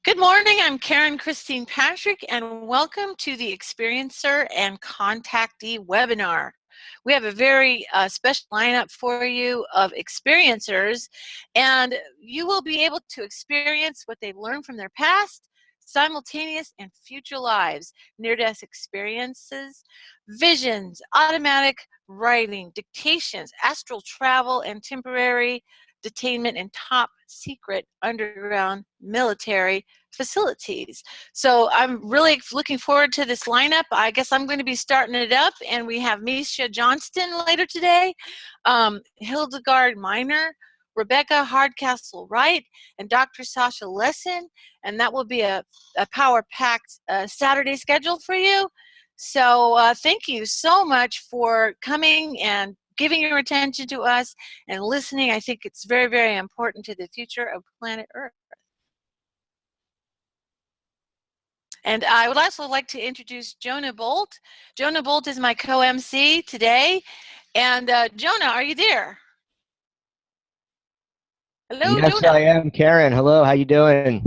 Good morning, I'm Karen Christine Patrick, and welcome to the Experiencer and Contactee webinar. We have a very special lineup for you of experiencers, and you will be able to experience what they've learned from their past, simultaneous and future lives, near-death experiences, visions, automatic writing, dictations, astral travel, and temporary detainment in top secret underground military facilities. So I'm really looking forward to this lineup. I guess I'm going to be starting it up, and we have Misha Johnston later today, Hildegard Miner, Rebecca Hardcastle Wright, and Dr. Sasha Lesson, and that will be a power-packed Saturday schedule for you. So thank you so much for coming and giving your attention to us and listening. I think it's very, very important to the future of planet Earth. And I would also like to introduce Jonah Bolt. Jonah Bolt is my co-MC today. And Jonah, are you there? Hello, yes, Jonah. I am, Karen. Hello, how you doing?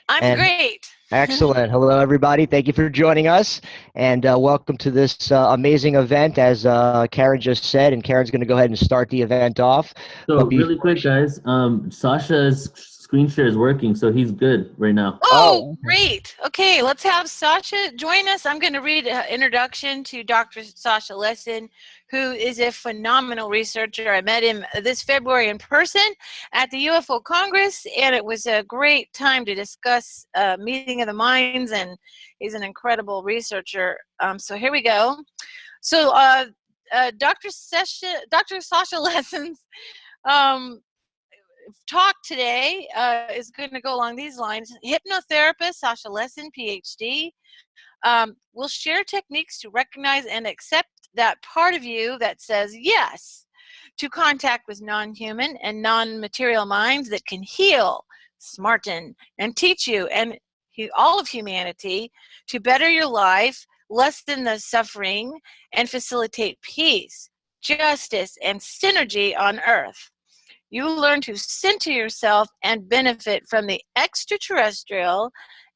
I'm great. Excellent. Hello, everybody. Thank you for joining us, and welcome to this amazing event, as Karen just said. And Karen's going to go ahead and start the event off. So really quick, guys, Sasha's screen share is working, so he's good right now. Oh, great. Okay, let's have Sasha join us. I'm going to read an introduction to Dr. Sasha Lesson, who is a phenomenal researcher. I met him this February in person at the UFO Congress, and it was a great time to discuss meeting of the minds, and he's an incredible researcher. So here we go. So Dr. Sasha Lesson's talk today is going to go along these lines. Hypnotherapist Sasha Lesson, PhD, will share techniques to recognize and accept that part of you that says yes to contact with non-human and non-material minds that can heal, smarten, and teach you and all of humanity to better your life, lessen the suffering, and facilitate peace, justice, and synergy on Earth. You learn to center yourself and benefit from the extraterrestrial,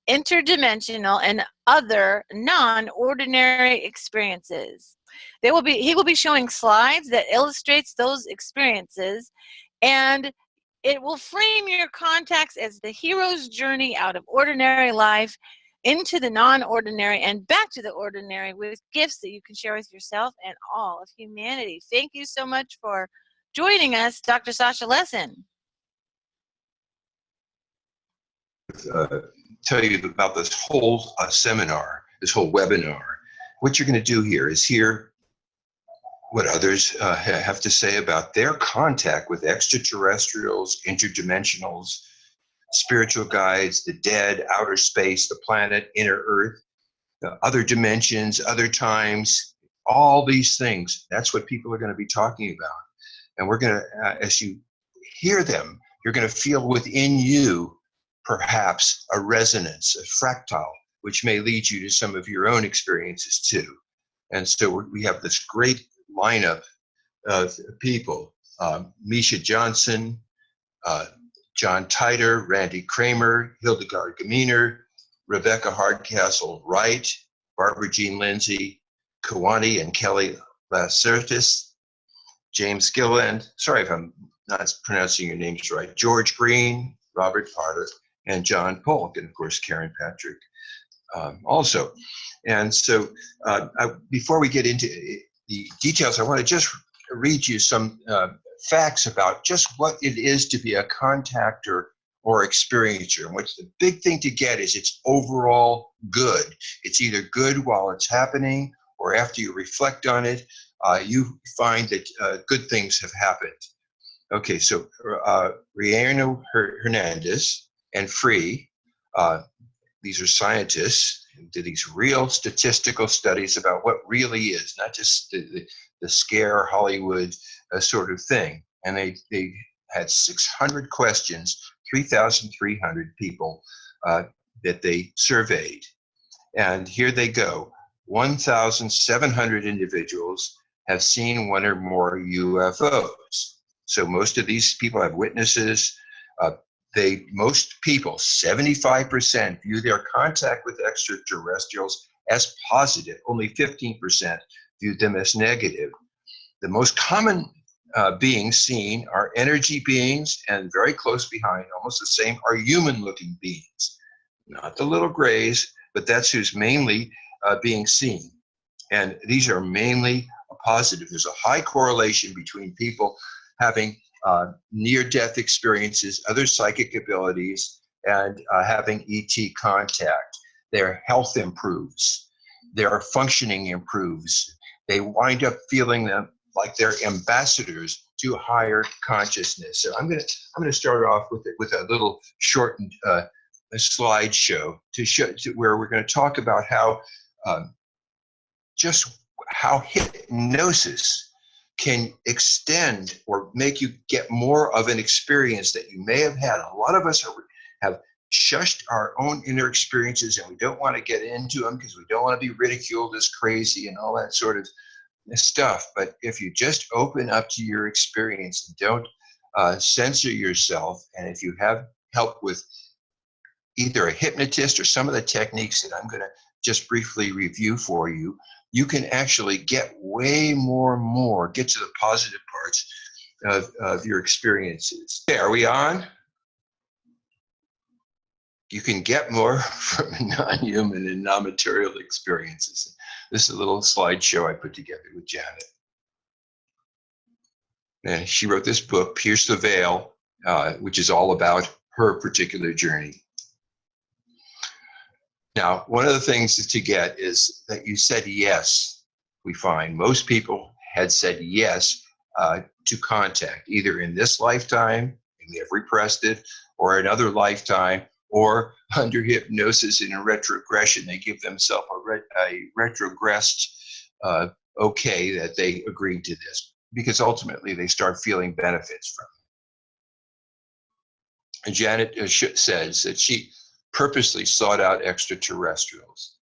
interdimensional, and other non-ordinary experiences. He will be showing slides that illustrates those experiences, and it will frame your contacts as the hero's journey out of ordinary life into the non-ordinary and back to the ordinary with gifts that you can share with yourself and all of humanity. Thank you so much for joining us, Dr. Sasha Lesson. Tell you about this whole seminar, this whole webinar. What you're going to do here is hear what others have to say about their contact with extraterrestrials, interdimensionals, spiritual guides, the dead, outer space, the planet, inner Earth, other dimensions, other times, all these things. That's what people are going to be talking about. And we're going to, as you hear them, you're going to feel within you perhaps a resonance, a fractal, which may lead you to some of your own experiences too. And so we have this great lineup of people. Misha Johnson, John Titer, Randy Kramer, Hildegard Gaminer, Rebecca Hardcastle Wright, Barbara Jean Lindsay, Kawani and Kelly Lacertis, James Gilland, sorry if I'm not pronouncing your names right, George Green, Robert Potter, and John Polk, and of course Karen Patrick also. And so before we get into the details, I want to just read you some facts about just what it is to be a contactor or experiencer. And what's the big thing to get is it's overall good. It's either good while it's happening, or after you reflect on it, you find that good things have happened. Okay, so Riano Hernandez and Free, these are scientists who did these real statistical studies about what really is, not just the scare Hollywood sort of thing. And they had 600 questions, 3,300 people that they surveyed. And here they go. 1,700 individuals have seen one or more UFOs. So most of these people have witnesses. most people, 75%, view their contact with extraterrestrials as positive. Only 15% view them as negative. The most common beings seen are energy beings, and very close behind, almost the same, are human-looking beings. Not the little grays, but that's who's mainly being seen. And these are mainly positive. There's a high correlation between people having near-death experiences, other psychic abilities, and having ET contact. Their health improves. Their functioning improves. They wind up feeling them like they're ambassadors to higher consciousness. So I'm gonna start off with a little shortened a slideshow where we're going to talk about how just how hypnosis can extend or make you get more of an experience that you may have had. A lot of us have shushed our own inner experiences, and we don't want to get into them because we don't want to be ridiculed as crazy and all that sort of stuff. But if you just open up to your experience and don't censor yourself, and if you have help with either a hypnotist or some of the techniques that I'm going to just briefly review for you, you can actually get way more, get to the positive parts of your experiences. Okay, are we on? You can get more from non-human and non-material experiences. This is a little slideshow I put together with Janet. And she wrote this book, Pierce the Veil, which is all about her particular journey. Now, one of the things to get is that you said yes. We find most people had said yes to contact, either in this lifetime, and they have repressed it, or another lifetime, or under hypnosis and in retrogression, they give themselves a retrogressed okay that they agreed to this, because ultimately they start feeling benefits from it. And Janet says that she purposely sought out extraterrestrials.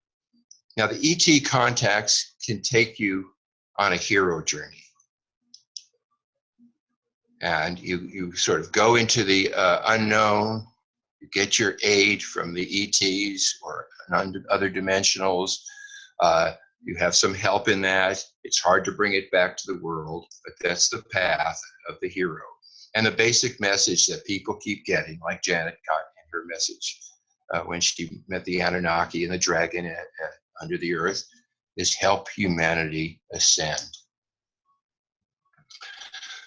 Now, the ET contacts can take you on a hero journey. And you sort of go into the unknown, you get your aid from the ETs or other dimensionals. You have some help in that. It's hard to bring it back to the world, but that's the path of the hero. And the basic message that people keep getting, like Janet got in her message, when she met the Anunnaki and the dragon under the earth, is help humanity ascend.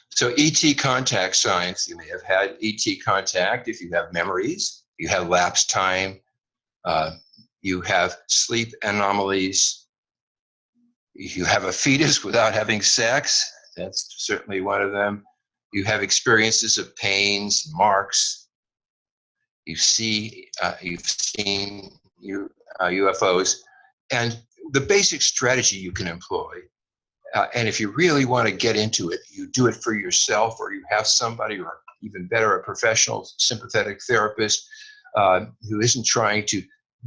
So ET contact science, you may have had ET contact if you have memories, you have lapsed time, you have sleep anomalies, you have a fetus without having sex, that's certainly one of them. You have experiences of pains, marks. You've seen UFOs, and the basic strategy you can employ. And if you really want to get into it, you do it for yourself, or you have somebody, or even better, a professional sympathetic therapist who isn't trying to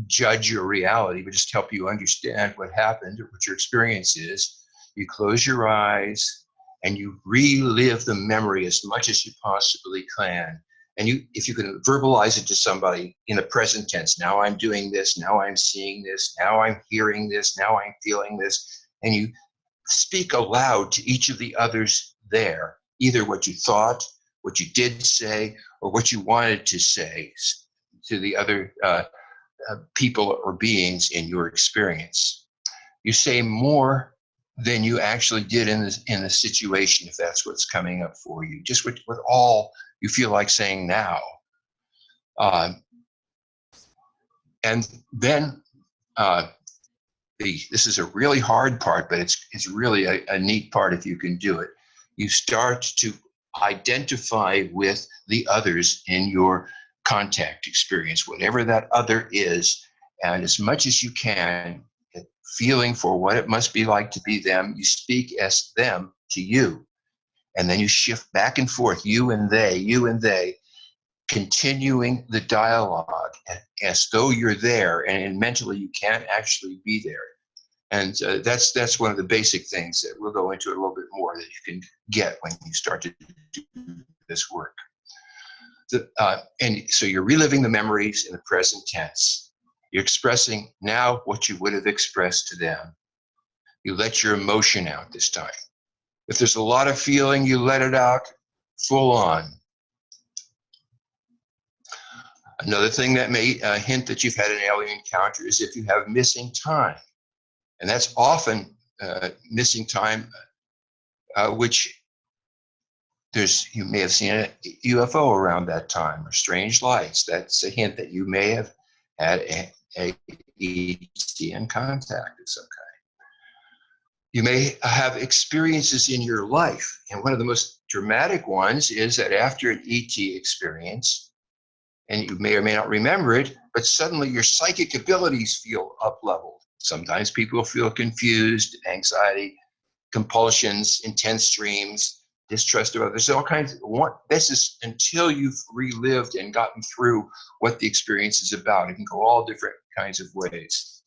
judge your reality, but just help you understand what happened or what your experience is. You close your eyes and you relive the memory as much as you possibly can. And if you can verbalize it to somebody in the present tense, now I'm doing this, now I'm seeing this, now I'm hearing this, now I'm feeling this, and you speak aloud to each of the others there, either what you thought, what you did say, or what you wanted to say to the other people or beings in your experience. You say more than you actually did in the situation, if that's what's coming up for you, just with all you feel like saying now. And then this is a really hard part, but it's really a neat part if you can do it. You start to identify with the others in your contact experience, whatever that other is, and as much as you can, feeling for what it must be like to be them, you speak as them to you. And then you shift back and forth, you and they, continuing the dialogue as though you're there, and mentally you can't actually be there. And that's one of the basic things that we'll go into a little bit more that you can get when you start to do this work. And so you're reliving the memories in the present tense. You're expressing now what you would have expressed to them. You let your emotion out this time. If there's a lot of feeling, you let it out full on. Another thing that may hint that you've had an alien encounter is if you have missing time. And that's often missing time, which you may have seen a UFO around that time, or strange lights. That's a hint that you may have had a ET contact of some kind. You may have experiences in your life, and one of the most dramatic ones is that after an ET experience, and you may or may not remember it, but suddenly your psychic abilities feel up-leveled. Sometimes people feel confused, anxiety, compulsions, intense dreams, distrust of others, all kinds of this is until you've relived and gotten through what the experience is about. It can go all different kinds of ways.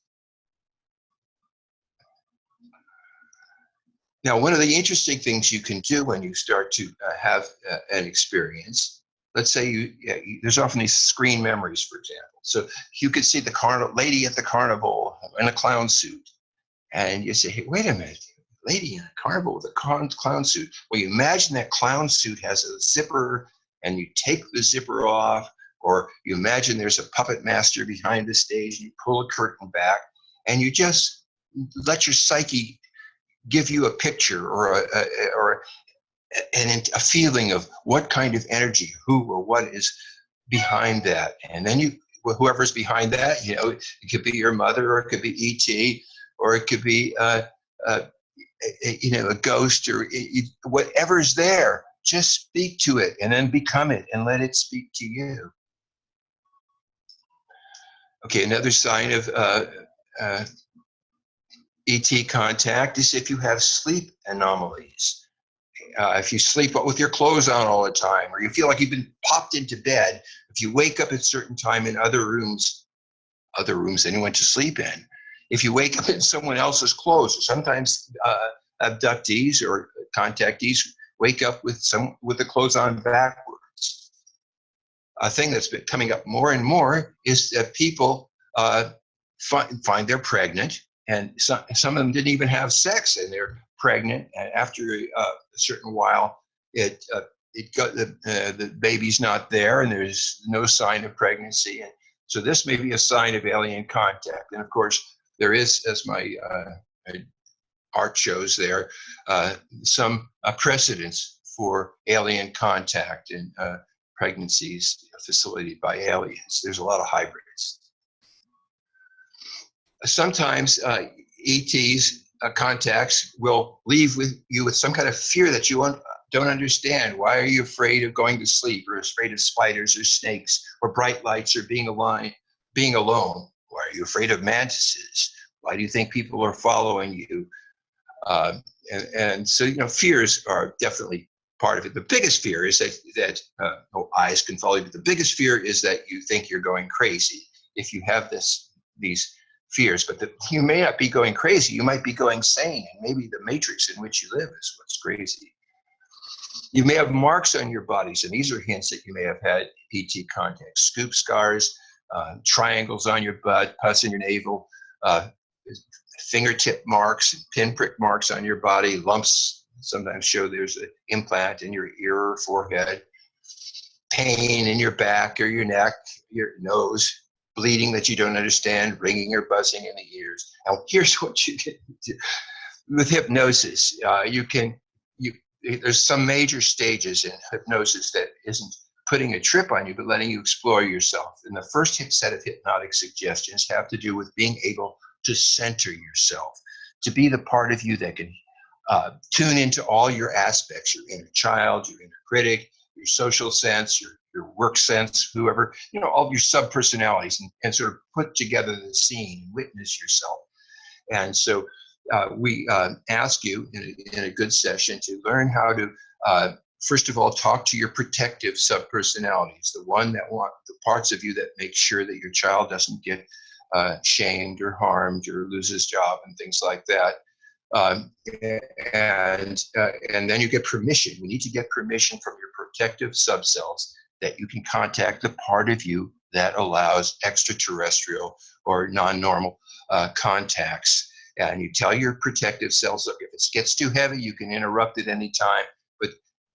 Now, one of the interesting things you can do when you start to have an experience, let's say there's often these screen memories, for example. So you could see the lady at the carnival in a clown suit, and you say, hey, wait a minute. Lady in a carnival with a clown suit. Well, you imagine that clown suit has a zipper and you take the zipper off, or you imagine there's a puppet master behind the stage and you pull a curtain back and you just let your psyche give you a picture or a feeling of what kind of energy, who or what is behind that. And then whoever's behind that, it could be your mother, or it could be ET, or it could be a ghost, or whatever's there, just speak to it and then become it and let it speak to you. Okay, another sign of ET contact is if you have sleep anomalies. If you sleep with your clothes on all the time, or you feel like you've been popped into bed, if you wake up at a certain time in other rooms than you went to sleep in, if you wake up in someone else's clothes, sometimes abductees or contactees wake up with the clothes on backwards. A thing that's been coming up more and more is that people find they're pregnant, and some of them didn't even have sex, and they're pregnant, and after a certain while, the baby's not there, and there's no sign of pregnancy, and so this may be a sign of alien contact. And of course, there is, as my art shows there, some precedents for alien contact and pregnancies facilitated by aliens. There's a lot of hybrids. Sometimes ETs, contacts, will leave you with some kind of fear that you don't understand. Why are you afraid of going to sleep, or afraid of spiders or snakes or bright lights or being alone? Why are you afraid of mantises? Why do you think people are following you? And so, fears are definitely part of it. The biggest fear is that eyes can follow you, but the biggest fear is that you think you're going crazy if you have these fears. But you may not be going crazy, you might be going sane, and maybe the matrix in which you live is what's crazy. You may have marks on your bodies, and these are hints that you may have had ET contact. Scoop scars, triangles on your butt, pus in your navel, fingertip marks, and pinprick marks on your body, lumps sometimes show there's an implant in your ear or forehead, pain in your back or your neck, your nose, bleeding that you don't understand, ringing or buzzing in the ears. Now, here's what you can do. With hypnosis, there's some major stages in hypnosis that isn't putting a trip on you, but letting you explore yourself. And the first set of hypnotic suggestions have to do with being able to center yourself, to be the part of you that can tune into all your aspects, your inner child, your inner critic, your social sense, your work sense, whoever, all of your sub-personalities, and sort of put together the scene and witness yourself. And so we ask you in a good session to learn how to, first of all, talk to your protective sub-personalities, the parts of you that make sure that your child doesn't get shamed or harmed or lose his job and things like that. And then you get permission. We need to get permission from your protective subcells that you can contact the part of you that allows extraterrestrial or non-normal contacts. And you tell your protective cells, look, if it gets too heavy, you can interrupt at any time. But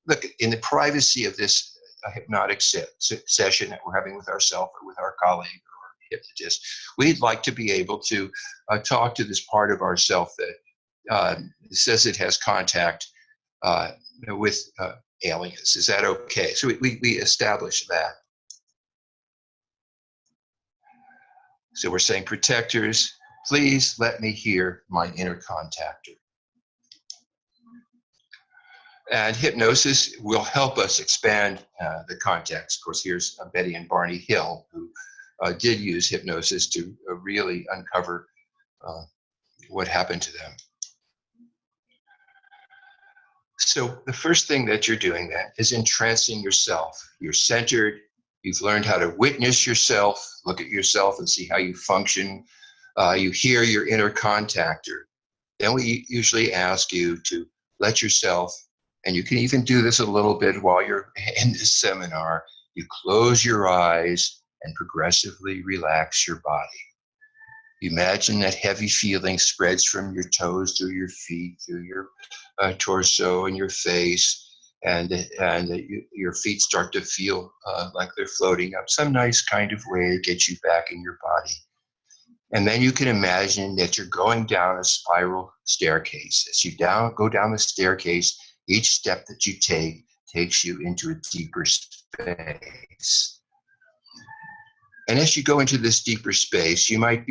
look, in the privacy of this hypnotic session that we're having with ourselves or with our colleague or hypnotist, we'd like to be able to talk to this part of ourself that says it has contact with aliens. Is that okay? So we establish that. So we're saying, protectors, please let me hear my inner contactor. And hypnosis will help us expand the contacts. Of course, here's Betty and Barney Hill, who did use hypnosis to really uncover what happened to them. So the first thing that you're doing then is entrancing yourself. You're centered. You've learned how to witness yourself, look at yourself and see how you function. You hear your inner contactor. Then we usually ask you to let yourself, and you can even do this a little bit while you're in this seminar, you close your eyes and progressively relax your body. Imagine that heavy feeling spreads from your toes to your feet, through your torso and your face, and your feet start to feel like they're floating up some nice kind of way to get you back in your body. And then you can imagine that you're going down a spiral staircase. As you go down the staircase, each step that you take takes you into a deeper space. And as you go into this deeper space, you might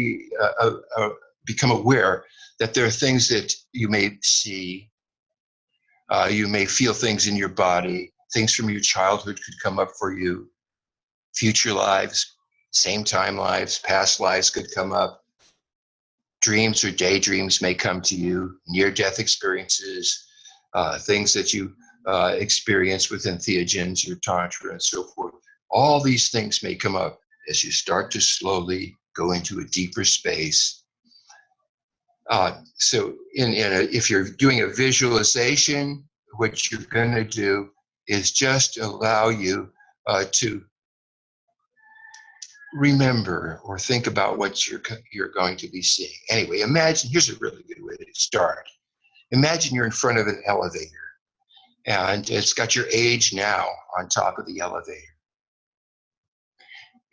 become aware that there are things that you may see. You may feel things in your body. Things from your childhood could come up for you. Future lives, same time lives, past lives could come up. Dreams or daydreams may come to you. Near-death experiences, things that you experience within theogens or tantra and so forth. All these things may come up as you start to slowly go into a deeper space. So if you're doing a visualization, what you're going to do is just allow you to remember or think about what you're going to be seeing. Anyway, imagine, here's a really good way to start. Imagine you're in front of an elevator and it's got your age now on top of the elevator.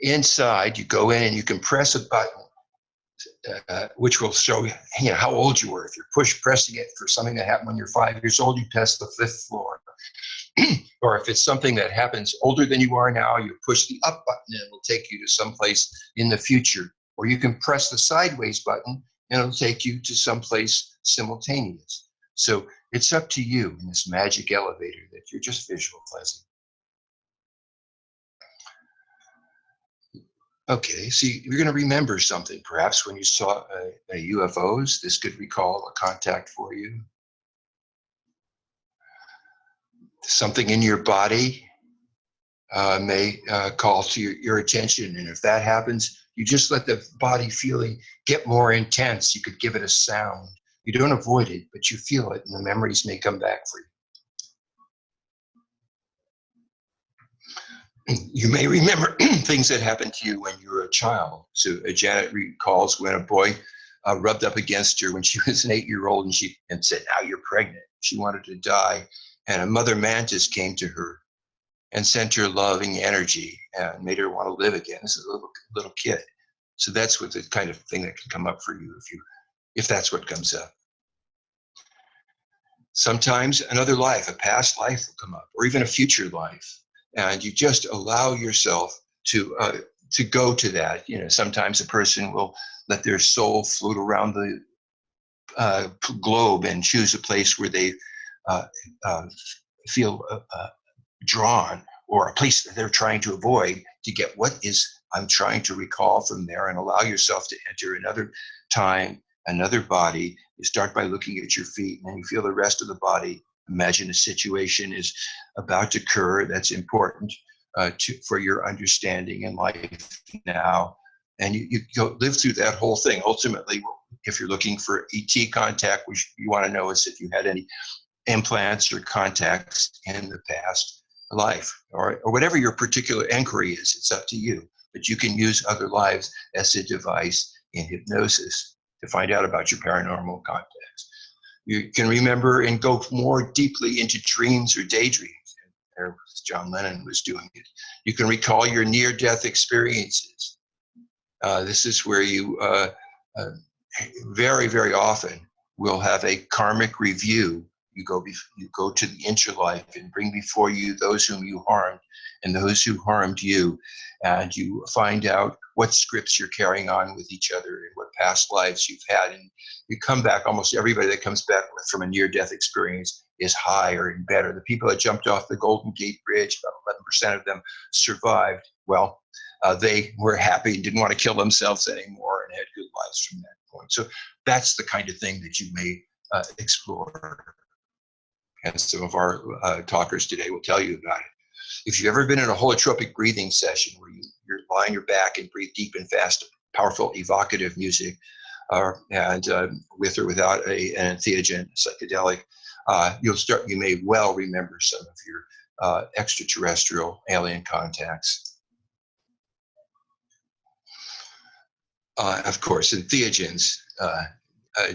Inside, you go in and you can press a button, which will show you how old you were. If you're pressing it for something that happened when you're 5 years old, you press the 5th floor. Or if it's something that happens older than you are now, you push the up button and it will take you to someplace in the future. Or you can press the sideways button and it'll take you to someplace simultaneous. So it's up to you in this magic elevator that you're just visualizing. Okay, so you're going to remember something. Perhaps when you saw UFOs, this could recall a contact for you. Something in your body may call to your attention. And if that happens, you just let the body feeling get more intense. You could give it a sound. You don't avoid it, but you feel it, and the memories may come back for you. You may remember things that happened to you when you were a child. So Janet recalls when a boy rubbed up against her when she was an 8-year-old and said, "Now you're pregnant." She wanted to die. And a mother mantis came to her and sent her loving energy and made her want to live again as a little kid. So that's what the kind of thing that can come up for you if that's what comes up. Sometimes another life, a past life will come up, or even a future life. And you just allow yourself to go to that. You know, sometimes a person will let their soul float around the globe and choose a place where they feel drawn, or a place that they're trying to avoid, to get what is I'm trying to recall from there, and allow yourself to enter another time, another body. You start by looking at your feet, and then you feel the rest of the body. Imagine a situation is about to occur that's important for your understanding in life now. And you go live through that whole thing. Ultimately, if you're looking for ET contact, which you want to know is if you had any implants or contacts in the past. life, or whatever your particular inquiry is. It's up to you. But you can use other lives as a device in hypnosis to find out about your paranormal contacts. You can remember and go more deeply into dreams or daydreams. There, John Lennon was doing it. You can recall your near-death experiences. This is where you very, very often will have a karmic review. You go to the interlife and bring before you those whom you harmed and those who harmed you, and you find out what scripts you're carrying on with each other and what past lives you've had. And you come back, almost everybody that comes back from a near-death experience is higher and better. The people that jumped off the Golden Gate Bridge, about 11% of them survived. Well, they were happy and didn't want to kill themselves anymore and had good lives from that point. So that's the kind of thing that you may explore. And some of our talkers today will tell you about it. If you've ever been in a holotropic breathing session where you're lying your back and breathe deep and fast, powerful, evocative music, and with or without an entheogen, psychedelic, you may well remember some of your extraterrestrial alien contacts. Of course, entheogens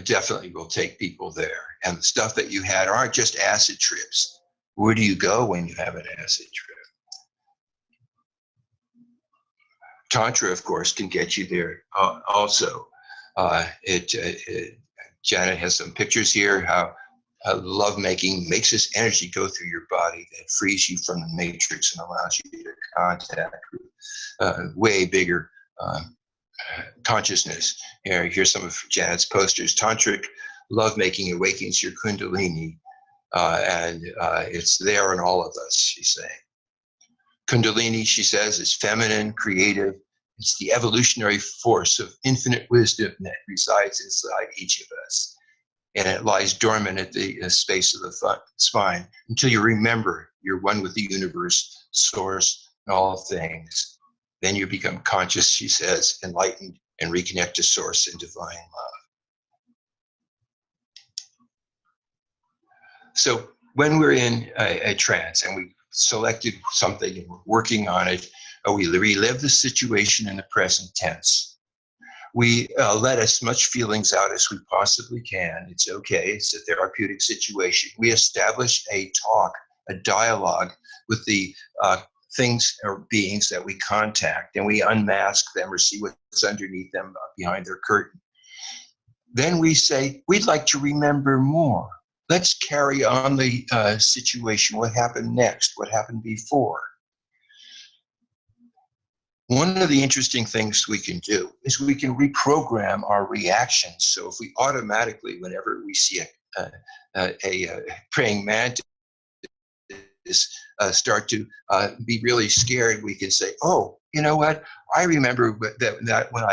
definitely will take people there. And the stuff that you had aren't just acid trips. Where do you go when you have an acid trip? Tantra, of course, can get you there also. Janet has some pictures here, how lovemaking makes this energy go through your body that frees you from the matrix and allows you to contact with way bigger consciousness. Here's some of Janet's posters. Tantric lovemaking awakens your kundalini, and it's there in all of us, she's saying. Kundalini, she says, is feminine, creative. It's the evolutionary force of infinite wisdom that resides inside each of us. And it lies dormant at the space of the spine until you remember you're one with the universe, source, and all things. Then you become conscious, she says, enlightened, and reconnect to source and divine love. So when we're in a trance and we selected something and we're working on it, we relive the situation in the present tense. We let as much feelings out as we possibly can. It's okay. It's a therapeutic situation. We establish a talk, a dialogue with the things or beings that we contact, and we unmask them or see what's underneath them behind their curtain. Then we say, we'd like to remember more. Let's carry on the situation. What happened next? What happened before? One of the interesting things we can do is we can reprogram our reactions. So if we automatically, whenever we see a praying mantis start to be really scared, we can say, oh, you know what? I remember that when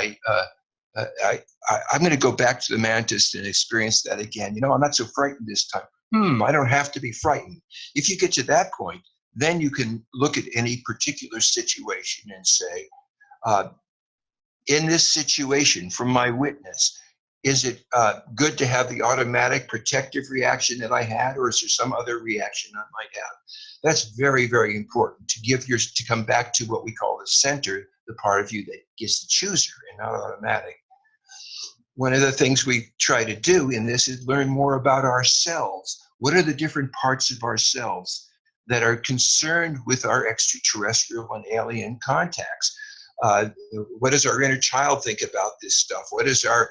I'm going to go back to the mantis and experience that again. You know, I'm not so frightened this time. I don't have to be frightened. If you get to that point, then you can look at any particular situation and say, in this situation, from my witness, is it good to have the automatic protective reaction that I had, or is there some other reaction I might have? That's very, very important to come back to what we call the center, the part of you that is the chooser and not automatic. One of the things we try to do in this is learn more about ourselves. What are the different parts of ourselves that are concerned with our extraterrestrial and alien contacts? What does our inner child think about this stuff? What does our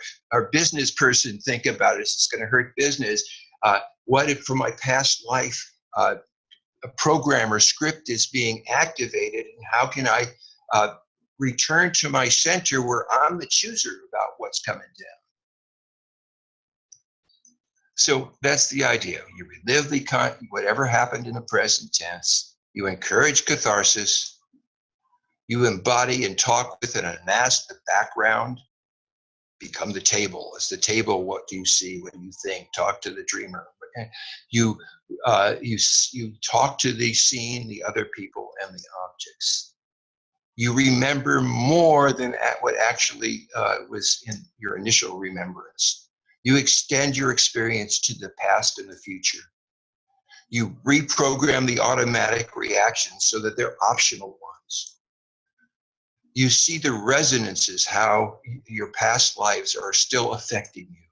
business person think about it? Is this going to hurt business? What if, from my past life, a program or script is being activated, and how can I return to my center where I'm the chooser about what's coming down? So that's the idea. You relive whatever happened in the present tense. You encourage catharsis. You embody and talk with and unmask the background. Become the table. As the table, what do you see? What do you think? Talk to the dreamer. You talk to the scene, the other people, and the objects. You remember more than what actually was in your initial remembrance. You extend your experience to the past and the future. You reprogram the automatic reactions so that they're optional ones. You see the resonances, how your past lives are still affecting you.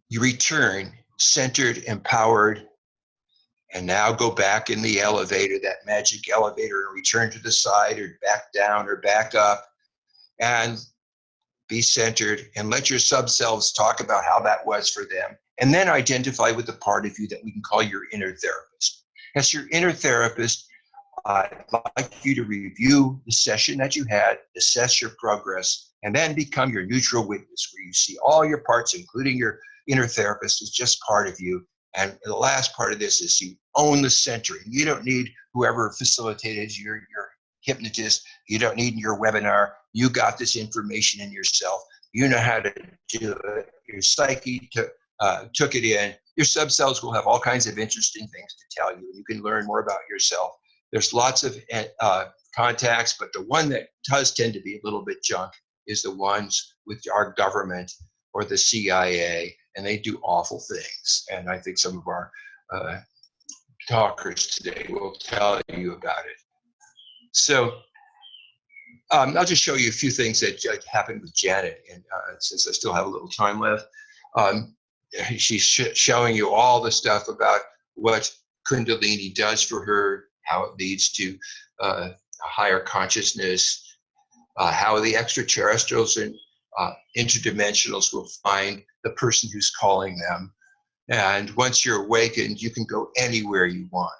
You return centered, empowered, and now go back in the elevator, that magic elevator, and return to the side or back down or back up, and be centered and let your subselves talk about how that was for them. And then identify with the part of you that we can call your inner therapist. As your inner therapist, I'd like you to review the session that you had, assess your progress, and then become your neutral witness, where you see all your parts, including your inner therapist, is just part of you. And the last part of this is you own the centering. You don't need whoever facilitated your hypnotist. You don't need your webinar. You got this information in yourself. You know how to do it. Your psyche took it in. Your subcells will have all kinds of interesting things to tell you. You can learn more about yourself. There's lots of contacts, but the one that does tend to be a little bit junk is the ones with our government or the CIA, and they do awful things. And I think some of our talkers today will tell you about it. So I'll just show you a few things that happened with Janet, and since I still have a little time left. She's showing you all the stuff about what Kundalini does for her, how it leads to a higher consciousness, how the extraterrestrials and interdimensionals will find the person who's calling them. And once you're awakened, you can go anywhere you want.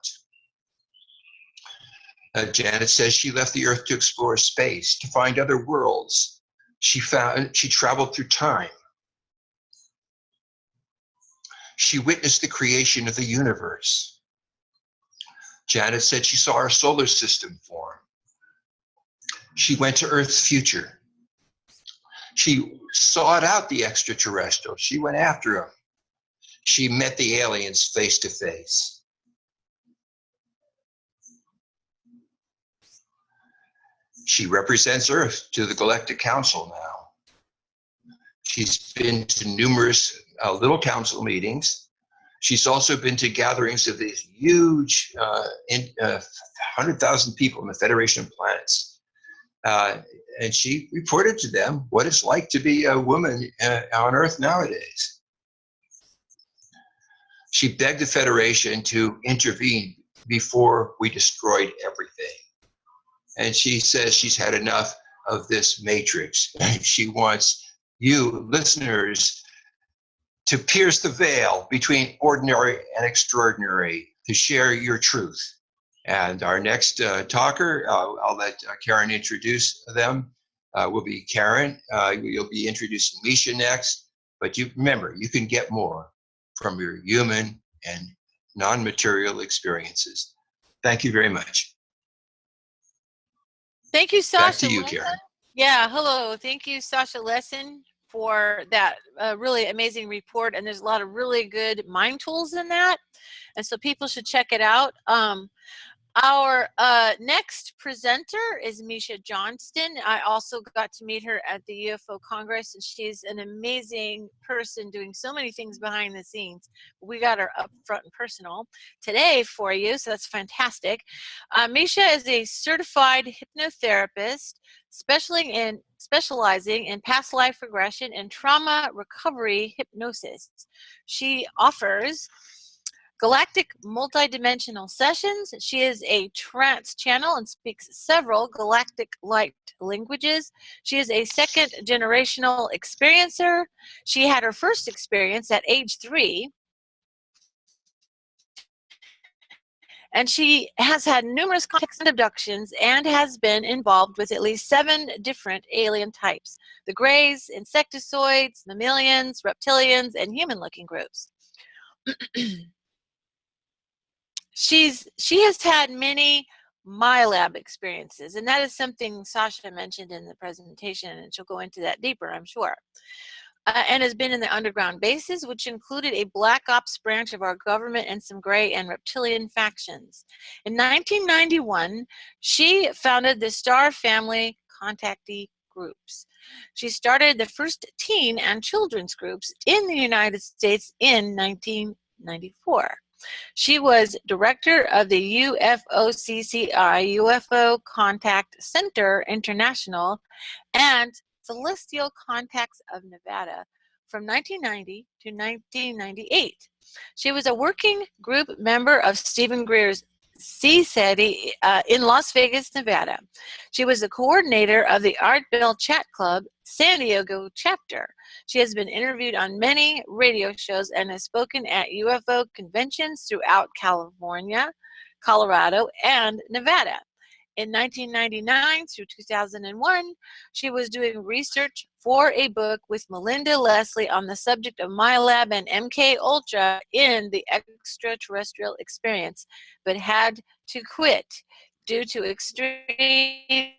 Janet says she left the Earth to explore space, to find other worlds. She traveled through time. She witnessed the creation of the universe. Janet said she saw our solar system form. She went to Earth's future. She sought out the extraterrestrials. She went after them. She met the aliens face to face. She represents Earth to the Galactic Council now. She's been to numerous little council meetings. She's also been to gatherings of these huge 100,000 people in the Federation of Planets. And she reported to them what it's like to be a woman on Earth nowadays. She begged the Federation to intervene before we destroyed everything. And she says she's had enough of this matrix. She wants you listeners to pierce the veil between ordinary and extraordinary, to share your truth. And our next talker, I'll let Karen introduce them, will be Karen. You'll be introducing Misha next. But remember, you can get more from your human and non-material experiences. Thank you very much. Thank you, Sasha. Back to you, Karen. Yeah, hello. Thank you, Sasha Lesson, for that really amazing report. And there's a lot of really good mind tools in that. And so people should check it out. Our next presenter is Misha Johnston. I also got to meet her at the UFO Congress, and she's an amazing person doing so many things behind the scenes. We got her up front and personal today for you, so that's fantastic. Misha is a certified hypnotherapist specializing in past life regression and trauma recovery hypnosis. She offers galactic multidimensional sessions. She is a trance channel and speaks several galactic light languages. She is a second generational experiencer. She had her first experience at age 3. And she has had numerous contacts and abductions and has been involved with at least 7 different alien types: the Greys, insectoids, mammalians, reptilians, and human-looking groups. She has had many MyLab experiences, and that is something Sasha mentioned in the presentation, and she'll go into that deeper, I'm sure. And has been in the underground bases, which included a Black Ops branch of our government and some Gray and Reptilian factions. In 1991, she founded the Star Family Contactee groups. She started the first teen and children's groups in the United States in 1994. She was director of the UFOCCI, UFO Contact Center International, and Celestial Contacts of Nevada from 1990 to 1998. She was a working group member of Stephen Greer's CSETI in Las Vegas, Nevada. She was the coordinator of the Art Bell Chat Club San Diego chapter. She has been interviewed on many radio shows and has spoken at UFO conventions throughout California, Colorado, and Nevada. In 1999 through 2001, she was doing research for a book with Melinda Leslie on the subject of MyLab and MK Ultra in the extraterrestrial experience, but had to quit due to extreme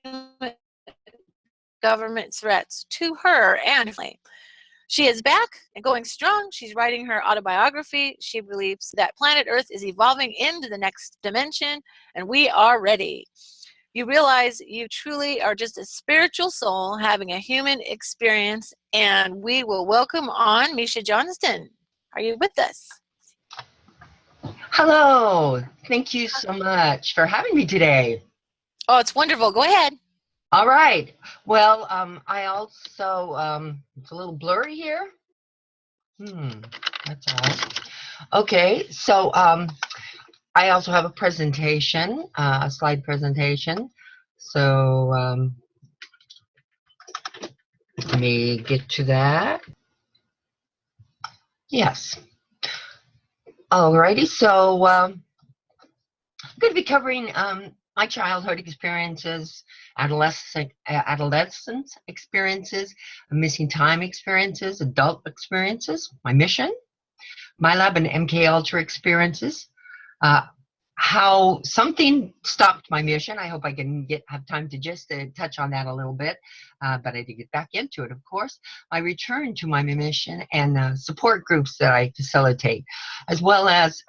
government threats to her and her family. She is back and going strong. She's writing her autobiography. She believes that planet Earth is evolving into the next dimension, and we are ready. You realize you truly are just a spiritual soul having a human experience, and we will welcome on Misha Johnston. Are you with us? Hello. Thank you so much for having me today. Oh, it's wonderful. Go ahead. All right. Well, I also, it's a little blurry here. That's all. Okay. So, I also have a presentation, a slide presentation. So let me get to that. Yes. Alrighty. So I'm going to be covering my childhood experiences, adolescent experiences, missing time experiences, adult experiences, my mission, MyLab and MK Ultra experiences. How something stopped my mission. I hope I can have time to just touch on that a little bit, but I did get back into it, of course. I return to my mission and support groups that I facilitate, as well as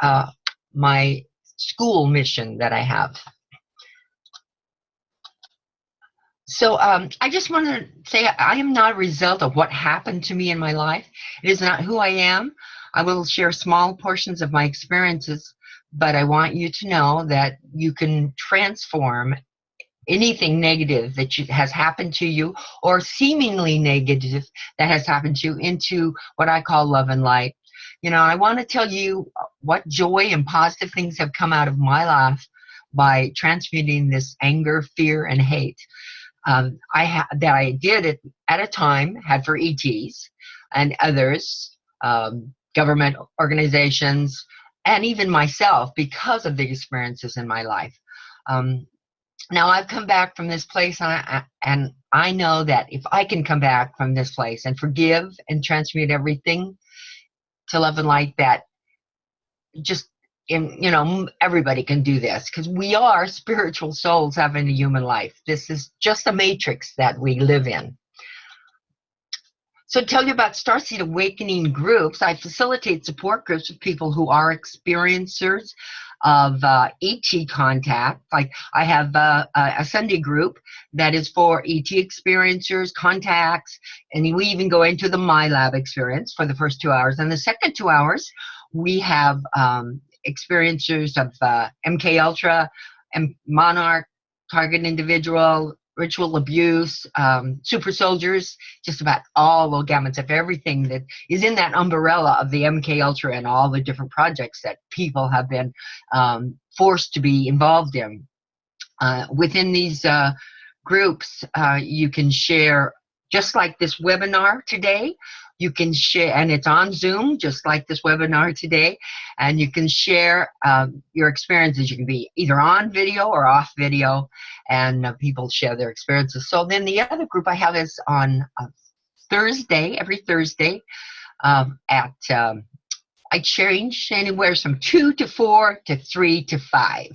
my school mission that I have. So I just want to say I am not a result of what happened to me in my life. It is not who I am. I will share small portions of my experiences, but I want you to know that you can transform anything negative that has happened to you or seemingly negative that has happened to you into what I call love and light. You know, I want to tell you what joy and positive things have come out of my life by transmuting this anger, fear, and hate. That I did it at a time, had for ETs and others, government organizations, and even myself because of the experiences in my life. Now I've come back from this place, and I know that if I can come back from this place and forgive and transmute everything to love and light, that just, you know, everybody can do this, because we are spiritual souls having a human life. This is just a matrix that we live in. So to tell you about Starseed Awakening groups, I facilitate support groups of people who are experiencers of ET contact. Like I have a Sunday group that is for ET experiencers, contacts, and we even go into the MyLab experience for the first 2 hours. And the second 2 hours, we have experiencers of MK Ultra, and Monarch, Target Individual, ritual abuse, super soldiers, just about all the gamuts of everything that is in that umbrella of the MK Ultra and all the different projects that people have been forced to be involved in. Within these groups, you can share, just like this webinar today, you can share, and it's on Zoom, just like this webinar today, and you can share your experiences. You can be either on video or off video, and people share their experiences. So then the other group I have is on Thursday, every Thursday, at I change anywhere from 2 to 4 to 3 to 5.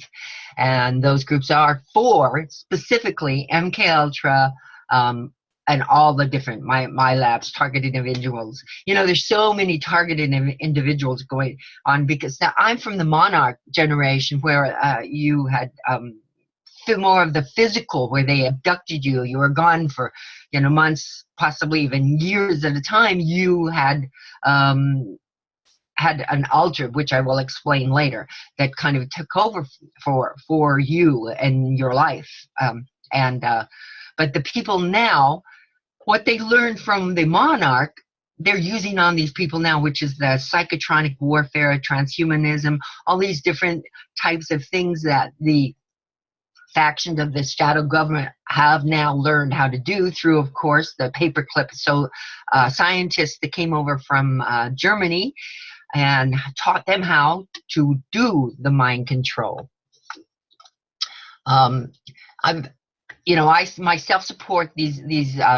And those groups are for specifically MK Ultra, and all the different MyLabs, targeted individuals. You know, there's so many targeted individuals going on, because now I'm from the Monarch generation, where you had more of the physical, where they abducted you. You were gone for, months, possibly even years at a time. You had an altar, which I will explain later, that kind of took over for you and your life. But the people now, what they learned from the monarch, they're using on these people now, which is the psychotronic warfare, transhumanism, all these different types of things that the factions of the shadow government have now learned how to do through, of course, the paperclip. So scientists that came over from Germany and taught them how to do the mind control. I myself support these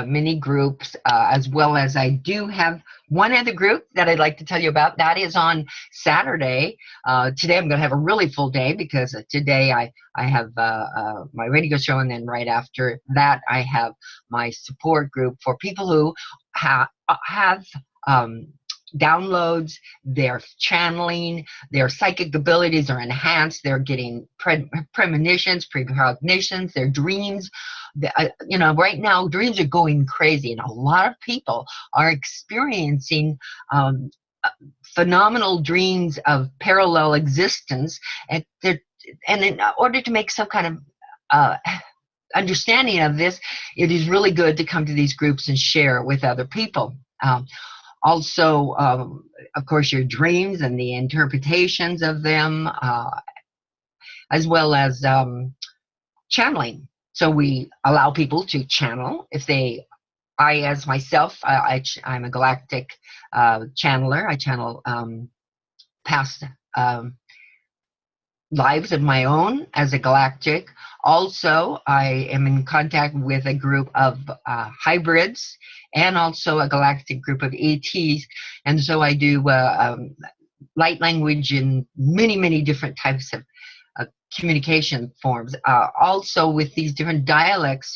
mini groups, as well as I do have one other group that I'd like to tell you about. That is on Saturday. Today I'm going to have a really full day, because today I have my radio show, and then right after that I have my support group for people who have downloads, their channeling, their psychic abilities are enhanced, they're getting premonitions, precognitions, their dreams. Right now dreams are going crazy, and a lot of people are experiencing phenomenal dreams of parallel existence, and in order to make some kind of understanding of this, it is really good to come to these groups and share with other people. Also, of course, your dreams and the interpretations of them, as well as channeling. So we allow people to channel if they. As myself, I'm a galactic channeler. I channel past lives of my own as a galactic. Also, I am in contact with a group of hybrids, and also a galactic group of ETs. And so I do light language in many, many different types of communication forms. Also with these different dialects,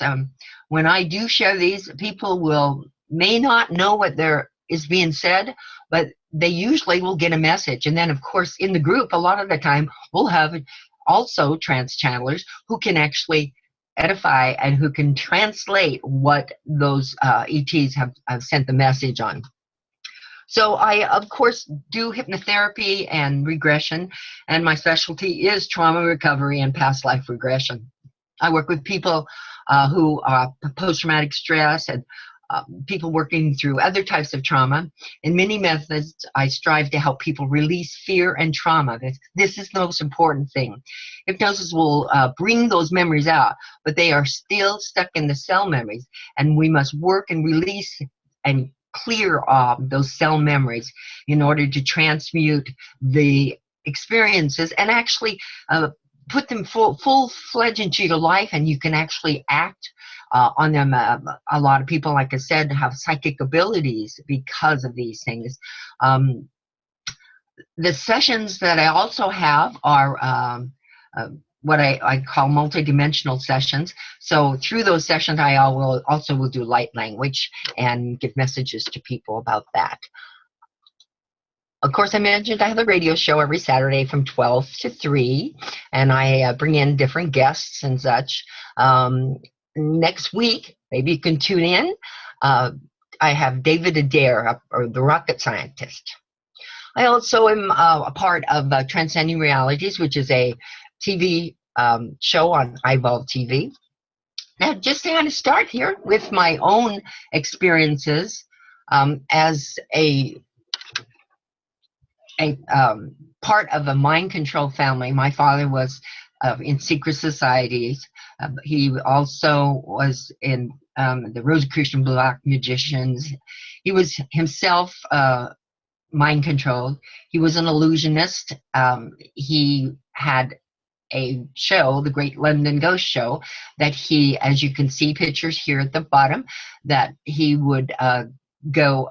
when I do share these, people may not know what is being said, but they usually will get a message. And then, of course, in the group, a lot of the time, we'll have also trance channelers who can actually edify and who can translate what those ETs have sent the message on. So I, of course, do hypnotherapy and regression, and my specialty is trauma recovery and past life regression. I work with people who are post-traumatic stress, and people working through other types of trauma. In many methods, I strive to help people release fear and trauma. This is the most important thing. Hypnosis will bring those memories out, but they are still stuck in the cell memories, and we must work and release and clear those cell memories in order to transmute the experiences and actually put them full-fledged into your life, and you can actually act on them. A lot of people, like I said, have psychic abilities because of these things. The sessions that I also have are what I call multidimensional sessions. So through those sessions, I also will do light language and give messages to people about that. Of course, I mentioned I have a radio show every Saturday from 12 to 3, and I bring in different guests and such. Next week, maybe you can tune in. I have David Adair, or the rocket scientist. I also am a part of Transcending Realities, which is a TV show on iVolve TV. Now, just to kind of start here with my own experiences as a part of a mind control family. My father was in secret societies. He also was in the Rosicrucian Black Magicians. He was himself mind controlled. He was an illusionist. He had a show, the Great London Ghost Show, that he, as you can see pictures here at the bottom, that he would go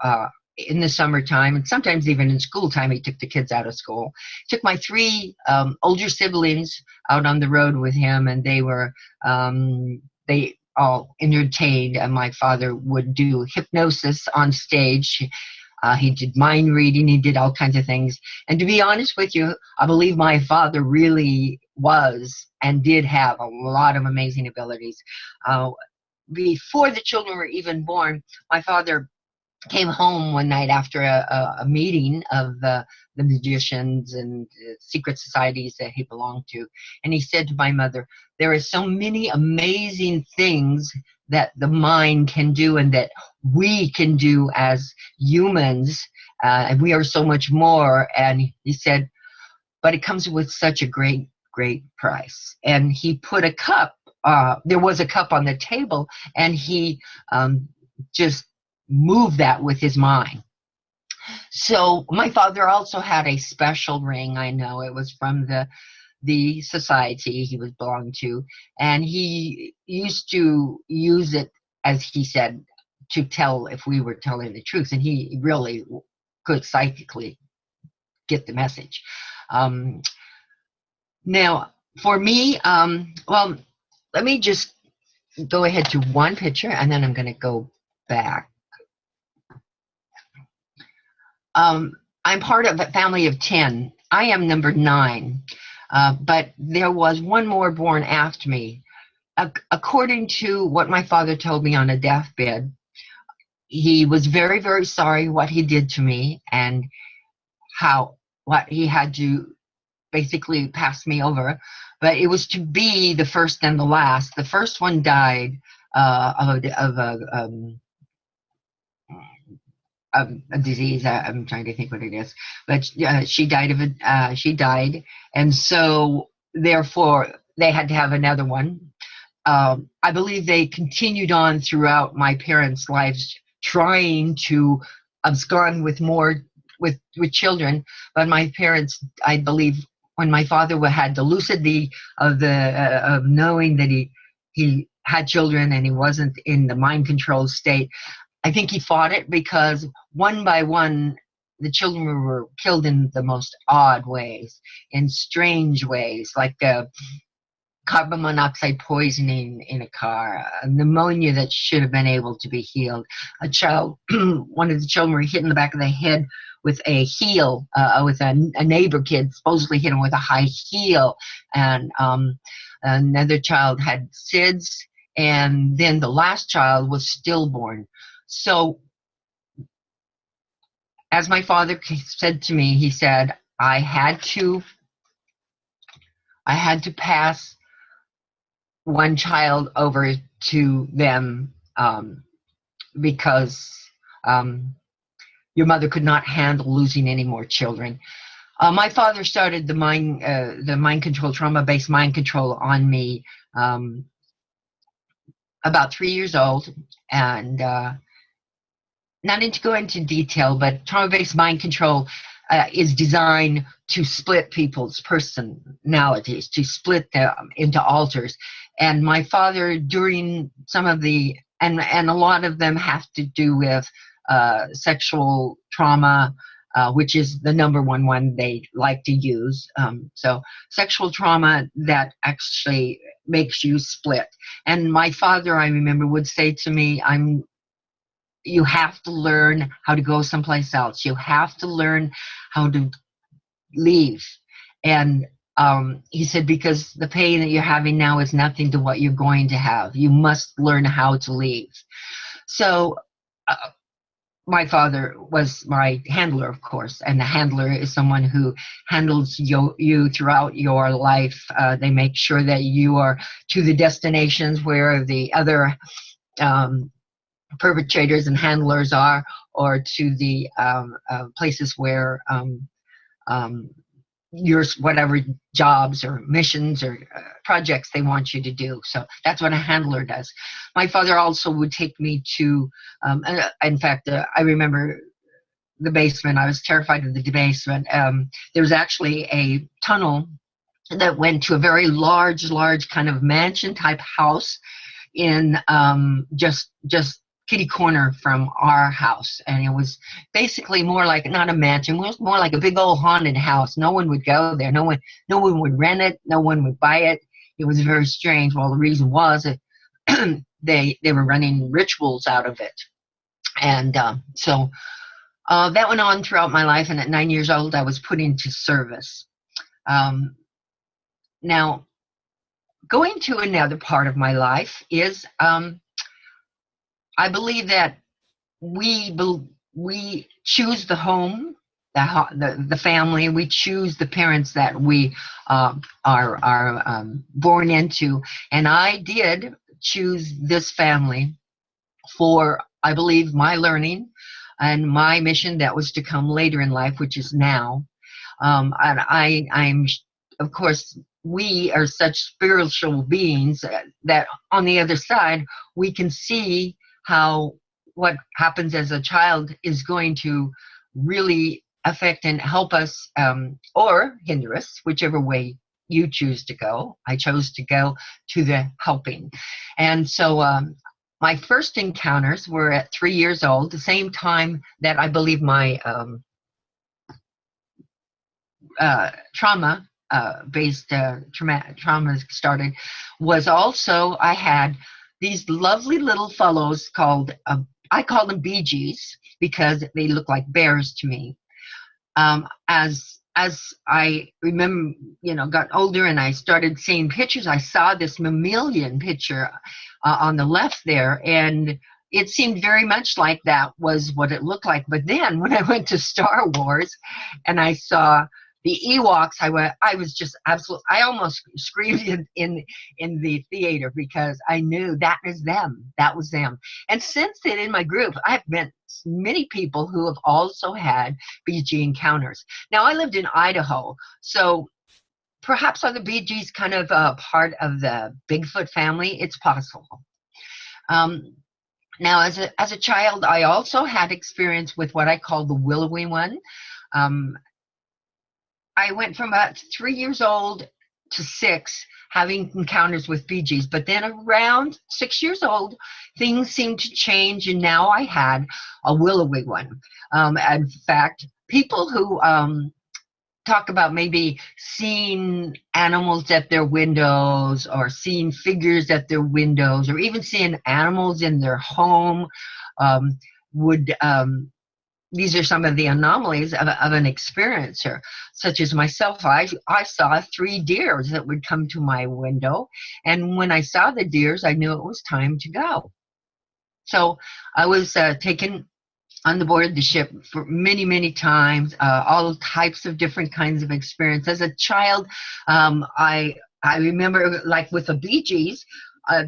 in the summertime, and sometimes even in school time. He took the kids out of school. Took my 3 older siblings out on the road with him, and they were they all entertained. And my father would do hypnosis on stage. He did mind reading. He did all kinds of things. And to be honest with you, I believe my father really was and did have a lot of amazing abilities. Before the children were even born, my father came home one night after a meeting of the magicians and secret societies that he belonged to, and he said to my mother, there are so many amazing things that the mind can do and that we can do as humans, and we are so much more. And he said, but it comes with such a great price. And he put a cup, there was a cup on the table, and he just moved that with his mind. So my father also had a special ring. I know it was from the society he was belonged to, and he used to use it, as he said, to tell if we were telling the truth, and he really could psychically get the message. Now, for me, well, let me just go ahead to one picture, and then I'm going to go back. I'm part of a family of 10. I am number 9, but there was one more born after me. According to what my father told me on a deathbed, he was very, very sorry what he did to me and what he had to basically pass me over. But it was to be the first and the last. The first one died of a disease. I'm trying to think what it is, but she died, and so therefore they had to have another one. I believe they continued on throughout my parents' lives, trying to abscond with more with children, but my parents, I believe, when my father had the lucidity of knowing that he had children and he wasn't in the mind control state, I think he fought it, because one by one, the children were killed in the most odd ways, in strange ways, like carbon monoxide poisoning in a car, a pneumonia that should have been able to be healed. A child, one of the children were hit in the back of the head with a heel, with a neighbor kid supposedly hit him with a high heel, and another child had SIDS, and then the last child was stillborn. So, as my father said to me, he said, I had to pass one child over to them, because your mother could not handle losing any more children. My father started the mind control, trauma-based mind control on me about 3 years old, and not to go into detail, but trauma-based mind control is designed to split people's personalities, to split them into alters. And my father, during some of and a lot of them have to do with sexual trauma, which is the number one they like to use. So sexual trauma that actually makes you split. And my father, I remember, would say to me, you have to learn how to go someplace else. You have to learn how to leave. And he said, because the pain that you're having now is nothing to what you're going to have. You must learn how to leave. So my father was my handler, of course, and the handler is someone who handles you throughout your life. They make sure that you are to the destinations where the other perpetrators and handlers are, or to the places where your whatever jobs or missions or projects they want you to do. So that's what a handler does. My father also would take me to, in fact, I remember the basement. I was terrified of the basement. There was actually a tunnel that went to a very large kind of mansion type house in just kitty corner from our house, and it was basically more like, not a mansion, it was more like a big old haunted house. No one would go there. No one would rent it. No one would buy it. It was very strange. Well, the reason was that they were running rituals out of it, and so that went on throughout my life. And at 9 years old, I was put into service. Now, going to another part of my life is I believe that we choose the home, the family. We choose the parents that we are born into, and I did choose this family for, I believe, my learning and my mission that was to come later in life, which is now. And I'm, of course, we are such spiritual beings that on the other side, we can see how what happens as a child is going to really affect and help us or hinder us, whichever way you choose to go. I chose to go to the helping. And so my first encounters were at 3 years old, the same time that I believe my trauma-based trauma started. Was also, I had these lovely little fellows called, I call them Bee Gees because they look like bears to me. As I remember, got older and I started seeing pictures, I saw this mammalian picture on the left there, and it seemed very much like that was what it looked like. But then when I went to Star Wars and I saw the Ewoks, I was just absolutely, I almost screamed in the theater because I knew that was them. And since then in my group, I've met many people who have also had BG encounters. Now I lived in Idaho, so perhaps are the BGs kind of part of the Bigfoot family? It's possible. Now as a child, I also had experience with what I call the willowy one. I went from about 3 years old to 6 having encounters with BGs, but then around 6 years old, things seemed to change, and now I had a willowy one. In fact, people who talk about maybe seeing animals at their windows or seeing figures at their windows or even seeing animals in their home would these are some of the anomalies of an experiencer, such as myself. I saw 3 deers that would come to my window, and when I saw the deers, I knew it was time to go. So I was taken on the board the ship for many, many times, all types of different kinds of experience. As a child, I remember, like with the Bee Gees, I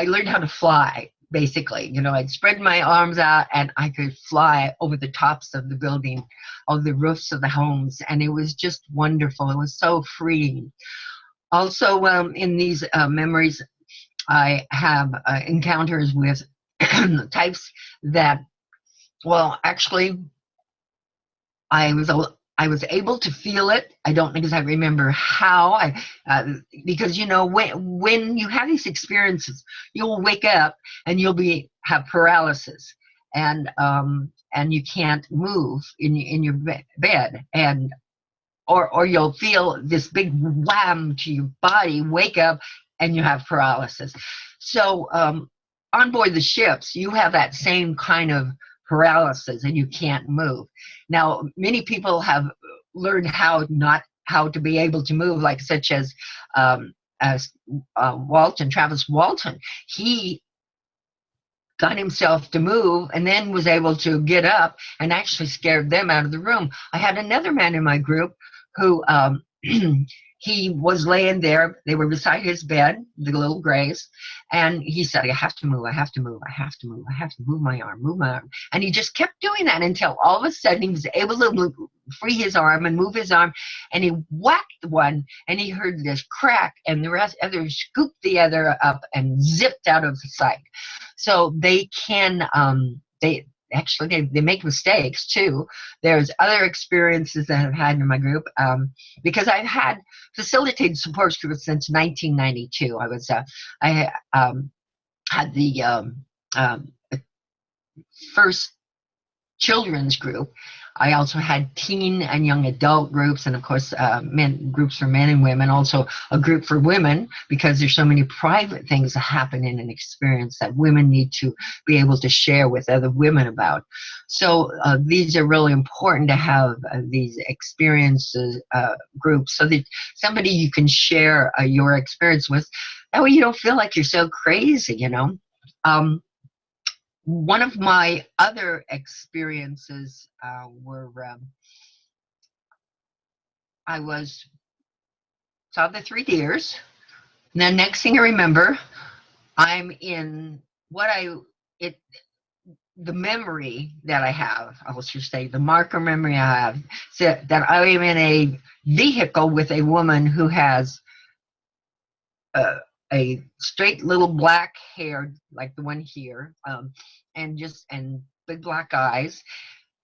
learned how to fly. Basically, I'd spread my arms out and I could fly over the tops of the building, of the roofs of the homes, and it was just wonderful. It was so freeing. Also, in these memories, I have encounters with types that, well, actually, I was able to feel it. I don't because I remember how. Because when you have these experiences, you'll wake up and you'll have paralysis, and you can't move in your bed, and or you'll feel this big wham to your body, wake up, and you have paralysis. So on board the ships, you have that same kind of paralysis and you can't move. Now, many people have learned how to be able to move, like such as Travis Walton. He got himself to move and then was able to get up and actually scared them out of the room. I had another man in my group who he was laying there. They were beside his bed, the little grays, and he said, I have to move, I have to move, I have to move, I have to move my arm, move my arm. And he just kept doing that until all of a sudden he was able to free his arm and move his arm, and he whacked one, and he heard this crack, and the others scooped the other up and zipped out of sight. So they can, they make mistakes too. There's other experiences that I've had in my group because I've had facilitated support groups since 1992. I had the first children's group I also had teen and young adult groups, and of course, groups for men and women. Also, a group for women, because there's so many private things that happen in an experience that women need to be able to share with other women about. So these are really important to have these experiences groups, so that somebody you can share your experience with. That way, you don't feel like you're so crazy, you know. One of my other experiences were I saw the three deers. And the next thing I remember, I'm in the memory that I have, I will just say, the marker memory I have, that I am in a vehicle with a woman who has a straight little black hair, like the one here, and big black eyes.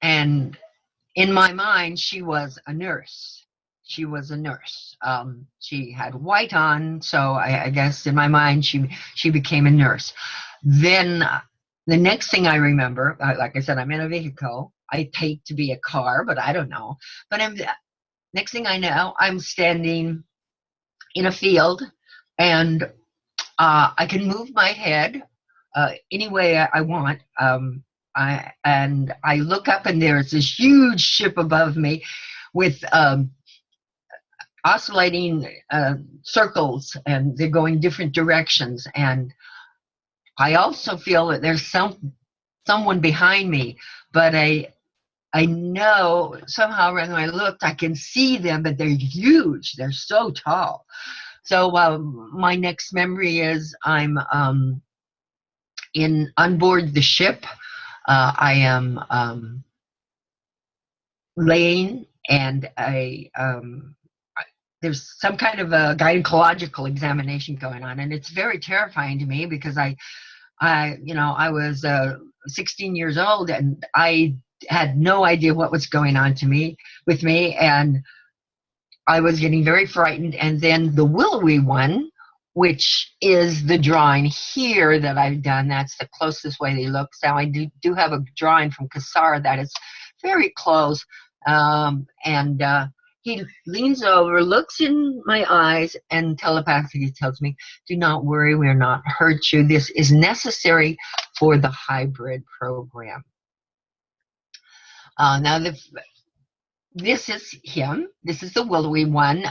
And in my mind, she was a nurse. She was a nurse. She had white on, so I guess in my mind she became a nurse. Then the next thing I remember, like I said, I'm in a vehicle. I take to be a car, but I don't know. But next thing I know, I'm standing in a field, and I can move my head any way I want. I look up, and there's this huge ship above me with oscillating circles, and they're going different directions. And I also feel that there's someone behind me, but I know somehow when I looked, I can see them, but they're huge. They're so tall. So my next memory is I'm on board the ship. I am laying, and there's some kind of a gynecological examination going on, and it's very terrifying to me because I was 16 years old, and I had no idea what was going on with me, and I was getting very frightened. And then the willowy one, which is the drawing here that I've done, that's the closest way they look. So I do have a drawing from Kasar that is very close, and he leans over, looks in my eyes, and telepathically tells me, "Do not worry, we are not hurt you. This is necessary for the hybrid program." Now, this is him. This is the willowy one,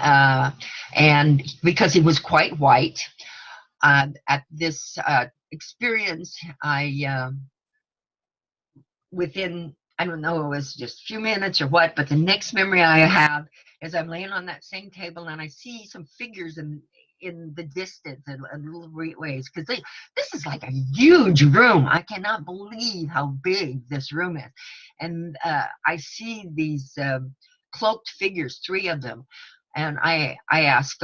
and because he was quite white. At this experience, within, I don't know, it was just a few minutes or what, but the next memory I have is I'm laying on that same table, and I see some figures in the distance in little ways, because this is like a huge room. I cannot believe how big this room is. And I see these cloaked figures, 3 of them, and I ask,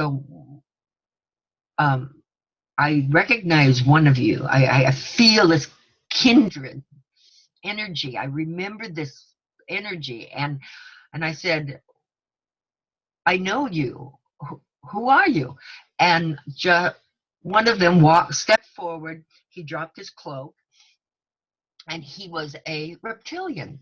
I recognize one of you. I feel this kindred energy. I remember this energy, and I said, "I know you. Who are you?" And one of them stepped forward. He dropped his cloak, and he was a reptilian.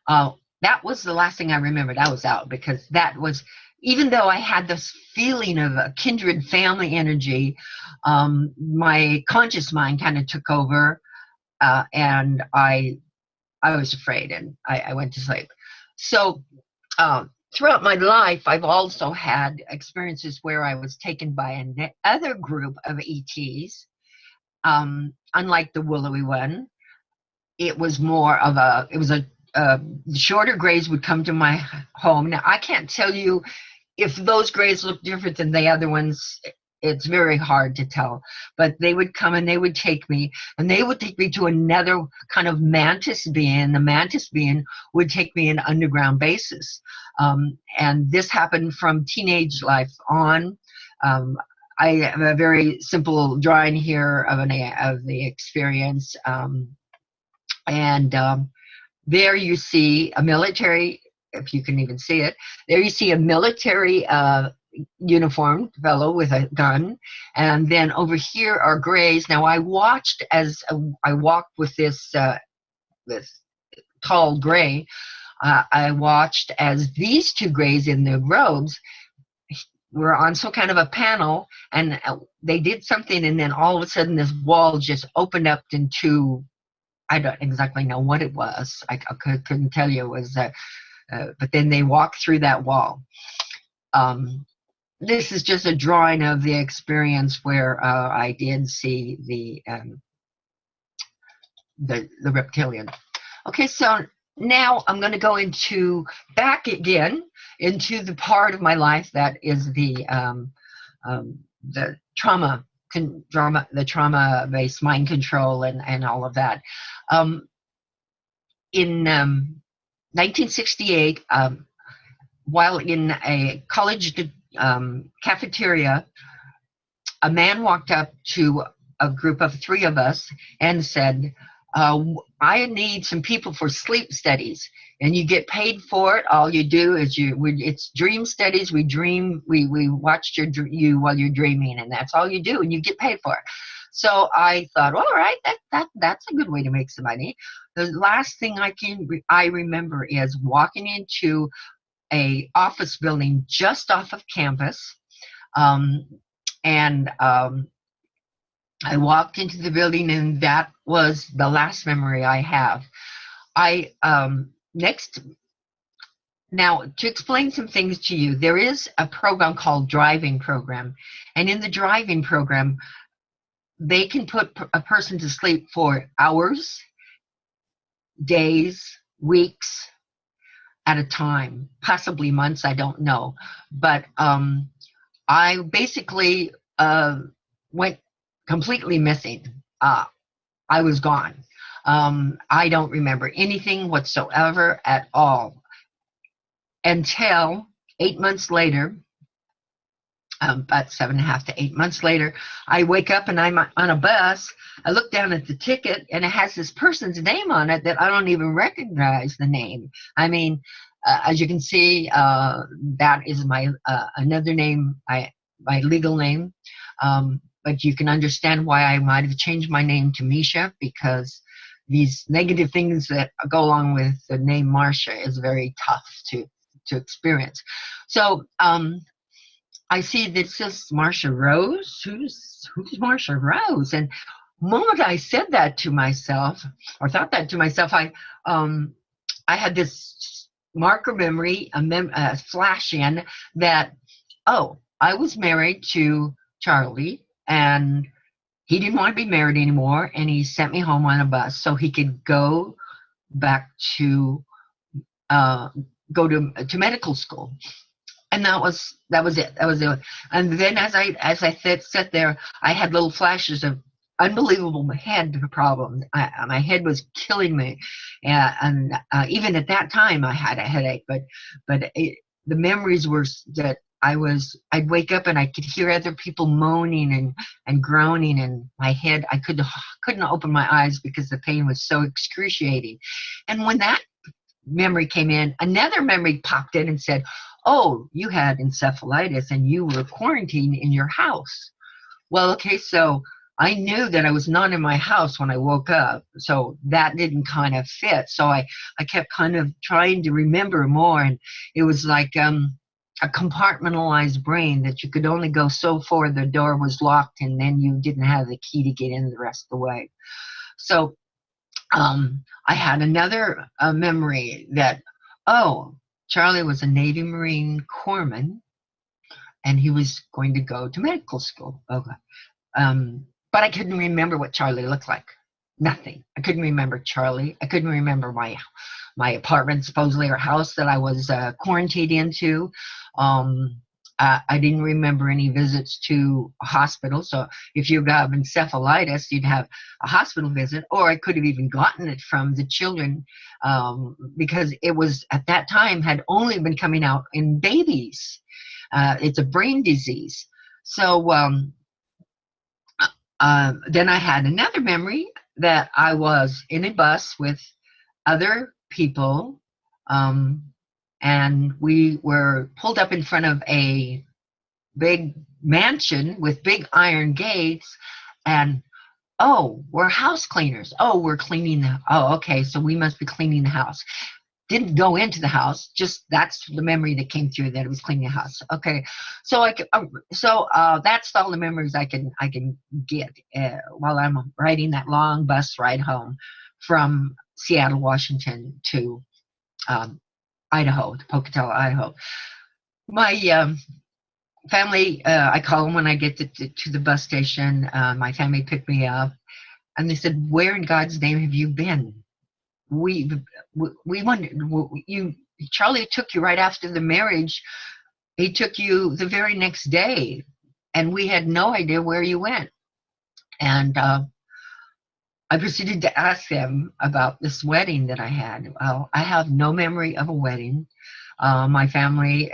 That was the last thing I remembered. I was out, because that was, even though I had this feeling of a kindred family energy, my conscious mind kind of took over, and I was afraid, and I went to sleep. So throughout my life, I've also had experiences where I was taken by another group of ETs. Unlike the willowy one, it was more of the shorter grays would come to my home. Now, I can't tell you if those grays look different than the other ones. It's very hard to tell, but they would come, and they would take me, to another kind of mantis being. The mantis being would take me in underground bases. And this happened from teenage life on. I have a very simple drawing here of the experience. There you see a military, if you can even see it, there you see a military uniformed fellow with a gun, and then over here are grays. Now, I watched as I walked with this tall gray. I watched as these two grays in the robes were on some kind of a panel, and they did something, and then all of a sudden this wall just opened up into, I don't exactly know what it was. I couldn't tell you. It was, but then they walked through that wall. This is just a drawing of the experience where I did see the reptilian. Okay, so now I'm going to go back again into the part of my life that is the trauma-based mind control and all of that. In 1968, while in a college cafeteria, a man walked up to a group of 3 of us and said, I need some people for sleep studies, and you get paid for it. All you do is it's dream studies. We watch you while you're dreaming, and that's all you do, and you get paid for it. So I thought, well, all right, that's a good way to make some money. The last thing I remember is walking into a office building just off of campus, and I walked into the building, and that was the last memory I have. Now, to explain some things to you, there is a program called Driving Program, and in the Driving Program, they can put a person to sleep for hours, days, weeks at a time, possibly months, I don't know. But I basically went completely missing. I was gone. I don't remember anything whatsoever at all until 8 months later, about 7.5 to 8 months later, I wake up and I'm on a bus. I look down at the ticket, and it has this person's name on it that I don't even recognize the name. I mean, as you can see, that is my another name, my legal name. But you can understand why I might have changed my name to Misha, because these negative things that go along with the name Marcia is very tough to experience. So I see that it says Marcia Rose. Who's Marcia Rose? And the moment I said that to myself, or thought that to myself, I had this marker memory, a flash in that, oh, I was married to Charlie, and he didn't want to be married anymore, and he sent me home on a bus so he could go back to medical school. And that was it. That was it. And then as I sat there, I had little flashes of unbelievable head problems. My head was killing me, and even at that time I had a headache. But the memories were that I'd wake up and I could hear other people moaning and groaning, and my head, I couldn't open my eyes because the pain was so excruciating. And when that memory came in, another memory popped in and said, oh, you had encephalitis and you were quarantined in your house. Well, okay, so I knew that I was not in my house when I woke up, so that didn't kind of fit. So I kept kind of trying to remember more, and it was like a compartmentalized brain that you could only go so far, the door was locked, and then you didn't have the key to get in the rest of the way. So I had another memory that, oh, Charlie was a Navy Marine corpsman, and he was going to go to medical school. Okay. But I couldn't remember what Charlie looked like. Nothing. I couldn't remember Charlie. I couldn't remember my apartment, supposedly, or house that I was quarantined into. I didn't remember any visits to a hospital. So if you have encephalitis, you'd have a hospital visit, or I could have even gotten it from the children, because it was, at that time, had only been coming out in babies. It's a brain disease. So then I had another memory that I was in a bus with other people, and we were pulled up in front of a big mansion with big iron gates, and oh, we're house cleaners. Oh, we're cleaning oh, okay, so we must be cleaning the house. didn't go into the house. Just that's the memory that came through, that it was cleaning the house. Okay, so that's all the memories I can get while I'm riding that long bus ride home from Seattle, Washington to Idaho, to Pocatello, Idaho. My family, I call them when I get to the bus station. My family picked me up, and they said, "Where in God's name have you been? We wondered. Charlie took you right after the marriage. He took you the very next day, and we had no idea where you went." And I proceeded to ask them about this wedding that I had. Well, I have no memory of a wedding. My family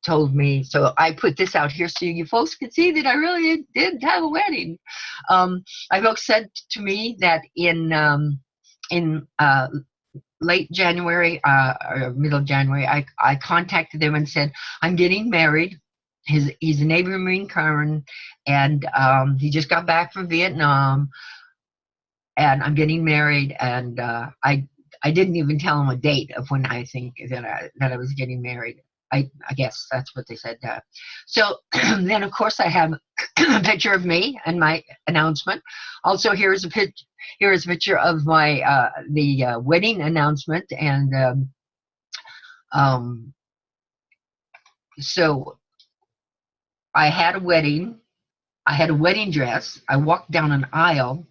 told me, so I put this out here so you folks can see that I really did have a wedding. Folks said to me that in late January or middle of January, I contacted them and said, "I'm getting married." He's a Navy Marine Colonel, and he just got back from Vietnam, and I'm getting married. And I didn't even tell him a date of when I think that I was getting married. I guess that's what they said. So then, of course, I have a picture of me and my announcement. Also, here is a picture of my the wedding announcement. And so I had a wedding. I had a wedding dress. I walked down an aisle.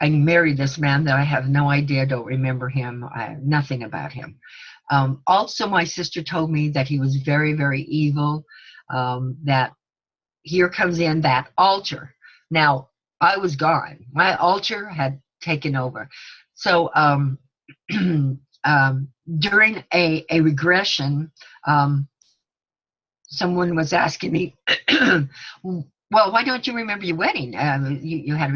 I married this man that I have no idea, don't remember him, nothing about him. Also, my sister told me that he was very, very evil, that here comes in that altar. Now, I was gone. My altar had taken over. So during a regression, someone was asking me, "Well, why don't you remember your wedding? You had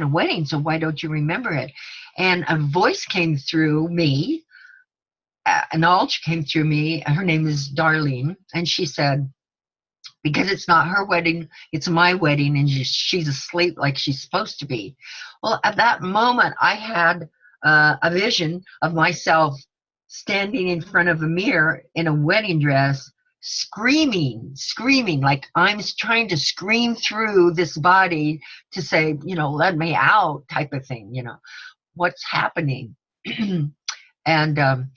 a wedding, so why don't you remember it?" And a voice came through me, an altar came through me. Her name is Darlene, and she said, "Because it's not her wedding, it's my wedding, and she's asleep like she's supposed to be." Well, at that moment, I had a vision of myself standing in front of a mirror in a wedding dress, screaming like I'm trying to scream through this body to say, "Let me out," type of thing, what's happening. And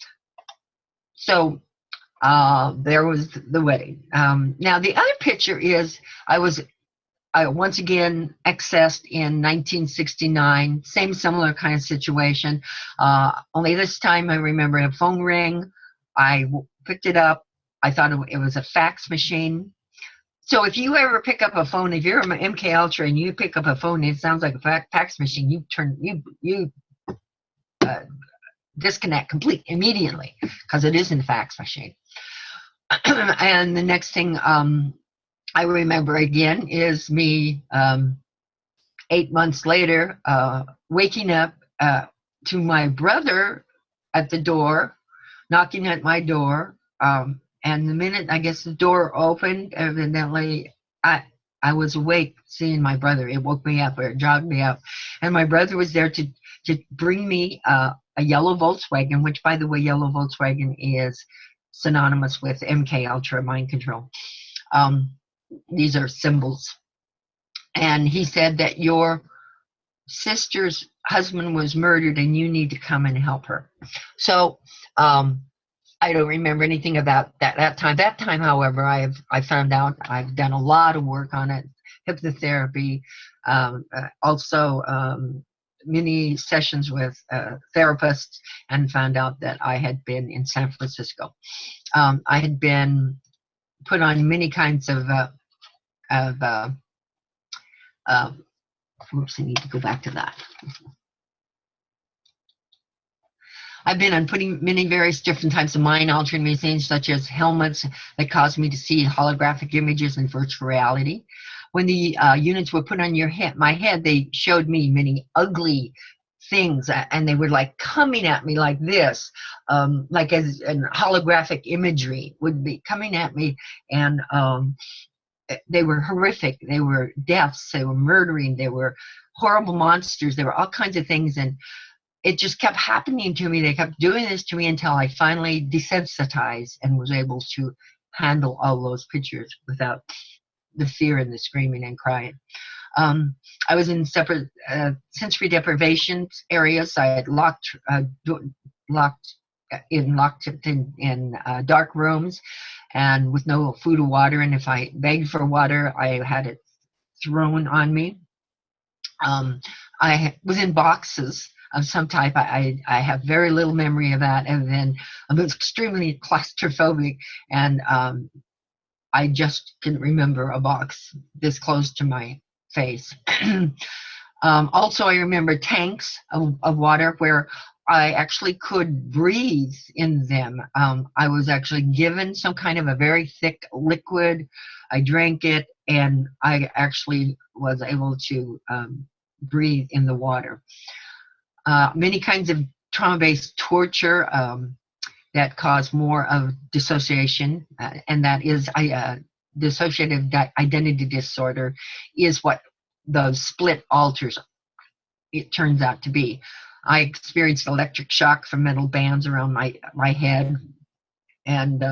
so there was the wedding. Now the other picture is I once again accessed in 1969, same similar kind of situation. Only this time I remember a phone rang. I picked it up. I thought it was a fax machine. So if you ever pick up a phone, if you're an MK Ultra and you pick up a phone and it sounds like a fax machine, you disconnect completely immediately, because it isn't a fax machine. And the next thing I remember again is me 8 months later waking up to my brother at the door, knocking at my door. And the minute, I guess, the door opened, evidently, I was awake seeing my brother. It woke me up, or it jogged me up. And my brother was there to bring me a yellow Volkswagen, which, by the way, yellow Volkswagen is synonymous with MK Ultra, mind control. These are symbols. And he said that your sister's husband was murdered and you need to come and help her. So I don't remember anything about that time. That time, however, I found out I've done a lot of work on it, hypnotherapy, also many sessions with therapists, and found out that I had been in San Francisco. I had been put on many kinds of oops, I need to go back to that. I've been on putting many various different types of mind-altering machines, such as helmets that caused me to see holographic images in virtual reality. When the units were put on my head, they showed me many ugly things, and they were like coming at me like this, like as an holographic imagery would be coming at me, and they were horrific. They were deaths. They were murdering. They were horrible monsters. There were all kinds of things, and it just kept happening to me. They kept doing this to me until I finally desensitized and was able to handle all those pictures without the fear and the screaming and crying. I was in separate sensory deprivation areas. I had locked in dark rooms and with no food or water. And if I begged for water, I had it thrown on me. I was in boxes of some type. I have very little memory of that. And then I was extremely claustrophobic, and I just can remember a box this close to my face. Also, I remember tanks of water where I actually could breathe in them. I was actually given some kind of a very thick liquid. I drank it, and I actually was able to breathe in the water. Many kinds of trauma-based torture that cause more of dissociation, and that is dissociative identity disorder is what those split alters, it turns out to be. I experienced electric shock from metal bands around my head, and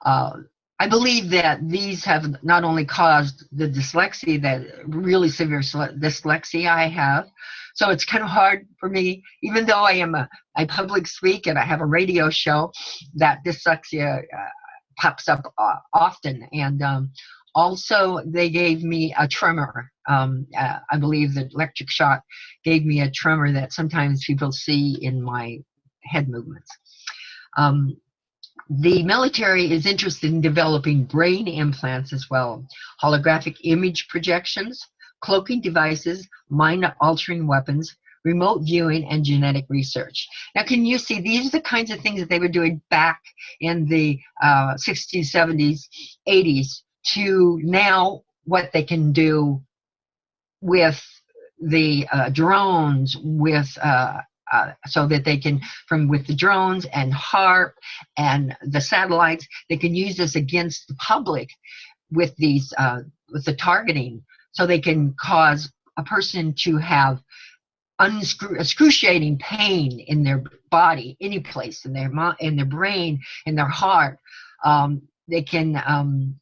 I believe that these have not only caused the dyslexia, that really severe dyslexia I have. So it's kind of hard for me, even though I public speak and I have a radio show, that dyslexia pops up often. And also they gave me a tremor. I believe that electric shock gave me a tremor that sometimes people see in my head movements. The military is interested in developing brain implants as well, holographic image projections, cloaking devices, mind-altering weapons, remote viewing, and genetic research. Now, can you see, these are the kinds of things that they were doing back in the 60s, 70s, 80s to now what they can do with the drones, with so that they can, with the drones and HAARP and the satellites, they can use this against the public with these, with the targeting, so they can cause a person to have excruciating pain in their body, any place, in their brain, in their heart. They can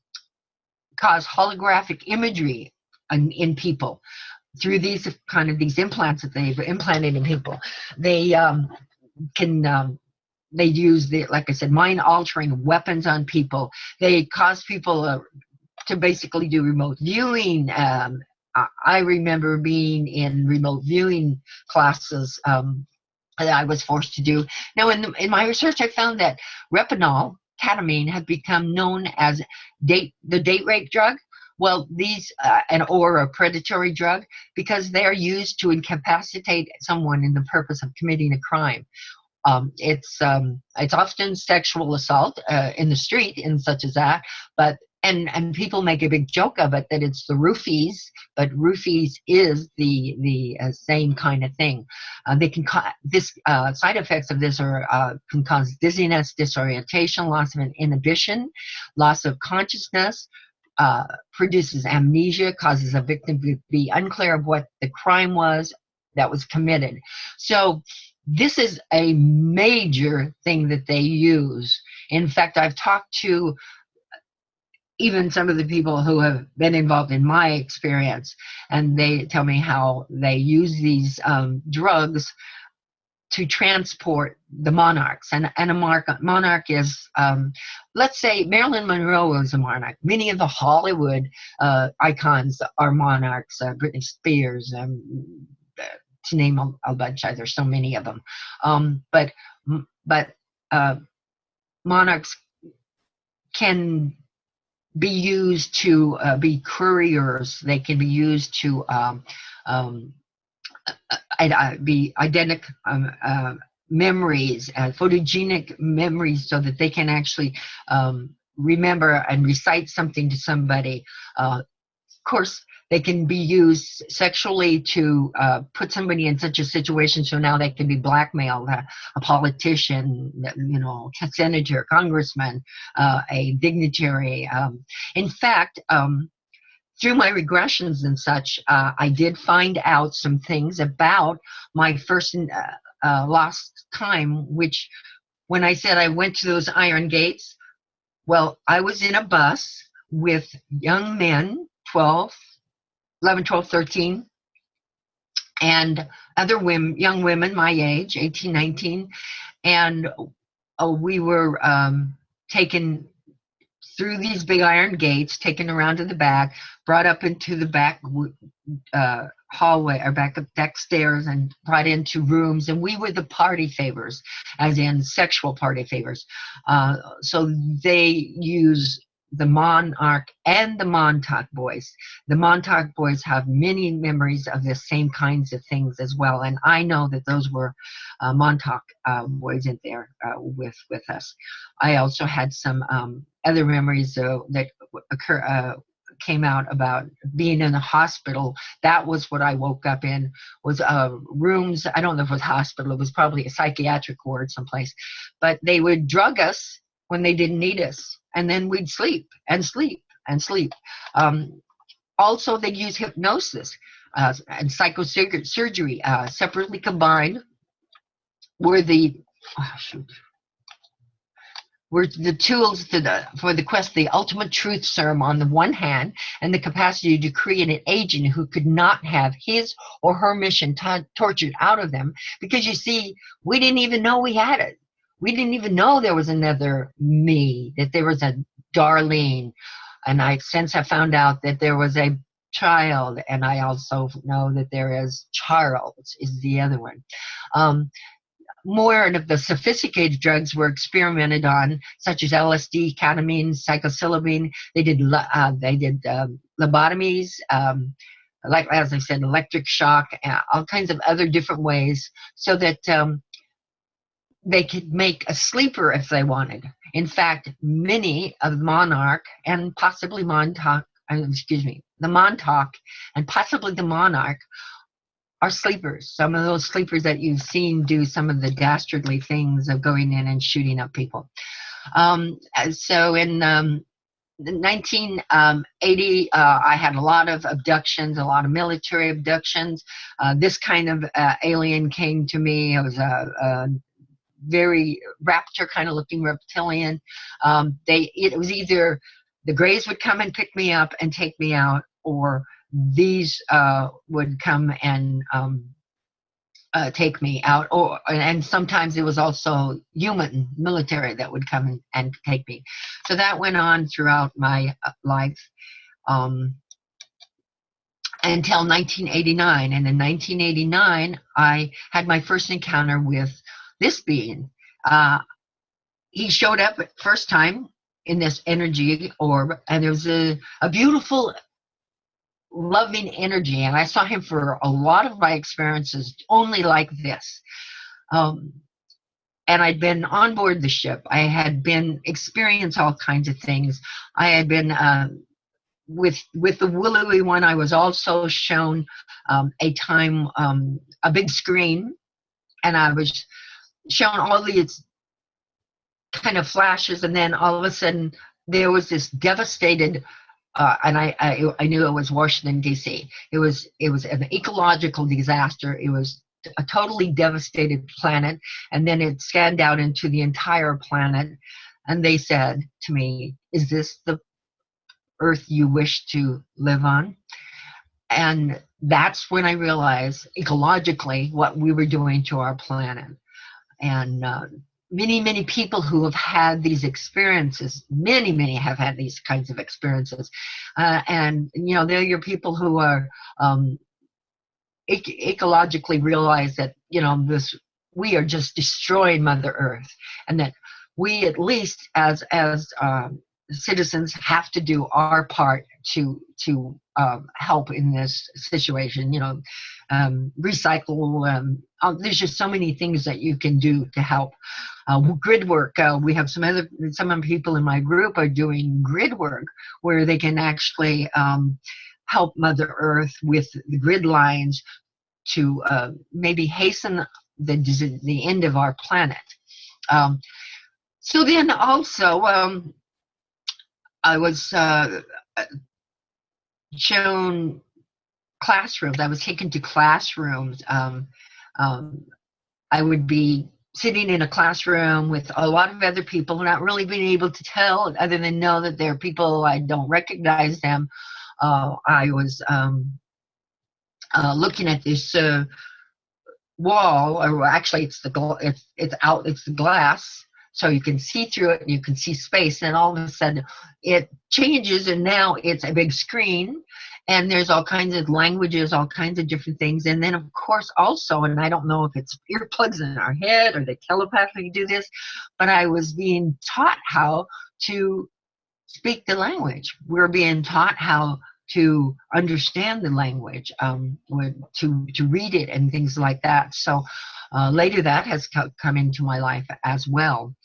cause holographic imagery in people through these implants that they've implanted in people. They they use like I said, mind-altering weapons on people. They cause people to basically do remote viewing. I remember being in remote viewing classes that I was forced to do. Now, in my research, I found that retinol, ketamine, have become known as the date rape drug. Well, these or a predatory drug, because they are used to incapacitate someone in the purpose of committing a crime. It's often sexual assault in the street and such as that, but and people make a big joke of it that it's the roofies, but roofies is the same kind of thing. They can side effects of this can cause dizziness, disorientation, loss of inhibition, loss of consciousness. Produces amnesia, causes a victim to be unclear of what the crime was that was committed. So this is a major thing that they use. In fact, I've talked to even some of the people who have been involved in my experience, and they tell me how they use these drugs to transport the monarchs. And a monarch is, let's say Marilyn Monroe was a monarch. Many of the Hollywood icons are monarchs, Britney Spears, to name a bunch. There's so many of them. But monarchs can be used to be couriers. They can be used to be eidetic memories, photogenic memories, so that they can actually remember and recite something to somebody. Of course, they can be used sexually to put somebody in such a situation, so now they can be blackmailed. A politician, a senator, congressman, a dignitary. In fact, through my regressions and such, I did find out some things about my first lost time, which when I said I went to those iron gates, well, I was in a bus with young men, 11, 12, 13, and other women, young women my age, 18, 19, and we were taken through these big iron gates, taken around to the back, brought up into the back hallway or back deck stairs, and brought into rooms, and we were the party favors, as in sexual party favors. So they use the Monarch and the Montauk boys. The Montauk boys have many memories of the same kinds of things as well, and I know that those were Montauk boys in there with us. I also had some other memories that came out about being in the hospital. That was what I woke up in, was rooms. I don't know if it was hospital. It was probably a psychiatric ward someplace. But they would drug us when they didn't need us. And then we'd sleep and sleep and sleep. Also, they'd use hypnosis and psychosurgery separately combined were the tools for the quest, the ultimate truth serum on the one hand, and the capacity to create an agent who could not have his or her mission tortured out of them. Because you see, we didn't even know we had it. We didn't even know there was another me, that there was a Darlene. And I since have found out that there was a child, and I also know that there is Charles is the other one. More of the sophisticated drugs were experimented on, such as LSD, ketamine, psilocybin. They did lobotomies, like as I said, electric shock, all kinds of other different ways, so that they could make a sleeper if they wanted. In fact, many of the Monarch and possibly the Montauk and possibly the Monarch are sleepers. Some of those sleepers that you've seen do some of the dastardly things of going in and shooting up people. So in 1980, I had a lot of abductions, a lot of military abductions. This kind of alien came to me. It was a very raptor kind of looking reptilian. It was either the Greys would come and pick me up and take me out, or these would come and take me out, and sometimes it was also human military that would come and take me. So that went on throughout my life until 1989. And in 1989, I had my first encounter with this being. He showed up first time in this energy orb, and there was a beautiful, loving energy, and I saw him for a lot of my experiences only like this. And I'd been on board the ship. I had been experienced all kinds of things. I had been with the willowy one. I was also shown a big screen, and I was shown all these kind of flashes, and then all of a sudden there was this devastated and I knew it was Washington, D.C. It was an ecological disaster. It was a totally devastated planet, and then it scanned out into the entire planet, and they said to me, "Is this the Earth you wish to live on?" And that's when I realized ecologically what we were doing to our planet. And many people who have had these experiences, many have had these kinds of experiences, and they're your people who are ecologically realize that we are just destroying Mother Earth, and that we, at least as citizens, have to do our part to help in this situation. Recycle. There's just so many things that you can do to help. Grid work. We have some people in my group are doing grid work where they can actually help Mother Earth with the grid lines to maybe hasten the end of our planet. So then also I was shown classrooms. I was taken to classrooms. I would be sitting in a classroom with a lot of other people, not really being able to tell, other than know that they're people, I don't recognize them. I was looking at this wall, or actually it's the glass, so you can see through it and you can see space, and all of a sudden it changes and now it's a big screen, and there's all kinds of languages, all kinds of different things. And then of course also, and I don't know if it's earplugs in our head or they telepathically do this, but I was being taught how to speak the language. We're being taught how to understand the language, to read it and things like that. So later that has come into my life as well.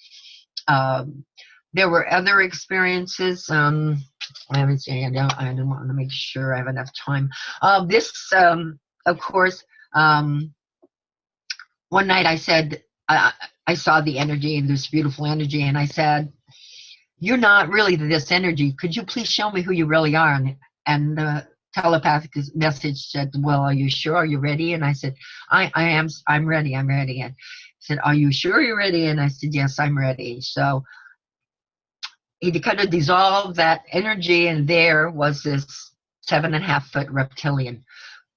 There were other experiences. Let me see, I don't want to make sure I have enough time. This, of course, one night I said, I saw the energy, and this beautiful energy, and I said, "You're not really this energy. Could you please show me who you really are?" And the telepathic message said, "Well, are you sure? Are you ready?" And I said, I am. I'm ready. I'm ready. And he said, "Are you sure you're ready?" And I said, "Yes, I'm ready." So he kind of dissolved that energy, and there was this 7.5-foot reptilian,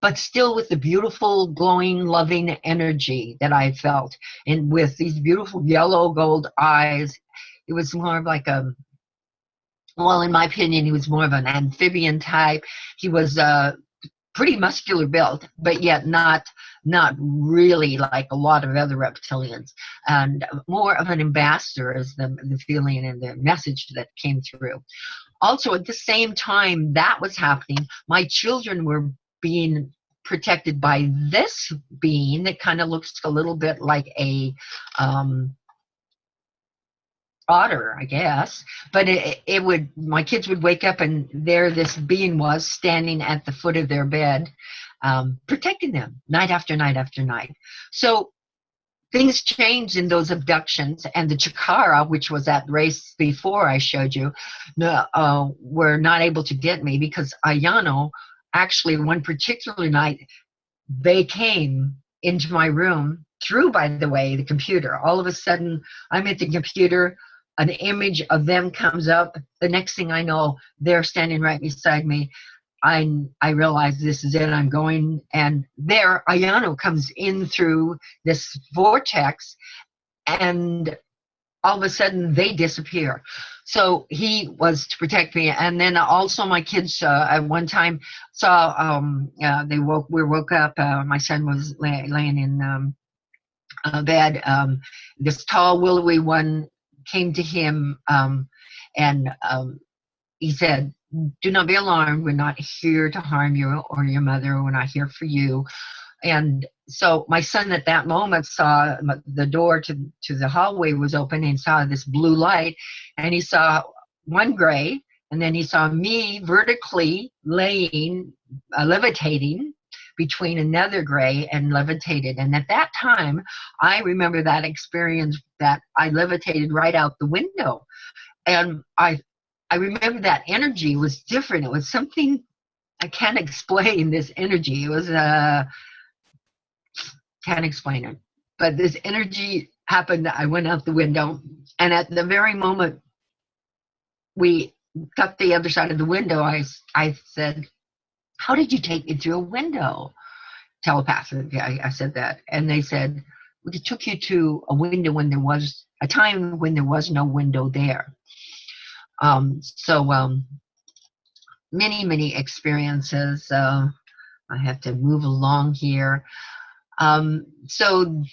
but still with the beautiful, glowing, loving energy that I felt, and with these beautiful yellow gold eyes. It was more of like a, well, in my opinion, he was more of an amphibian type. He was pretty muscular built, but yet not really like a lot of other reptilians, and more of an ambassador is the feeling and the message that came through. Also, at the same time that was happening, my children were being protected by this being that kind of looks a little bit like a otter, I guess, but it would, my kids would wake up and there this being was standing at the foot of their bed, protecting them night after night after night. So things changed in those abductions, and the Chikara, which was that race before I showed you, were not able to get me, because Ayano, actually one particular night, they came into my room through, by the way, the computer. All of a sudden, I'm at the computer, an image of them comes up. The next thing I know, they're standing right beside me. I realize this is it. I'm going, and there Ayano comes in through this vortex, and all of a sudden they disappear. So he was to protect me. And then also my kids at one time saw, we woke up, my son was laying in bed. This tall, willowy one came to him, and he said, "Do not be alarmed. We're not here to harm you or your mother. We're not here for you." And so my son at that moment saw the door to the hallway was open, and saw this blue light, and he saw one gray, and then he saw me vertically laying, levitating between another gray, and levitated. And at that time, I remember that experience, that I levitated right out the window. And I remember that energy was different. It was something, I can't explain this energy. It was, can't explain it. But this energy happened. I went out the window, and at the very moment we got the other side of the window, I said, "How did you take me through a window?" Telepathically, I said that. And they said, "We took you to a window when there was a time when there was no window there." Many, many experiences. I have to move along here. So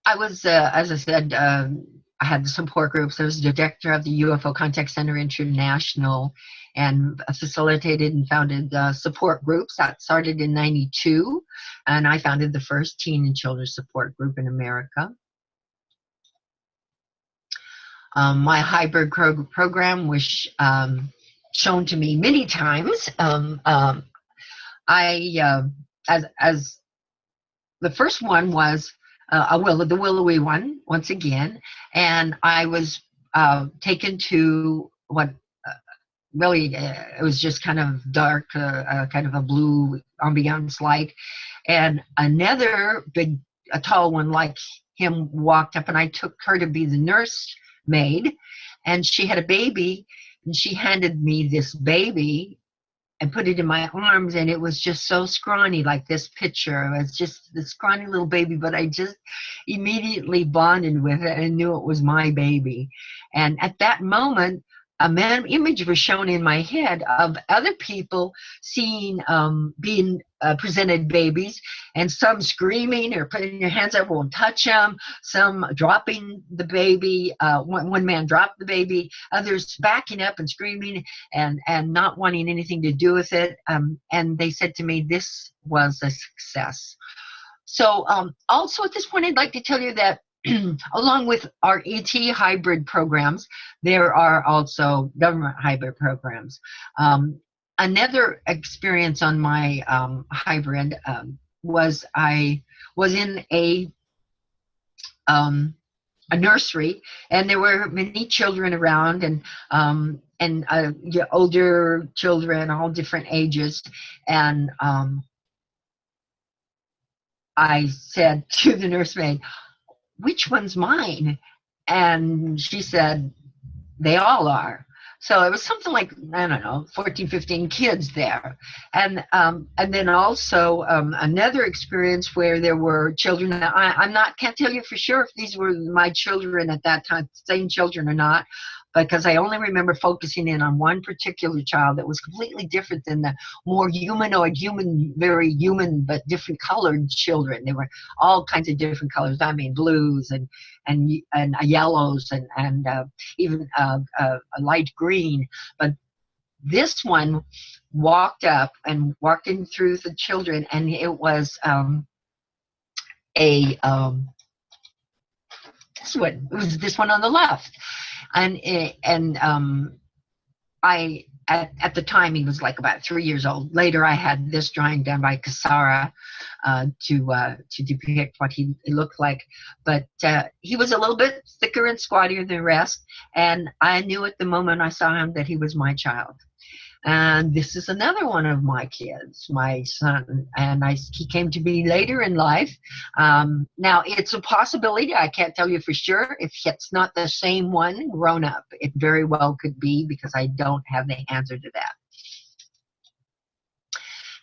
I was, as I said, I had the support groups. I was the director of the UFO Contact Center International, and facilitated and founded support groups. That started in '92, and I founded the first teen and children's support group in America. My hybrid program was shown to me many times. As the first one was the willowy one, once again, and I was taken to what really, it was just kind of dark, kind of a blue ambiance light. And another big, a tall one like him walked up, and I took her to be the nurse maid, and she had a baby, and she handed me this baby and put it in my arms, and it was just so scrawny, like this picture. It was just the scrawny little baby, but I just immediately bonded with it and knew it was my baby. And at that moment, a image was shown in my head of other people seeing, being presented babies, and some screaming or putting their hands up, won't touch them, some dropping the baby, one man dropped the baby, others backing up and screaming and not wanting anything to do with it. And they said to me, this was a success. So also at this point, I'd like to tell you that along with our ET hybrid programs, there are also government hybrid programs. Another experience on my hybrid was I was in a nursery, and there were many children around, and older children, all different ages, and I said to the nursemaid, which one's mine? And she said, they all are. So it was something like, I don't know, 14, 15 kids there. And then also another experience where there were children. Can't tell you for sure if these were my children at that time, same children or not, because I only remember focusing in on one particular child that was completely different than the more humanoid, very human, but different colored children. They were all kinds of different colors. I mean, blues and yellows and even a light green. But this one walked up and walked in through the children, and it was this one. It was this one on the left. And I at the time he was like about 3 years old. Later I had this drawing done by Casara to depict what he looked like. But he was a little bit thicker and squattier than the rest, and I knew at the moment I saw him that he was my child. And this is another one of my kids, my son, and he came to me later in life. Now, it's a possibility. I can't tell you for sure if it's not the same one grown up. It very well could be, because I don't have the answer to that.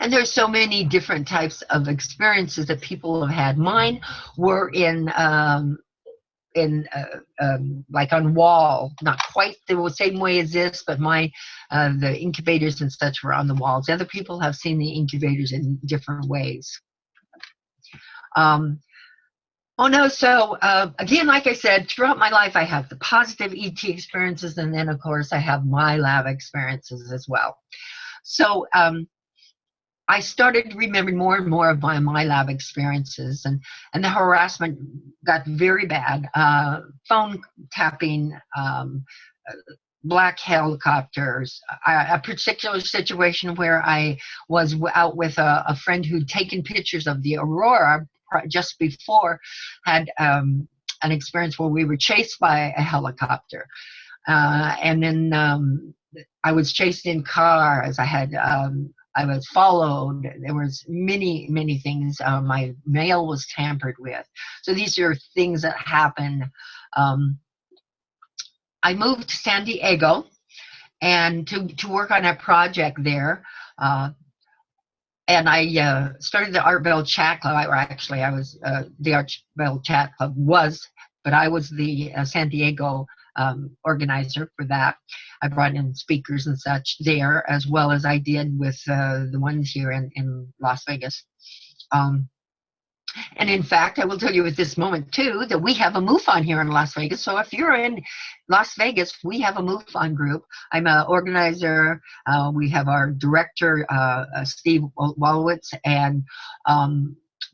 And there's so many different types of experiences that people have had. Mine were in like on wall, not quite the same way as this, but the incubators and such were on the walls. Other people have seen the incubators in different ways. Again, like I said, throughout my life I have the positive ET experiences, and then of course I have my lab experiences as well. So I started remembering more and more of my lab experiences, and the harassment got very bad. Phone tapping, black helicopters, a particular situation where I was out with a friend who'd taken pictures of the aurora just before, had an experience where we were chased by a helicopter. And then I was chased in cars. I was followed. There was many things. My mail was tampered with. So these are things that happen. I moved to San Diego and to work on a project there. And I started the Art Bell Chat Club. I was the Art Bell Chat Club but I was the San Diego organizer for that. I brought in speakers and such there, as well as I did with the ones here in Las Vegas. And in fact, I will tell you at this moment too that we have a MUFON here in Las Vegas. So if you're in Las Vegas, we have a MUFON group. I'm an organizer. We have our director, Steve Wolowitz, and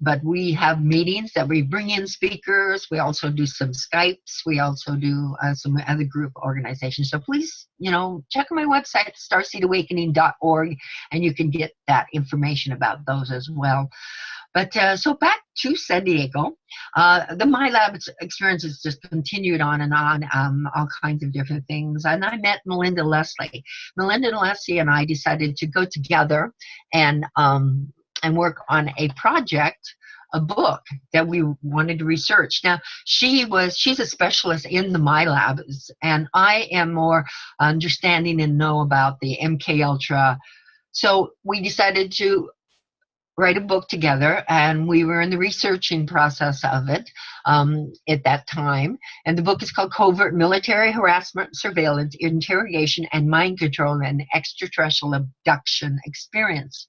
but we have meetings that we bring in speakers. We also do some Skypes. We also do some other group organizations. So please, check my website, starseedawakening.org, and you can get that information about those as well. But so back to San Diego, the MyLab experience has just continued on and on, all kinds of different things. And I met Melinda Leslie. Melinda Leslie and I decided to go together and work on a project, a book that we wanted to research. Now, she's a specialist in the MyLab, and I am more understanding and know about the MK Ultra. So we decided to write a book together, and we were in the researching process of it at that time. And the book is called Covert Military Harassment, Surveillance, Interrogation, and Mind Control in an Extraterrestrial Abduction Experience.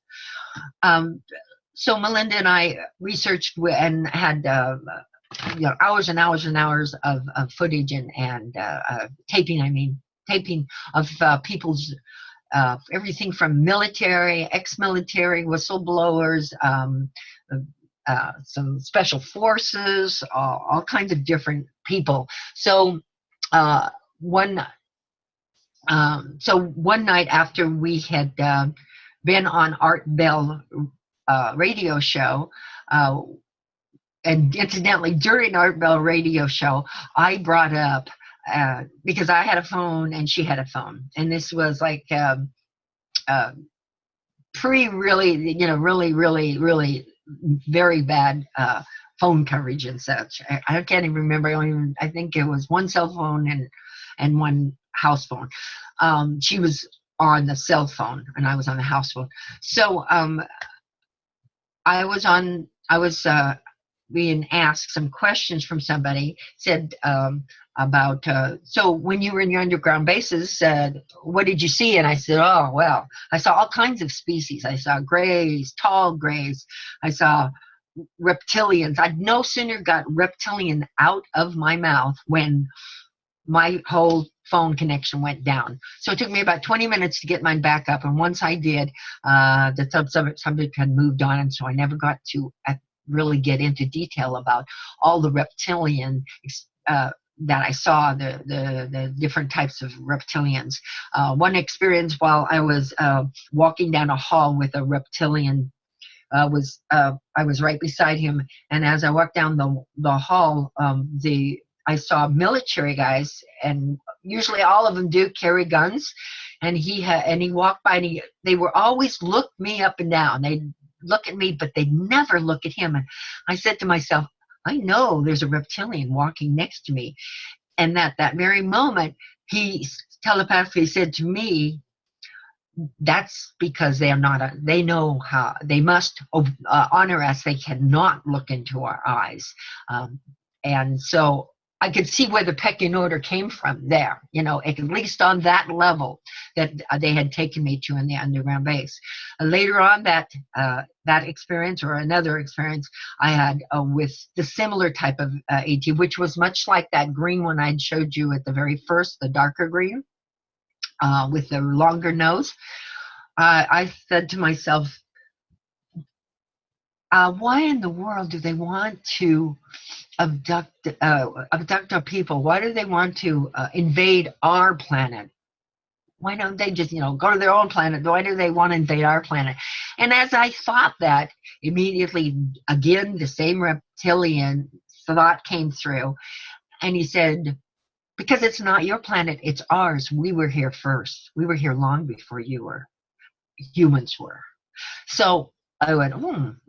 So Melinda and I researched and had hours and hours and hours of footage and taping of people's everything from military, ex-military, whistleblowers, some special forces, all kinds of different people. So one night after we had been on Art Bell radio show, and incidentally, during Art Bell radio show, I brought up, because I had a phone and she had a phone, and this was like really very bad phone coverage and such. I can't even remember. I think it was one cell phone and one house phone. She was on the cell phone and I was on the house phone. So I was being asked some questions from somebody, said about, so when you were in your underground bases, what did you see? And I said, oh, well, I saw all kinds of species. I saw grays, tall grays. I saw reptilians. I'd no sooner got reptilian out of my mouth when my whole phone connection went down. So it took me about 20 minutes to get mine back up. And once I did, the subject had moved on. And so I never got to really get into detail about all the reptilian that I saw, the different types of reptilians. One experience while I was walking down a hall with a reptilian, I was right beside him, and as I walked down the hall, I saw military guys, and usually all of them do carry guns, and he walked by, and they were always look me up and down. They'd look at me, but they'd never look at him. And I said to myself, I know there's a reptilian walking next to me. And at that very moment, he telepathically said to me, that's because they know how they must honor us. They cannot look into our eyes. And so I could see where the pecking order came from there, at least on that level that they had taken me to in the underground base. Later on, that experience, or another experience I had with the similar type of AT, which was much like that green one I'd showed you at the very first, the darker green with the longer nose. I said to myself, why in the world do they want to abduct our people? Why do they want to invade our planet? Why don't they just, go to their own planet? Why do they want to invade our planet? And as I thought that, immediately, again, the same reptilian thought came through. And he said, because it's not your planet, it's ours. We were here first. We were here long before humans were. So I went,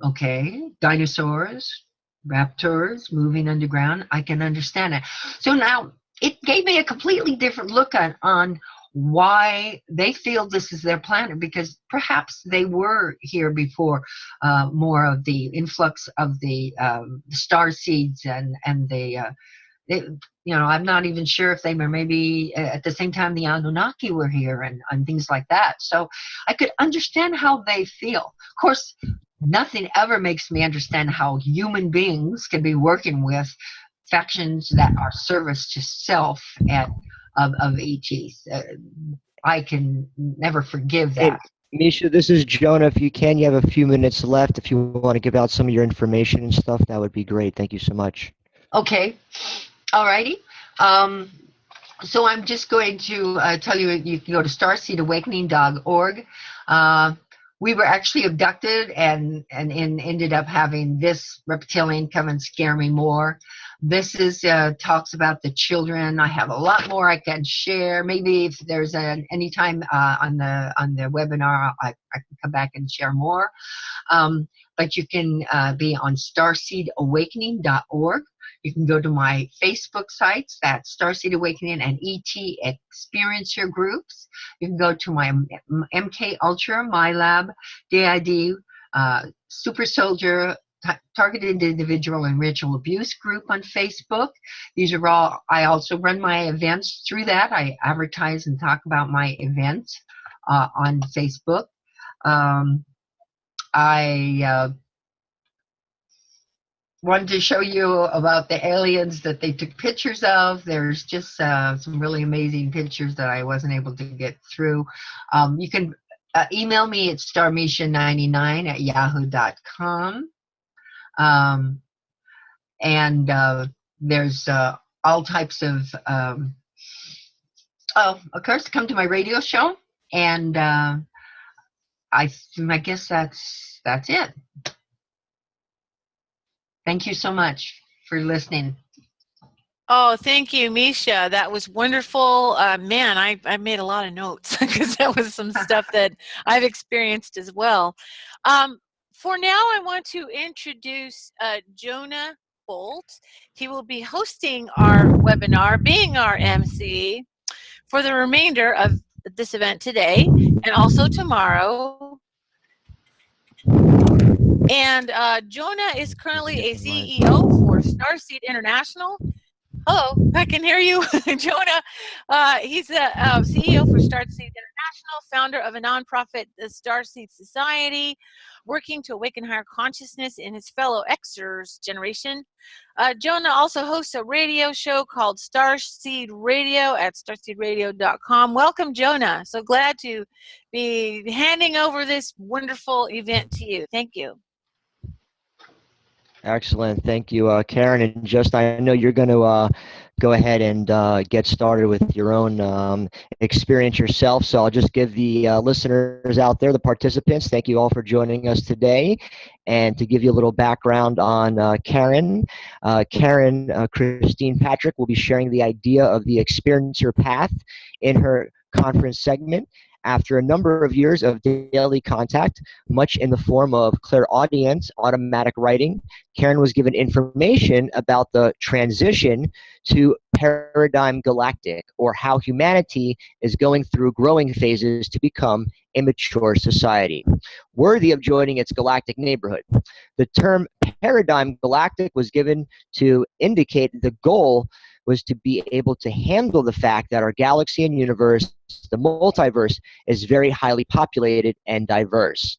okay, dinosaurs, raptors moving underground, I can understand it. So now it gave me a completely different look on why they feel this is their planet, because perhaps they were here before more of the influx of the star seeds and I'm not even sure if they were maybe at the same time the Anunnaki were here and things like that. So I could understand how they feel. Of course, nothing ever makes me understand how human beings can be working with factions that are service to self of ETs. I can never forgive that. Hey, Misha, this is Jonah. If you can, you have a few minutes left. If you want to give out some of your information and stuff, that would be great. Thank you so much. Okay. Alrighty. So I'm just going to tell you, you can go to starseedawakening.org. we were actually abducted and ended up having this reptilian come and scare me more. This is talks about the children. I have a lot more I can share. Maybe if there's any time on the webinar, I can come back and share more. But you can be on starseedawakening.org. You can go to my Facebook sites, that's Starseed Awakening and ET Experiencer groups. You can go to my MK Ultra, My Lab, DID, Super Soldier, Targeted Individual and Ritual Abuse group on Facebook. These are all, I also run my events through that. I advertise and talk about my events on Facebook. I wanted to show you about the aliens that they took pictures of. There's just some really amazing pictures that I wasn't able to get through. You can email me at starmission99@yahoo.com. And there's all types of, of course, come to my radio show. And I guess that's it. Thank you so much for listening. Oh, thank you, Misha. That was wonderful. Man, I made a lot of notes because that was some stuff that I've experienced as well. For now, I want to introduce Jonah Bolt. He will be hosting our webinar, being our MC, for the remainder of this event today and also tomorrow. And Jonah is currently a CEO for Starseed International. Hello, I can hear you, Jonah. He's the CEO for Starseed International, founder of a nonprofit, the Starseed Society, working to awaken higher consciousness in his fellow Xers generation. Jonah also hosts a radio show called Starseed Radio at starseedradio.com. Welcome, Jonah. So glad to be handing over this wonderful event to you. Thank you. Excellent. Thank you, Karen. And just, I know you're going to go ahead and get started with your own experience yourself. So I'll just give the listeners out there, the participants, thank you all for joining us today. And to give you a little background on Karen, Christine Patrick will be sharing the idea of the experiencer path in her conference segment. After a number of years of daily contact, much in the form of clairaudience, automatic writing, Karen was given information about the transition to paradigm galactic, or how humanity is going through growing phases to become a mature society, worthy of joining its galactic neighborhood. The term paradigm galactic was given to indicate the goal was to be able to handle the fact that our galaxy and universe, the multiverse, is very highly populated and diverse.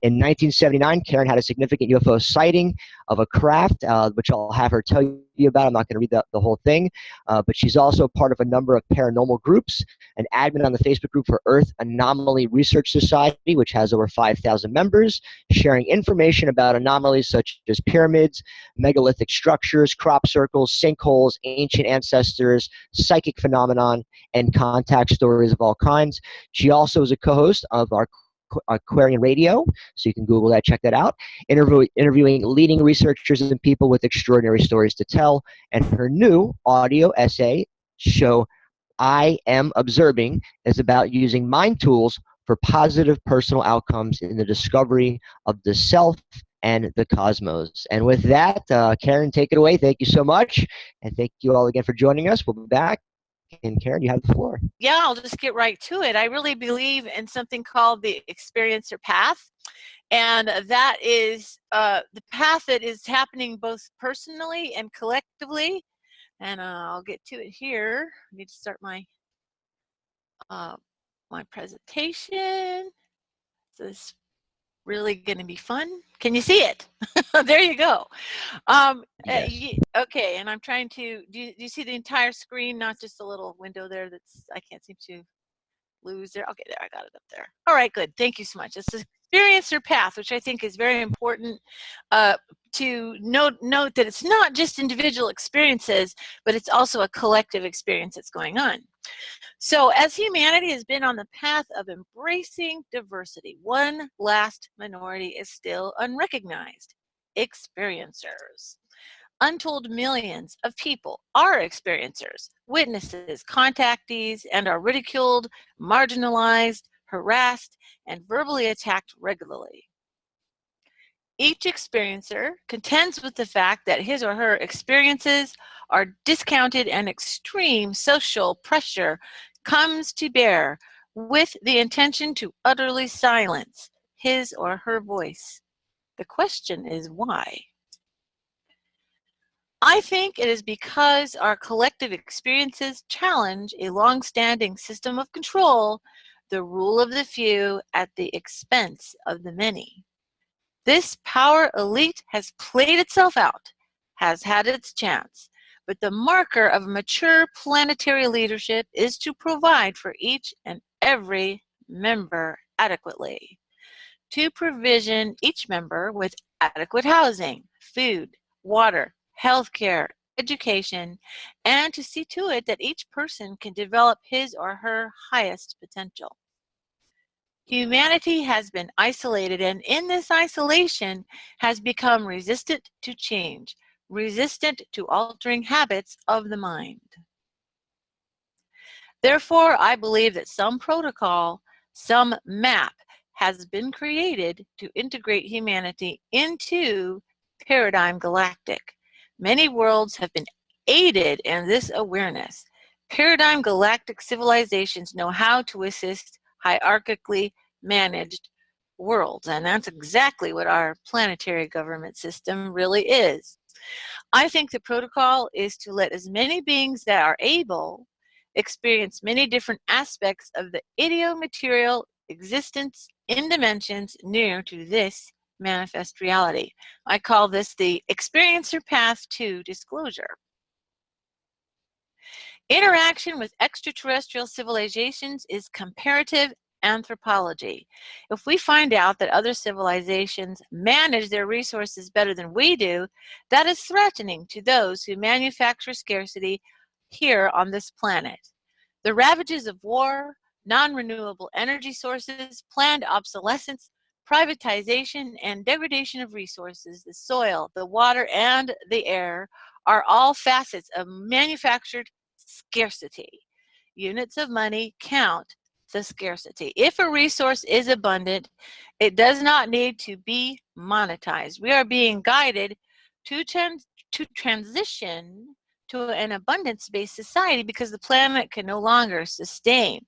In 1979, Karen had a significant UFO sighting of a craft, which I'll have her tell you about. I'm not going to read the whole thing, but she's also part of a number of paranormal groups, an admin on the Facebook group for Earth Anomaly Research Society, which has over 5,000 members, sharing information about anomalies such as pyramids, megalithic structures, crop circles, sinkholes, ancient ancestors, psychic phenomenon, and contact stories of all kinds. She also is a co-host of our Aquarian Radio, so you can Google that, check that out, interviewing leading researchers and people with extraordinary stories to tell. And her new audio essay show, I Am Observing, is about using mind tools for positive personal outcomes in the discovery of the self and the cosmos. And with that, Karen, take it away. Thank you so much, and thank you all again for joining us. We'll be back. And Karen, you have the floor. Yeah, I'll just get right to it. I really believe in something called the experiencer path. And that is the path that is happening both personally and collectively. And I'll get to it here. I need to start my my presentation. So this is really going to be fun. Can you see it? There you go. Yes. Okay, and I'm trying to, do you see the entire screen, not just a little window there that's, I can't seem to lose there. Okay, there, I got it up there. All right, good. Thank you so much. It's the experiencer path, which I think is very important to note that it's not just individual experiences, but it's also a collective experience that's going on. So as humanity has been on the path of embracing diversity, one last minority is still unrecognized: experiencers. Untold millions of people are experiencers, witnesses, contactees, and are ridiculed, marginalized, harassed, and verbally attacked regularly. Each experiencer contends with the fact that his or her experiences are discounted and extreme social pressure comes to bear with the intention to utterly silence his or her voice. The question is why? I think it is because our collective experiences challenge a long-standing system of control, the rule of the few at the expense of the many. This power elite has played itself out, has had its chance, but the marker of mature planetary leadership is to provide for each and every member adequately, to provision each member with adequate housing, food, water, healthcare, education, and to see to it that each person can develop his or her highest potential. Humanity has been isolated, and in this isolation has become resistant to change, resistant to altering habits of the mind. Therefore, I believe that some protocol, some map has been created to integrate humanity into Paradigm Galactic. Many worlds have been aided in this awareness. Paradigm Galactic civilizations know how to assist hierarchically managed worlds, and that's exactly what our planetary government system really is. I think the protocol is to let as many beings that are able experience many different aspects of the idiomaterial existence in dimensions near to this manifest reality. I call this the experiencer path to disclosure. Interaction with extraterrestrial civilizations is comparative anthropology. If we find out that other civilizations manage their resources better than we do, that is threatening to those who manufacture scarcity here on this planet. The ravages of war, non-renewable energy sources, planned obsolescence, privatization, and degradation of resources, the soil, the water, and the air, are all facets of manufactured scarcity. Units of money count the scarcity. If a resource is abundant, it does not need to be monetized. We are being guided to transition to an abundance-based society because the planet can no longer sustain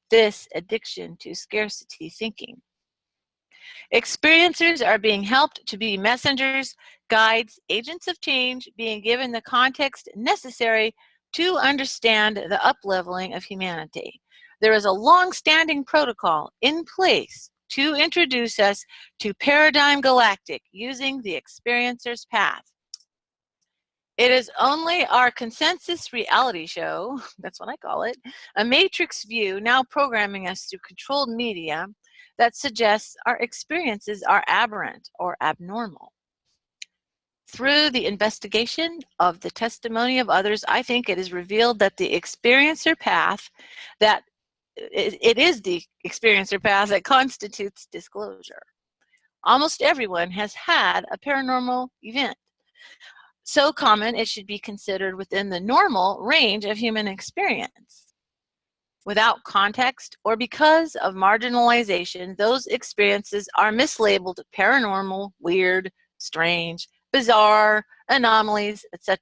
this addiction to scarcity thinking. Experiencers are being helped to be messengers, guides, agents of change, being given the context necessary to understand the upleveling of humanity. There is a long-standing protocol in place to introduce us to Paradigm Galactic using the experiencer's path. It is only our consensus reality show, that's what I call it, a matrix view now programming us through controlled media that suggests our experiences are aberrant or abnormal. Through the investigation of the testimony of others, I think it is revealed that the experiencer path, that it is the experiencer path that constitutes disclosure. Almost everyone has had a paranormal event. So common it should be considered within the normal range of human experience. Without context or because of marginalization, those experiences are mislabeled paranormal, weird, strange, bizarre, anomalies, etc.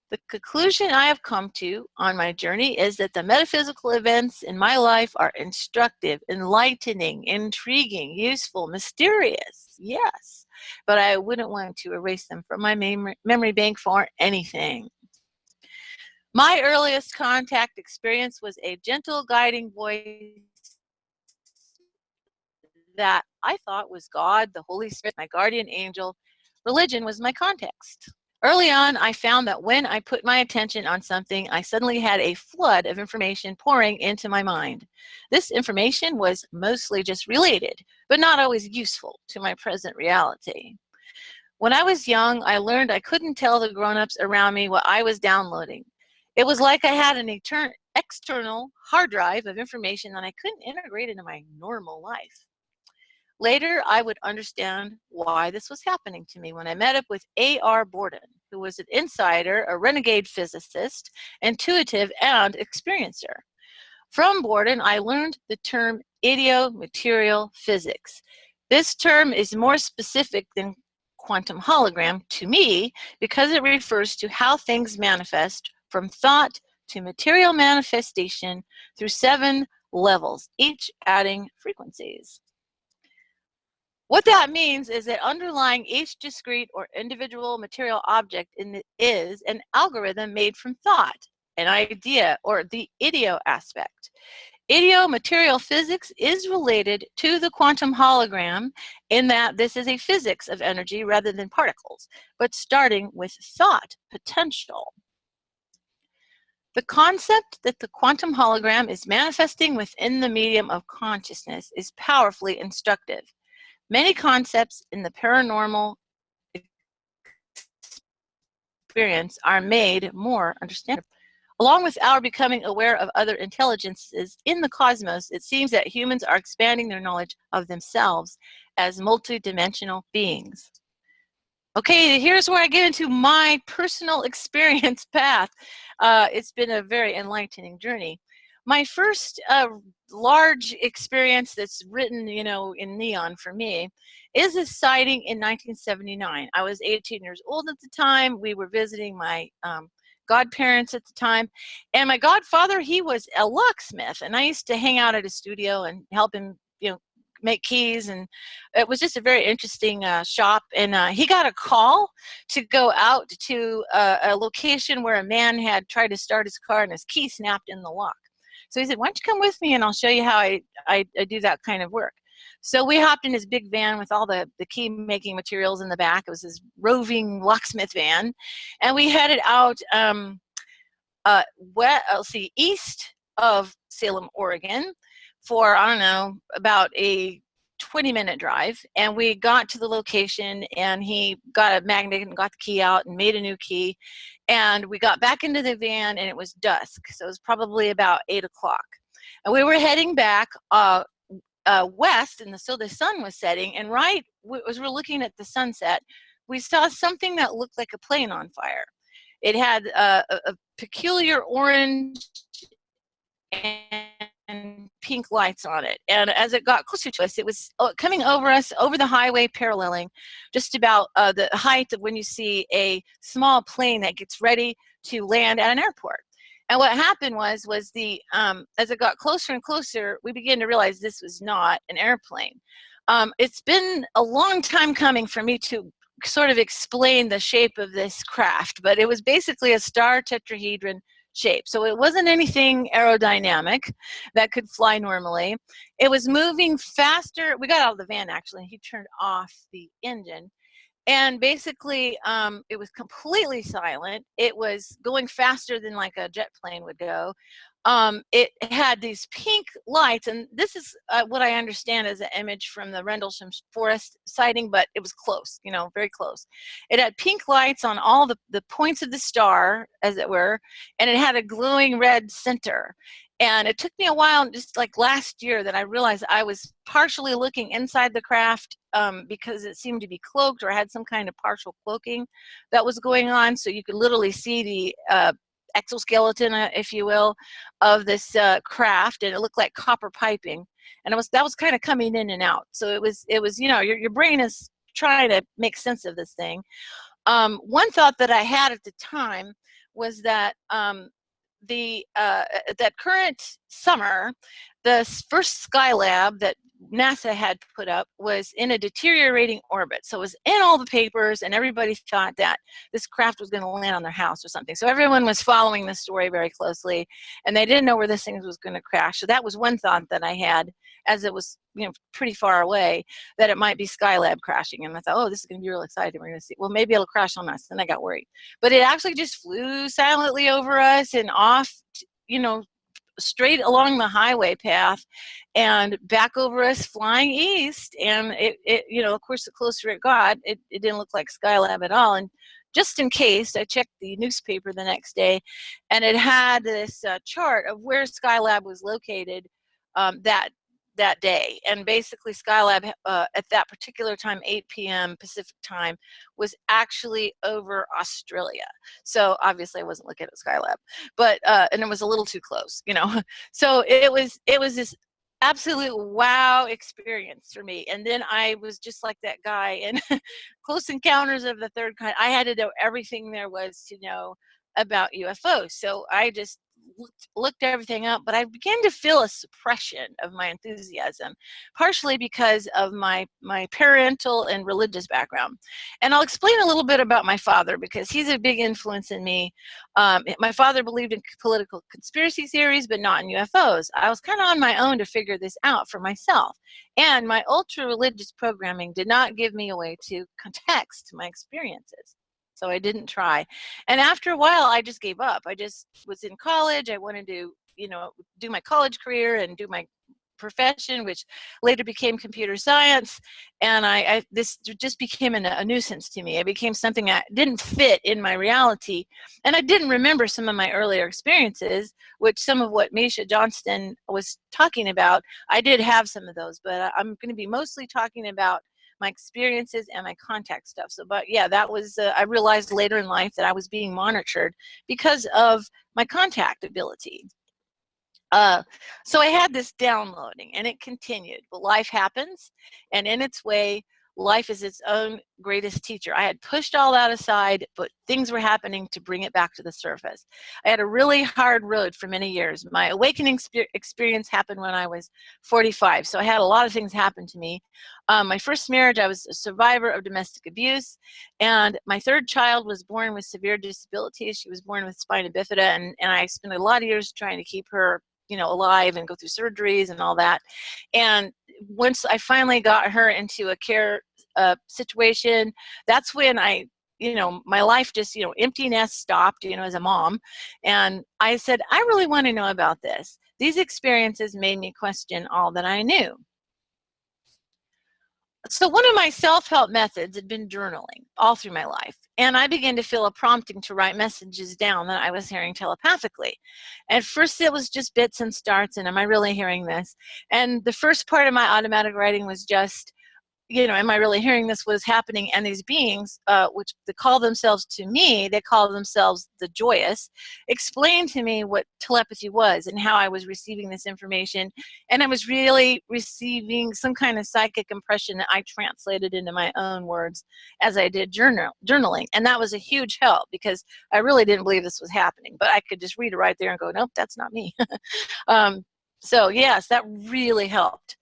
The conclusion I have come to on my journey is that the metaphysical events in my life are instructive, enlightening, intriguing, useful, mysterious, yes, but I wouldn't want to erase them from my memory bank for anything. My earliest contact experience was a gentle guiding voice that I thought was God, the Holy Spirit, my guardian angel. Religion was my context. Early on, I found that when I put my attention on something, I suddenly had a flood of information pouring into my mind. This information was mostly just related, but not always useful to my present reality. When I was young, I learned I couldn't tell the grown-ups around me what I was downloading. It was like I had an external hard drive of information that I couldn't integrate into my normal life. Later, I would understand why this was happening to me when I met up with A.R. Borden, who was an insider, a renegade physicist, intuitive, and experiencer. From Borden, I learned the term idiomaterial physics. This term is more specific than quantum hologram to me because it refers to how things manifest from thought to material manifestation through 7 levels, each adding frequencies. What that means is that underlying each discrete or individual material object is an algorithm made from thought, an idea, or the ideo aspect. Idiomaterial physics is related to the quantum hologram in that this is a physics of energy rather than particles, but starting with thought potential. The concept that the quantum hologram is manifesting within the medium of consciousness is powerfully instructive. Many concepts in the paranormal experience are made more understandable. Along with our becoming aware of other intelligences in the cosmos, it seems that humans are expanding their knowledge of themselves as multidimensional beings. Okay, here's where I get into my personal experience path. It's been a very enlightening journey. My first large experience that's written, you know, in neon for me is a sighting in 1979. I was 18 years old at the time. We were visiting my godparents at the time, and my godfather, he was a locksmith, and I used to hang out at his studio and help him, you know, make keys, and it was just a very interesting shop. And he got a call to go out to a location where a man had tried to start his car and his key snapped in the lock. So he said, why don't you come with me and I'll show you how I do that kind of work. So we hopped in his big van with all the key making materials in the back. It was his roving locksmith van, and we headed out east of Salem, Oregon, for, I don't know, about a 20-minute drive. And we got to the location, and he got a magnet and got the key out and made a new key. And we got back into the van, and it was dusk. So it was probably about 8 o'clock. And we were heading back west, and so the sun was setting. And right as we're looking at the sunset, we saw something that looked like a plane on fire. It had a peculiar orange and pink lights on it. And as it got closer to us, it was coming over us, over the highway, paralleling just about the height of when you see a small plane that gets ready to land at an airport. And what happened was the as it got closer and closer, we began to realize this was not an airplane. It's been a long time coming for me to sort of explain the shape of this craft, but it was basically a star tetrahedron shape. So it wasn't anything aerodynamic that could fly normally. It was moving faster. We got out of the van, actually, and he turned off the engine. And basically, it was completely silent. It was going faster than like a jet plane would go. It had these pink lights, and this is what I understand as an image from the Rendlesham Forest sighting, but it was close, you know, very close. It had pink lights on all the points of the star, as it were, and it had a glowing red center. And it took me a while, just like last year, that I realized I was partially looking inside the craft because it seemed to be cloaked, or had some kind of partial cloaking that was going on. So you could literally see the exoskeleton, if you will, of this craft, and it looked like copper piping. And that was kind of coming in and out. So it was you know, your brain is trying to make sense of this thing. One thought that I had at the time was that that current summer, the first Skylab that NASA had put up was in a deteriorating orbit. So it was in all the papers, and everybody thought that this craft was going to land on their house or something. So everyone was following the story very closely, and they didn't know where this thing was going to crash. So that was one thought that I had, as it was, you know, pretty far away, that it might be Skylab crashing. And I thought, oh, this is going to be real exciting. We're going to see. Well, maybe it'll crash on us. And I got worried. But it actually just flew silently over us and off, you know, straight along the highway path and back over us, flying east. And it you know, of course, the closer it got, it didn't look like Skylab at all. And just in case, I checked the newspaper the next day, and it had this chart of where Skylab was located that day. And basically Skylab at that particular time, 8 p.m. Pacific time, was actually over Australia. So obviously I wasn't looking at Skylab, but and it was a little too close, you know. So it was this absolute wow experience for me. And then I was just like that guy in Close Encounters of the Third Kind. I had to know everything there was to know about UFOs. So I just looked everything up, but I began to feel a suppression of my enthusiasm, partially because of my parental and religious background. And I'll explain a little bit about my father, because he's a big influence in me. My father believed in political conspiracy theories, but not in UFOs. I was kind of on my own to figure this out for myself. And my ultra-religious programming did not give me a way to context my experiences. So I didn't try. And after a while, I just gave up. I just was in college. I wanted to, you know, do my college career and do my profession, which later became computer science. And this just became a nuisance to me. It became something that didn't fit in my reality. And I didn't remember some of my earlier experiences, which some of what Misha Johnston was talking about, I did have some of those, but I'm going to be mostly talking about my experiences and my contact stuff. So, but yeah, that was, I realized later in life that I was being monitored because of my contact ability. So I had this downloading, and it continued. But life happens, and in its way, life is its own greatest teacher. I had pushed all that aside, but things were happening to bring it back to the surface. I had a really hard road for many years. My awakening experience happened when I was 45, so I had a lot of things happen to me. My first marriage, I was a survivor of domestic abuse, and my third child was born with severe disabilities. She was born with spina bifida, and I spent a lot of years trying to keep her, you know, alive and go through surgeries and all that. And once I finally got her into a care situation, that's when you know, my life just, you know, empty nest stopped, you know, as a mom. And I said, I really want to know about this. These experiences made me question all that I knew. So one of my self-help methods had been journaling all through my life. And I began to feel a prompting to write messages down that I was hearing telepathically. At first it was just bits and starts, and am I really hearing this? And the first part of my automatic writing was just, you know, am I really hearing this was happening? And these beings, which they call themselves to me, they call themselves the Joyous, explained to me what telepathy was and how I was receiving this information. And I was really receiving some kind of psychic impression that I translated into my own words as I did journaling. And that was a huge help, because I really didn't believe this was happening. But I could just read it right there and go, nope, that's not me. So yes, that really helped.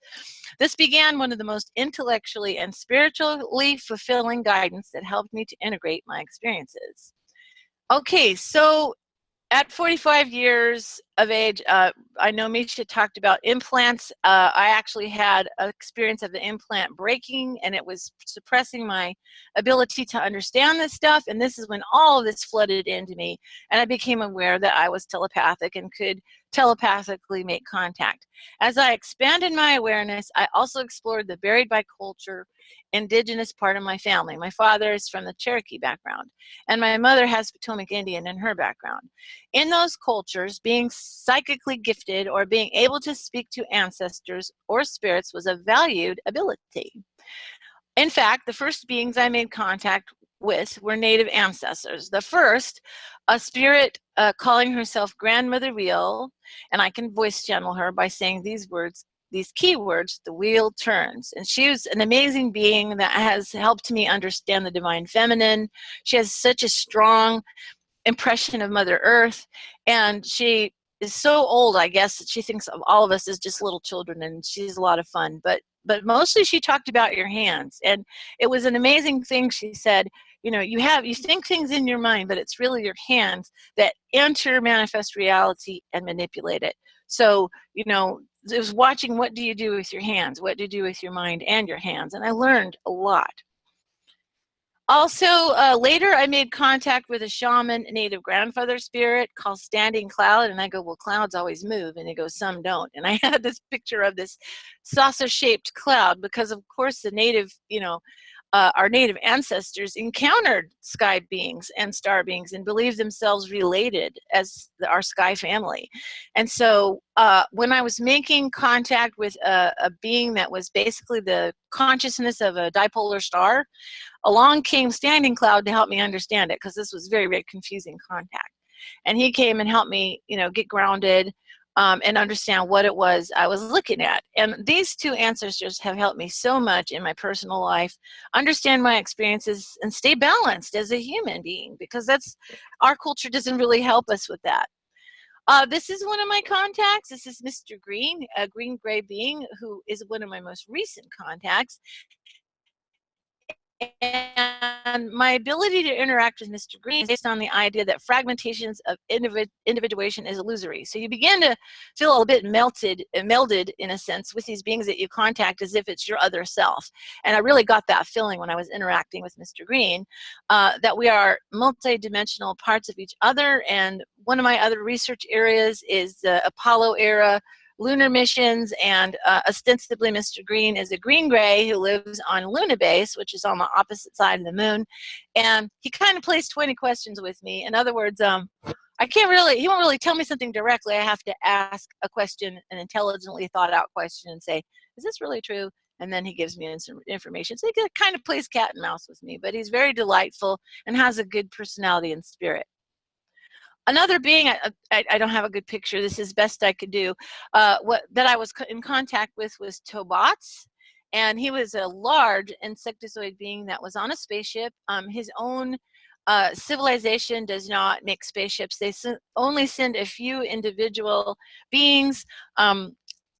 This began one of the most intellectually and spiritually fulfilling guidance that helped me to integrate my experiences. Okay, so at 45 years of age, I know Misha talked about implants. I actually had an experience of the implant breaking, and it was suppressing my ability to understand this stuff. And this is when all of this flooded into me, and I became aware that I was telepathic and could telepathically make contact. As I expanded my awareness, I also explored the buried by culture indigenous part of my family. My father is from the Cherokee background, and my mother has Potomac Indian in her background. In those cultures, being psychically gifted or being able to speak to ancestors or spirits was a valued ability. In fact, the first beings I made contact with were native ancestors. The first, a spirit calling herself Grandmother Wheel, and I can voice channel her by saying these words, these keywords, the wheel turns. And she was an amazing being that has helped me understand the divine feminine. She has such a strong impression of Mother Earth, and she is so old, I guess, that she thinks of all of us as just little children, and she's a lot of fun. But mostly she talked about your hands, and it was an amazing thing. She said, you know, you think things in your mind, but it's really your hands that enter manifest reality and manipulate it. So, you know, it was watching, what do you do with your hands? What do you do with your mind and your hands? And I learned a lot. Also, later I made contact with a shaman native grandfather spirit called Standing Cloud, and I go, well, clouds always move, and he goes, some don't. And I had this picture of this saucer-shaped cloud because, of course, the native, you know, our native ancestors encountered sky beings and star beings and believed themselves related as our sky family. And so when I was making contact with a being that was basically the consciousness of a dipolar star, along came Standing Cloud to help me understand it, because this was very, very confusing contact. And he came and helped me, get grounded and understand what it was I was looking at. And these two ancestors have helped me so much in my personal life, understand my experiences, and stay balanced as a human being, because our culture doesn't really help us with that. This is one of my contacts. This is Mr. Green, a green-gray being who is one of my most recent contacts. And my ability to interact with Mr. Green is based on the idea that fragmentations of individuation is illusory. So you begin to feel a bit melded in a sense with these beings that you contact, as if it's your other self. And I really got that feeling when I was interacting with Mr. Green, that we are multi-dimensional parts of each other. And one of my other research areas is the Apollo era lunar missions, and ostensibly Mr. Green is a green-gray who lives on Luna Base, which is on the opposite side of the moon. And he kind of plays 20 questions with me. In other words, he won't really tell me something directly. I have to ask a question, an intelligently thought out question, and say, is this really true? And then he gives me some information. So he kind of plays cat and mouse with me, but he's very delightful and has a good personality and spirit. Another being, I don't have a good picture. This is best I could do. That I was in contact with was Tobots, and he was a large insectozoid being that was on a spaceship. His own civilization does not make spaceships. They only send a few individual beings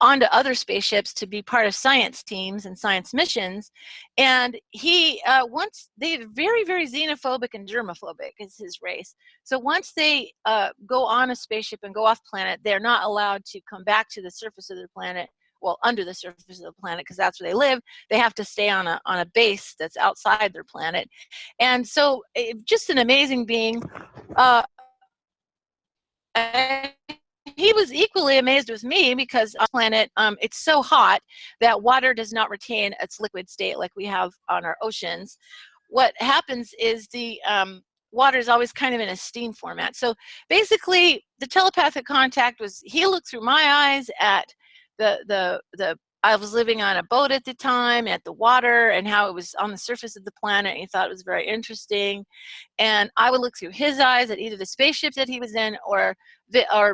onto other spaceships to be part of science teams and science missions. And they're very, very xenophobic and germophobic is his race. So once they go on a spaceship and go off planet, they're not allowed to come back to the surface of the planet, well, under the surface of the planet, because that's where they live. They have to stay on a base that's outside their planet. And so just an amazing being. He was equally amazed with me, because on the planet, it's so hot that water does not retain its liquid state like we have on our oceans. What happens is the water is always kind of in a steam format. So basically, the telepathic contact was, he looked through my eyes at I was living on a boat at the time, at the water, and how it was on the surface of the planet. And he thought it was very interesting. And I would look through his eyes at either the spaceship that he was in or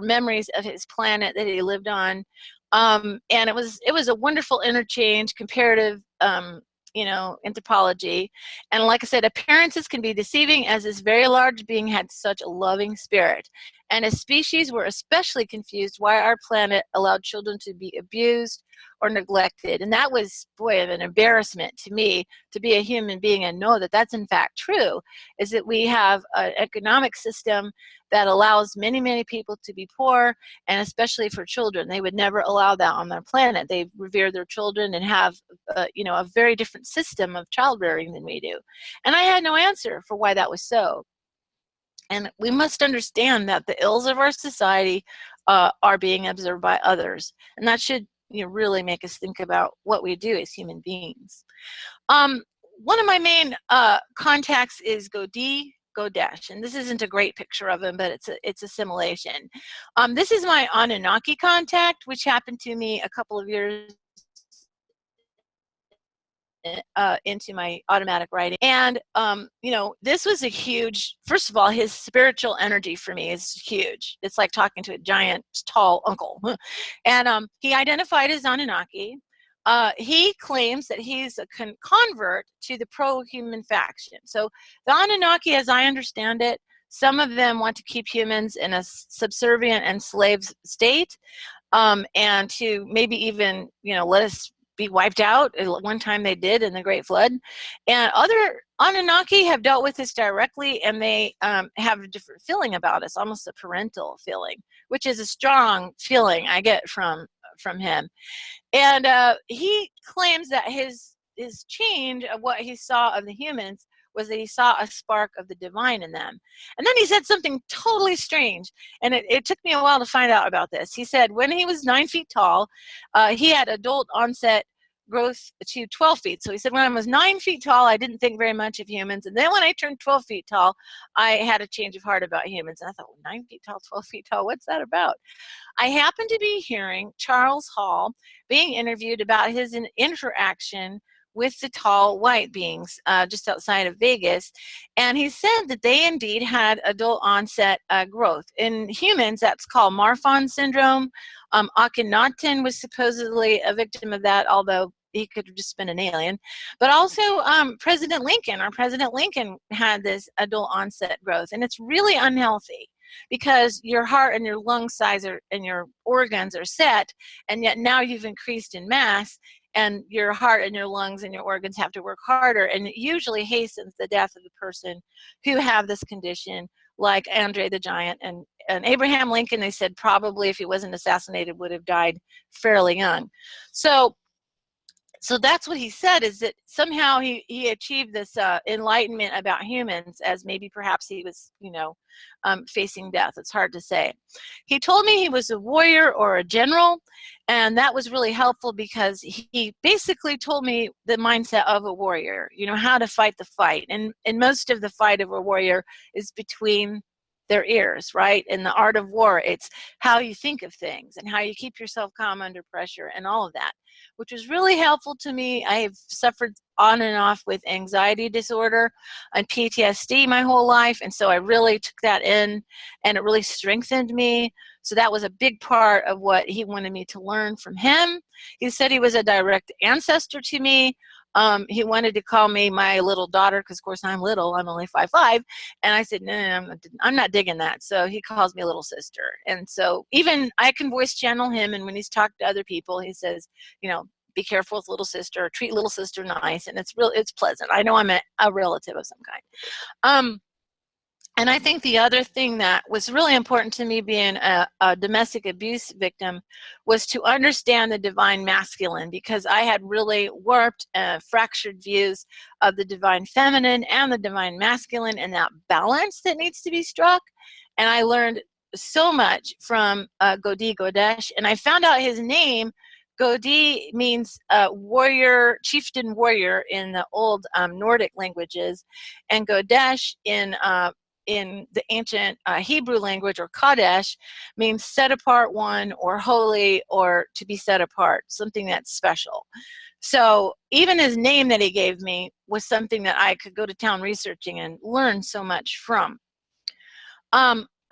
memories of his planet that he lived on. And it was a wonderful interchange, comparative, anthropology. And like I said, appearances can be deceiving, as this very large being had such a loving spirit. And as species, we're especially confused why our planet allowed children to be abused or neglected. And that was, boy, an embarrassment to me, to be a human being and know that that's in fact true, is that we have an economic system that allows many, many people to be poor, and especially for children. They would never allow that on their planet. They revere their children and have, a very different system of child rearing than we do. And I had no answer for why that was so. And we must understand that the ills of our society are being observed by others. And that should really make us think about what we do as human beings. One of my main contacts is Godesh, and this isn't a great picture of him, but it's a simulation. This is my Anunnaki contact, which happened to me a couple of years into my automatic writing. And this was a huge, first of all, his spiritual energy for me is huge. It's like talking to a giant, tall uncle. And he identified as Anunnaki. He claims that he's a convert to the pro-human faction. So the Anunnaki, as I understand it, some of them want to keep humans in a subservient and slave state, and to maybe even, let us be wiped out. One time they did in the Great Flood. And other Anunnaki have dealt with this directly, and they have a different feeling about us, almost a parental feeling, which is a strong feeling I get from him. And he claims that his change of what he saw of the humans was that he saw a spark of the divine in them. And then he said something totally strange, and it took me a while to find out about this. He said when he was 9 feet tall, he had adult onset growth to 12 feet. So he said, when I was 9 feet tall, I didn't think very much of humans. And then when I turned 12 feet tall, I had a change of heart about humans. And I thought, well, 9 feet tall, 12 feet tall, what's that about? I happened to be hearing Charles Hall being interviewed about his interaction with the tall white beings just outside of Vegas. And he said that they indeed had adult onset growth. In humans, that's called Marfan syndrome. Akhenaten was supposedly a victim of that, although he could have just been an alien. But also President Lincoln, our President Lincoln had this adult onset growth. And it's really unhealthy because your heart and your lung size and your organs are set, and yet now you've increased in mass, and your heart and your lungs and your organs have to work harder, and it usually hastens the death of the person who have this condition, like Andre the Giant and Abraham Lincoln. They said probably if he wasn't assassinated would have died fairly young. So that's what he said, is that somehow he achieved this enlightenment about humans, as maybe perhaps he was, facing death. It's hard to say. He told me he was a warrior or a general, and that was really helpful because he basically told me the mindset of a warrior, how to fight the fight. And most of the fight of a warrior is between their ears, right? In the art of war, it's how you think of things and how you keep yourself calm under pressure and all of that, which was really helpful to me. I have suffered on and off with anxiety disorder and PTSD my whole life, and so I really took that in, and it really strengthened me. So that was a big part of what he wanted me to learn from him. He said he was a direct ancestor to me. He wanted to call me my little daughter because, of course, I'm little. I'm only 5'5", and I said, no, I'm not digging that. So he calls me little sister. And so even I can voice channel him, and when he's talked to other people, he says, be careful with little sister, or treat little sister nice, and it's pleasant. I know I'm a relative of some kind. And I think the other thing that was really important to me, being a domestic abuse victim, was to understand the divine masculine, because I had really warped, fractured views of the divine feminine and the divine masculine, and that balance that needs to be struck. And I learned so much from Godi Godesh, and I found out his name. Godi means warrior, chieftain warrior in the old Nordic languages, and Godesh in the ancient Hebrew language, or Kadesh, means set apart one, or holy, or to be set apart, something that's special. So even his name that he gave me was something that I could go to town researching and learn so much from.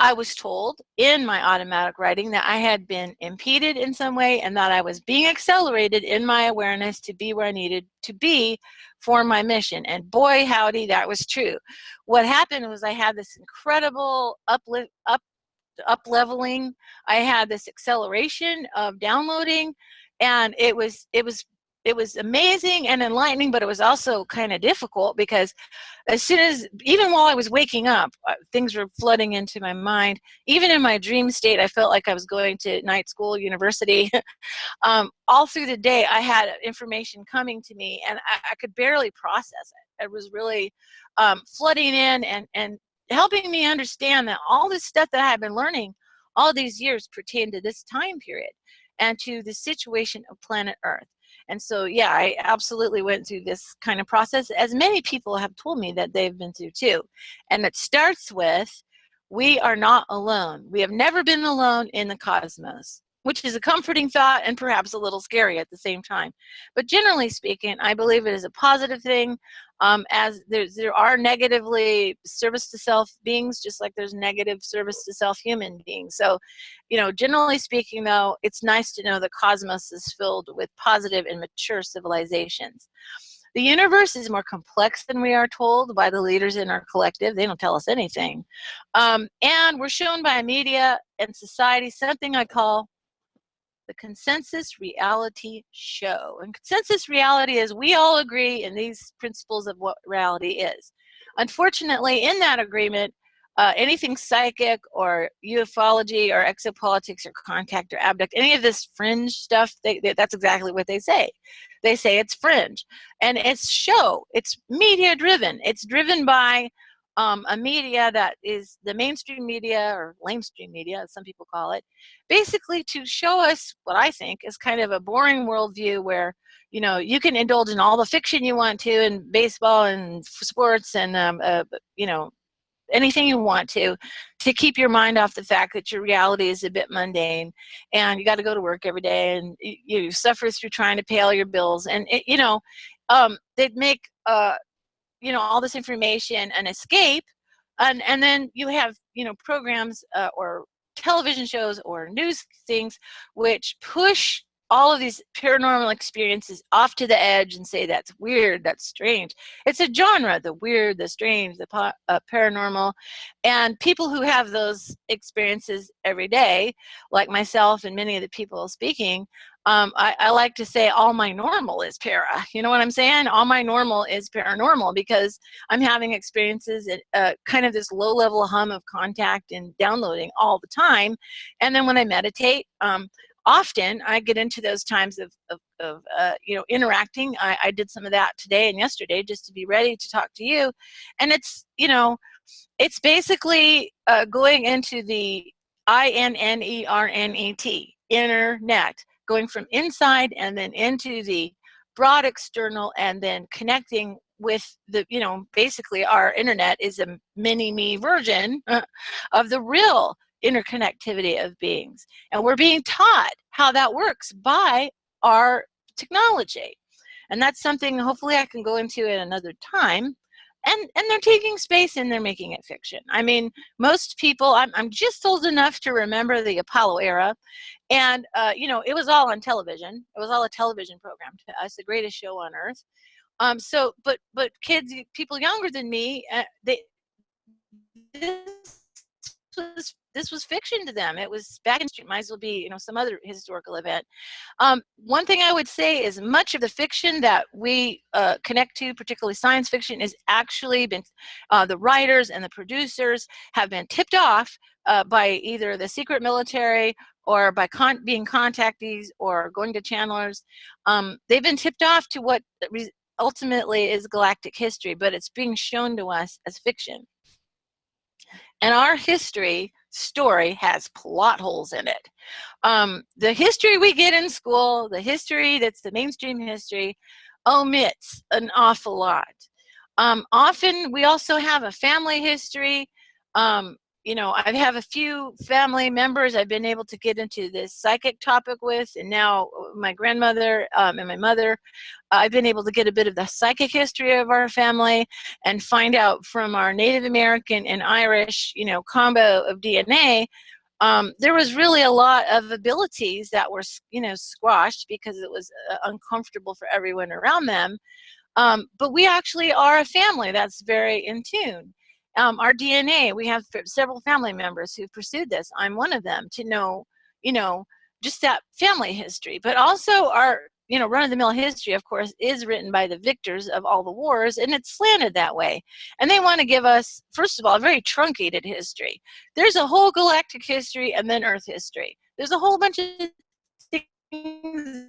I was told in my automatic writing that I had been impeded in some way, and that I was being accelerated in my awareness to be where I needed to be for my mission. And boy, howdy, that was true. What happened was I had this incredible up-leveling. I had this acceleration of downloading, and it was amazing and enlightening, but it was also kind of difficult, because as soon as, even while I was waking up, things were flooding into my mind. Even in my dream state, I felt like I was going to night school, university. All through the day, I had information coming to me, and I could barely process it. It was really flooding in and helping me understand that all this stuff that I had been learning all these years pertained to this time period and to the situation of planet Earth. And so, yeah, I absolutely went through this kind of process, as many people have told me that they've been through too. And it starts with, we are not alone. We have never been alone in the cosmos, which is a comforting thought and perhaps a little scary at the same time. But generally speaking, I believe it is a positive thing, as there are negatively service to self beings, just like there's negative service to self human beings. So, generally speaking, though, it's nice to know the cosmos is filled with positive and mature civilizations. The universe is more complex than we are told by the leaders in our collective. They don't tell us anything. And we're shown by media and society something I call the consensus reality show. And consensus reality is, we all agree in these principles of what reality is. Unfortunately, in that agreement, anything psychic or ufology or exopolitics or contact or abduct, any of this fringe stuff, that's exactly what they say. They say it's fringe. And it's show. It's media driven. It's driven by a media that is the mainstream media, or lamestream media, as some people call it, basically to show us what I think is kind of a boring worldview, where you know, you can indulge in all the fiction you want to in baseball and sports and, you know, anything you want to keep your mind off the fact that your reality is a bit mundane and you got to go to work every day and you suffer through trying to pay all your bills. And, you know, they'd make, you know, all this information an escape. And then you have, you know, programs or television shows or news things which push all of these paranormal experiences off to the edge and say that's weird, that's strange. It's a genre, the weird, the strange, the paranormal. And people who have those experiences every day, like myself and many of the people speaking, I like to say all my normal is para. You know what I'm saying? All my normal is paranormal because I'm having experiences at kind of this low-level hum of contact and downloading all the time. And then when I meditate, often I get into those times of you know, interacting. I did some of that today and yesterday just to be ready to talk to you. And it's, you know, it's basically going into the INNERNET, internet, going from inside and then into the broad external and then connecting with the, you know, basically our internet is a mini-me version of the real interconnectivity of beings. And we're being taught how that works by our technology. And that's something hopefully I can go into at another time. And they're taking space and they're making it fiction. I mean, most people, I'm just old enough to remember the Apollo era. And, you know, it was all on television. It was all a television program to us, the greatest show on earth. So, but kids, people younger than me, this was fiction to them. It was back in street, might as well be, you know, some other historical event. One thing I would say is much of the fiction that we connect to, particularly science fiction, is actually been, the writers and the producers have been tipped off by either the secret military or by being contactees or going to channelers. They've been tipped off to what ultimately is galactic history, but it's being shown to us as fiction. And our history story has plot holes in it. The history we get in school, the history that's the mainstream history, omits an awful lot. Often we also have a family history. You know, I have a few family members I've been able to get into this psychic topic with, and now my grandmother and my mother, I've been able to get a bit of the psychic history of our family and find out from our Native American and Irish, you know, combo of DNA, there was really a lot of abilities that were, you know, squashed because it was uncomfortable for everyone around them. But we actually are a family that's very in tune. Our DNA, we have several family members who pursued this. I'm one of them, to know, you know, just that family history. But also our, you know, run-of-the-mill history, of course, is written by the victors of all the wars, and it's slanted that way. And they want to give us, first of all, a very truncated history. There's a whole galactic history and then Earth history. There's a whole bunch of things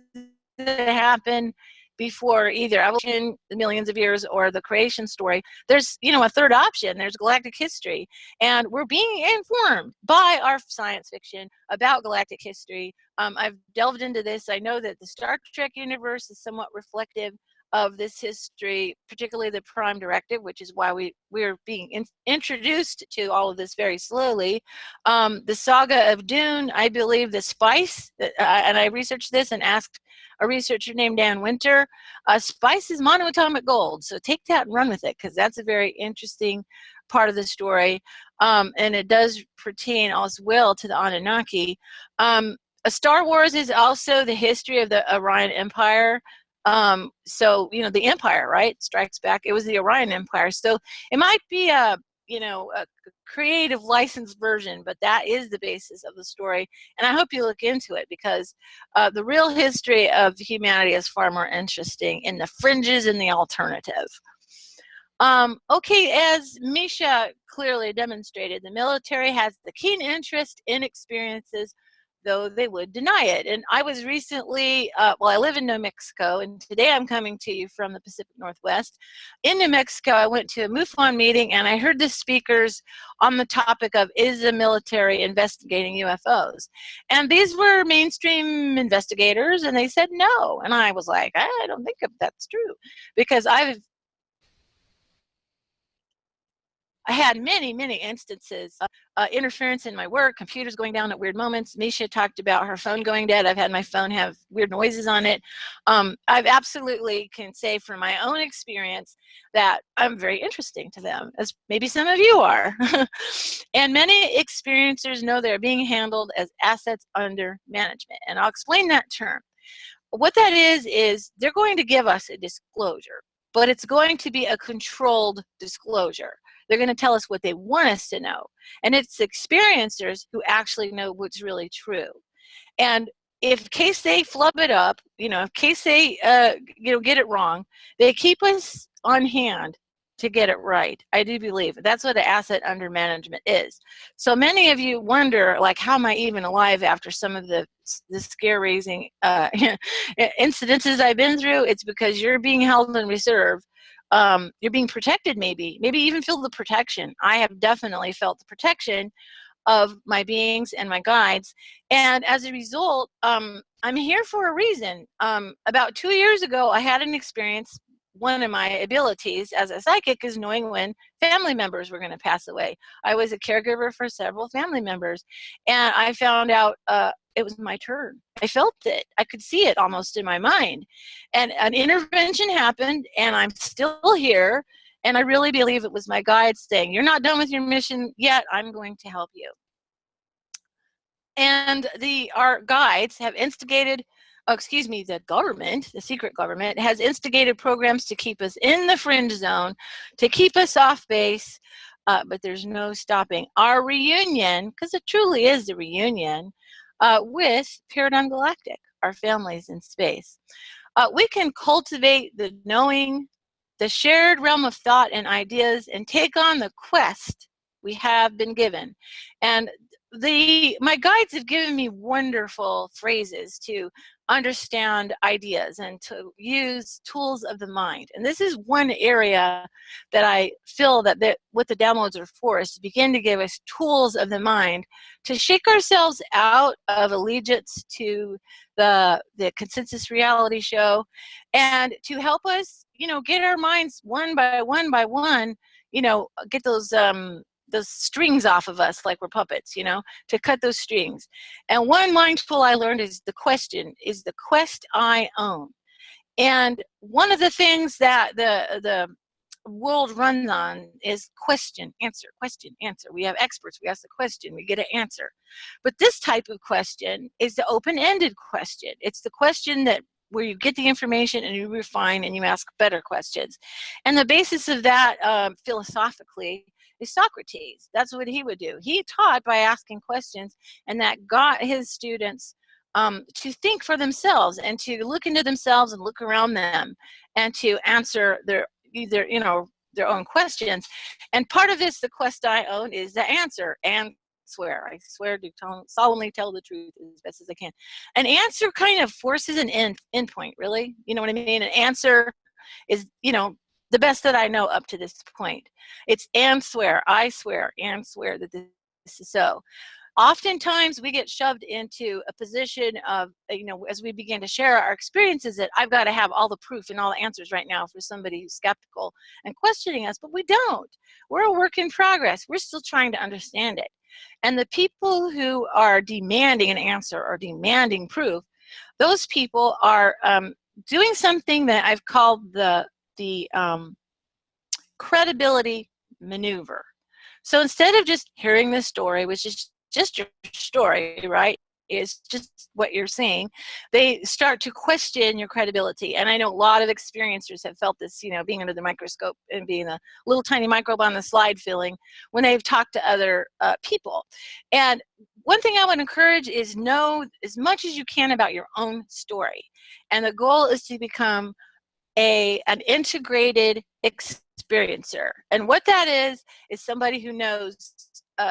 that happen before either evolution, the millions of years, or the creation story. There's, you know, a third option. There's galactic history. And we're being informed by our science fiction about galactic history. I've delved into this. I know that the Star Trek universe is somewhat reflective of this history, particularly the Prime Directive, which is why we're being introduced to all of this very slowly. The saga of Dune, I believe the spice, and I researched this and asked a researcher named Dan Winter, spice is monoatomic gold. So take that and run with it, because that's a very interesting part of the story. And it does pertain as well to the Anunnaki. Star Wars is also the history of the Orion Empire. So, you know, the Empire, right, strikes back. It was the Orion Empire. So it might be a, you know, a creative licensed version, but that is the basis of the story. And I hope you look into it, because the real history of humanity is far more interesting in the fringes and the alternative. Okay, as Misha clearly demonstrated, the military has the keen interest in experiences though they would deny it. And I was recently, well, I live in New Mexico, and today I'm coming to you from the Pacific Northwest. In New Mexico, I went to a MUFON meeting, and I heard the speakers on the topic of, is the military investigating UFOs? And these were mainstream investigators, and they said no. And I was like, I don't think that's true, because I had many, many instances of interference in my work, computers going down at weird moments. Misha talked about her phone going dead. I've had my phone have weird noises on it. I've absolutely can say from my own experience that I'm very interesting to them, as maybe some of you are. And many experiencers know they're being handled as assets under management. And I'll explain that term. What that is they're going to give us a disclosure, but it's going to be a controlled disclosure. They're going to tell us what they want us to know. And it's experiencers who actually know what's really true. And if in case they flub it up, in case they get it wrong, they keep us on hand to get it right. I do believe that's what an asset under management is. So many of you wonder, like, how am I even alive after some of the scare-raising incidences I've been through? It's because you're being held in reserve. You're being protected, maybe even feel the protection. I have definitely felt the protection of my beings and my guides. And as a result, I'm here for a reason. About 2 years ago, I had an experience. One of my abilities as a psychic is knowing when family members were going to pass away. I was a caregiver for several family members, and I found out it was my turn. I felt it. I could see it almost in my mind. And an intervention happened, and I'm still here, and I really believe it was my guides saying, you're not done with your mission yet. I'm going to help you. And our guides have instigated, the government, the secret government, has instigated programs to keep us in the fringe zone, to keep us off base, but there's no stopping our reunion, because it truly is a reunion, with Paradigm Galactic, our families in space. We can cultivate the knowing, the shared realm of thought and ideas, and take on the quest we have been given. And my guides have given me wonderful phrases to understand ideas and to use tools of the mind. And this is one area that I feel that what the downloads are for, is to begin to give us tools of the mind to shake ourselves out of allegiance to the consensus reality show, and to help us, get our minds one by one, get those strings off of us like we're puppets, to cut those strings. And one mind tool I learned is the quest I own. And one of the things that the world runs on is question, answer, question, answer. We have experts, we ask the question, we get an answer. But this type of question is the open-ended question. It's the question where you get the information and you refine and you ask better questions. And the basis of that philosophically is Socrates. That's what he would do. He taught by asking questions, and that got his students to think for themselves and to look into themselves and look around them and to answer their own questions. And part of this, the quest I own, is the answer. And I swear to solemnly tell the truth as best as I can. An answer kind of forces an end point, really. You know what I mean? An answer is, the best that I know up to this point. It's and swear, I swear, and swear that this is so. Oftentimes we get shoved into a position of, as we begin to share our experiences, that I've got to have all the proof and all the answers right now for somebody who's skeptical and questioning us, but we don't. We're a work in progress. We're still trying to understand it. And the people who are demanding an answer or demanding proof, those people are doing something that I've called the credibility maneuver. So instead of just hearing the story, which is just your story, right? It's just what you're seeing. They start to question your credibility. And I know a lot of experiencers have felt this, being under the microscope and being a little tiny microbe on the slide feeling when they've talked to other people. And one thing I would encourage is know as much as you can about your own story. And the goal is to become an integrated experiencer. And what that is somebody who knows,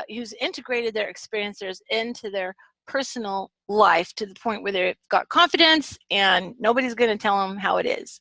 who's integrated their experiencers into their personal life to the point where they've got confidence and nobody's going to tell them how it is.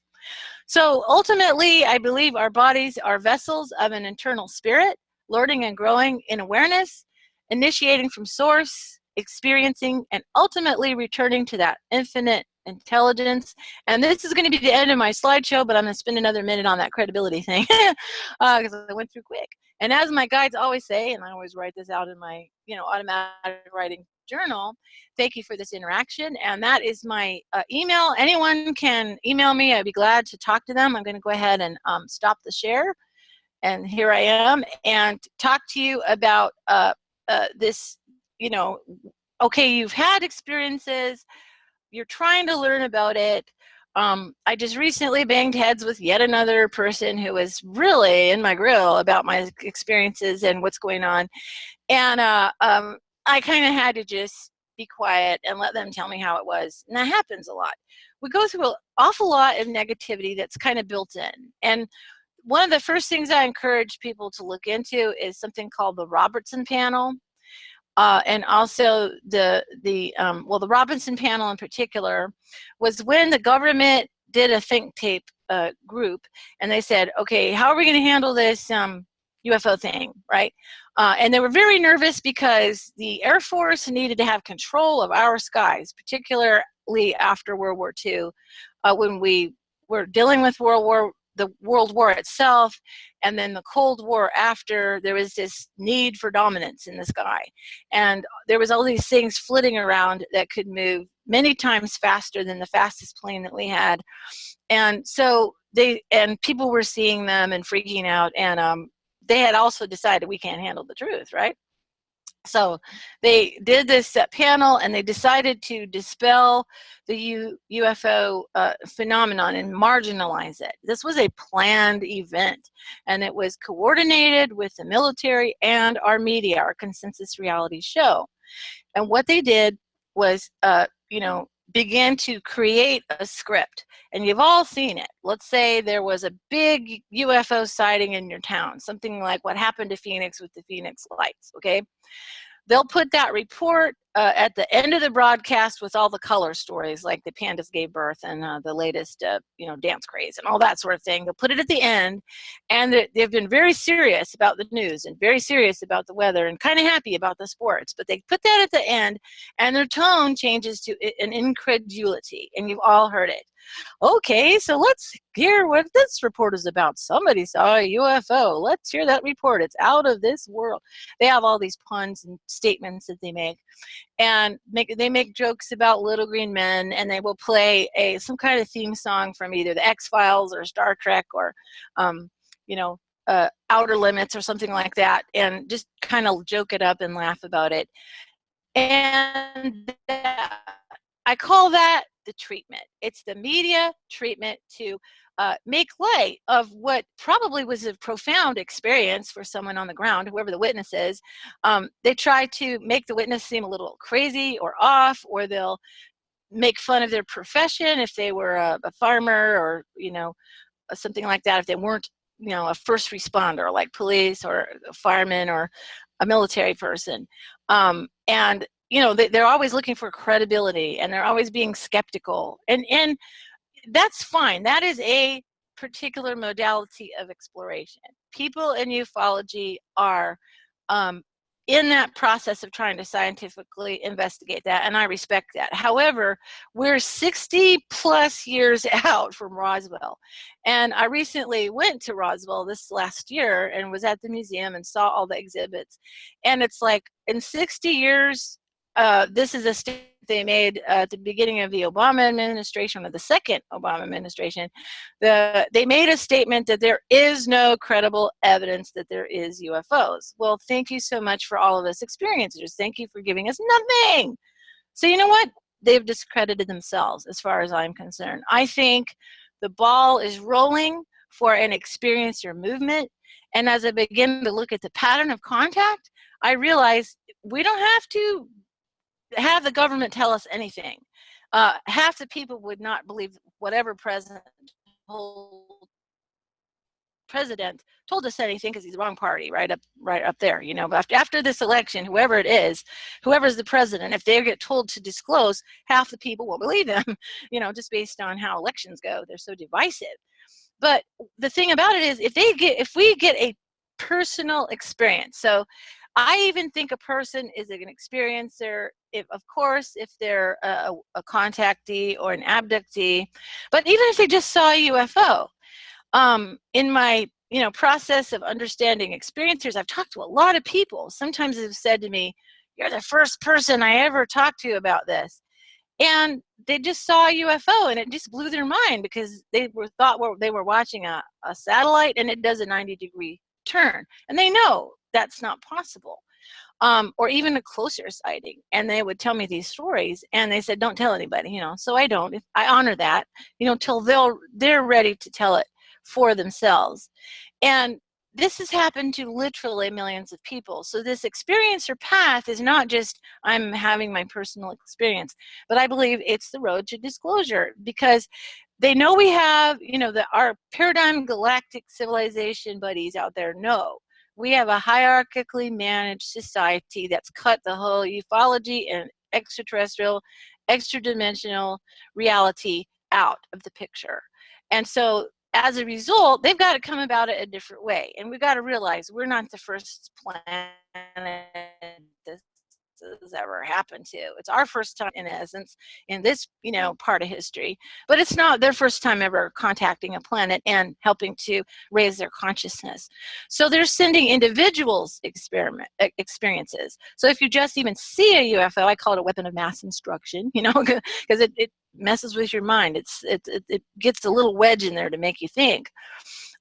So ultimately, I believe our bodies are vessels of an internal spirit, learning and growing in awareness, initiating from source, experiencing, and ultimately returning to that infinite intelligence. And this is going to be the end of my slideshow, but I'm going to spend another minute on that credibility thing because I went through quick. And as my guides always say, and I always write this out in my automatic writing journal, thank you for this interaction. And that is my email. Anyone can email me. I'd be glad to talk to them. I'm going to go ahead and stop the share. And here I am, and talk to you about this, okay, you've had experiences, you're trying to learn about it. I just recently banged heads with yet another person who was really in my grill about my experiences and what's going on. And I kind of had to just be quiet and let them tell me how it was. And that happens a lot. We go through an awful lot of negativity that's kind of built in. And one of the first things I encourage people to look into is something called the Robertson panel. And also the Robinson panel in particular was when the government did a think tank group, and they said, okay, how are we going to handle this UFO thing, right? And they were very nervous because the Air Force needed to have control of our skies, particularly after World War II, when we were dealing with the World War itself, and then the Cold War after. There was this need for dominance in the sky, and there was all these things flitting around that could move many times faster than the fastest plane that we had. And so people were seeing them and freaking out, and they had also decided we can't handle the truth, right? So they did this panel, and they decided to dispel the UFO phenomenon and marginalize it. This was a planned event, and it was coordinated with the military and our media, our consensus reality show. And what they did was, began to create a script. And you've all seen it. Let's say there was a big UFO sighting in your town, something like what happened to Phoenix with the Phoenix lights, okay? They'll put that report at the end of the broadcast with all the color stories, like the pandas gave birth and the latest, dance craze and all that sort of thing. They'll put it at the end, and they've been very serious about the news and very serious about the weather and kind of happy about the sports. But they put that at the end, and their tone changes to an incredulity, and you've all heard it. Okay, so let's hear what this report is about. Somebody saw a UFO. Let's hear that report. It's out of this world. They have all these puns and statements that they make. And they make jokes about little green men, and they will play some kind of theme song from either the X-Files or Star Trek or, Outer Limits or something like that, and just kind of joke it up and laugh about it. And I call that the treatment. It's the media treatment to make light of what probably was a profound experience for someone on the ground, whoever the witness is. They try to make the witness seem a little crazy or off, or they'll make fun of their profession if they were a farmer or, something like that, if they weren't, a first responder like police or a fireman or a military person. And they're always looking for credibility, and they're always being skeptical. And that's fine. That is a particular modality of exploration. People in ufology are in that process of trying to scientifically investigate that, and I respect that. However, we're 60 plus years out from Roswell, and I recently went to Roswell this last year and was at the museum and saw all the exhibits, and it's like, in 60 years, this is a statement they made at the beginning of the Obama administration, or the second Obama administration. They made a statement that there is no credible evidence that there is UFOs. Well, thank you so much for all of us experiencers. Thank you for giving us nothing. So you know what? They've discredited themselves as far as I'm concerned. I think the ball is rolling for an experiencer movement. And as I begin to look at the pattern of contact, I realize we don't have to have the government tell us anything. Half the people would not believe whatever president told president told us anything, because he's the wrong party, right up there, you know. But after this election, whoever it is, whoever's the president, if they get told to disclose, half the people won't believe them, you know, just based on how elections go. They're so divisive. But the thing about it is, if we get a personal experience, so I even think a person is an experiencer, of course, if they're a contactee or an abductee, but even if they just saw a UFO. In my process of understanding experiencers, I've talked to a lot of people. Sometimes they've said to me, "You're the first person I ever talked to about this." And they just saw a UFO, and it just blew their mind, because they thought they were watching a satellite, and it does a 90-degree turn, and they know that's not possible. Or even a closer sighting, and they would tell me these stories, and they said, "Don't tell anybody," you know. So I don't. I honor that, you know, till they're ready to tell it for themselves. And this has happened to literally millions of people. So this experiencer path is not just I'm having my personal experience, but I believe it's the road to disclosure, because they know we have, you know, our paradigm galactic civilization buddies out there know we have a hierarchically managed society that's cut the whole ufology and extraterrestrial, extra-dimensional reality out of the picture. And so as a result, they've got to come about it a different way. And we've got to realize we're not the first planet this has ever happened to. It's our first time, in essence, in this, you know, part of history. But it's not their first time ever contacting a planet and helping to raise their consciousness. So they're sending individuals experiences. So if you just even see a UFO, I call it a weapon of mass instruction, you know, because it messes with your mind. It gets a little wedge in there to make you think.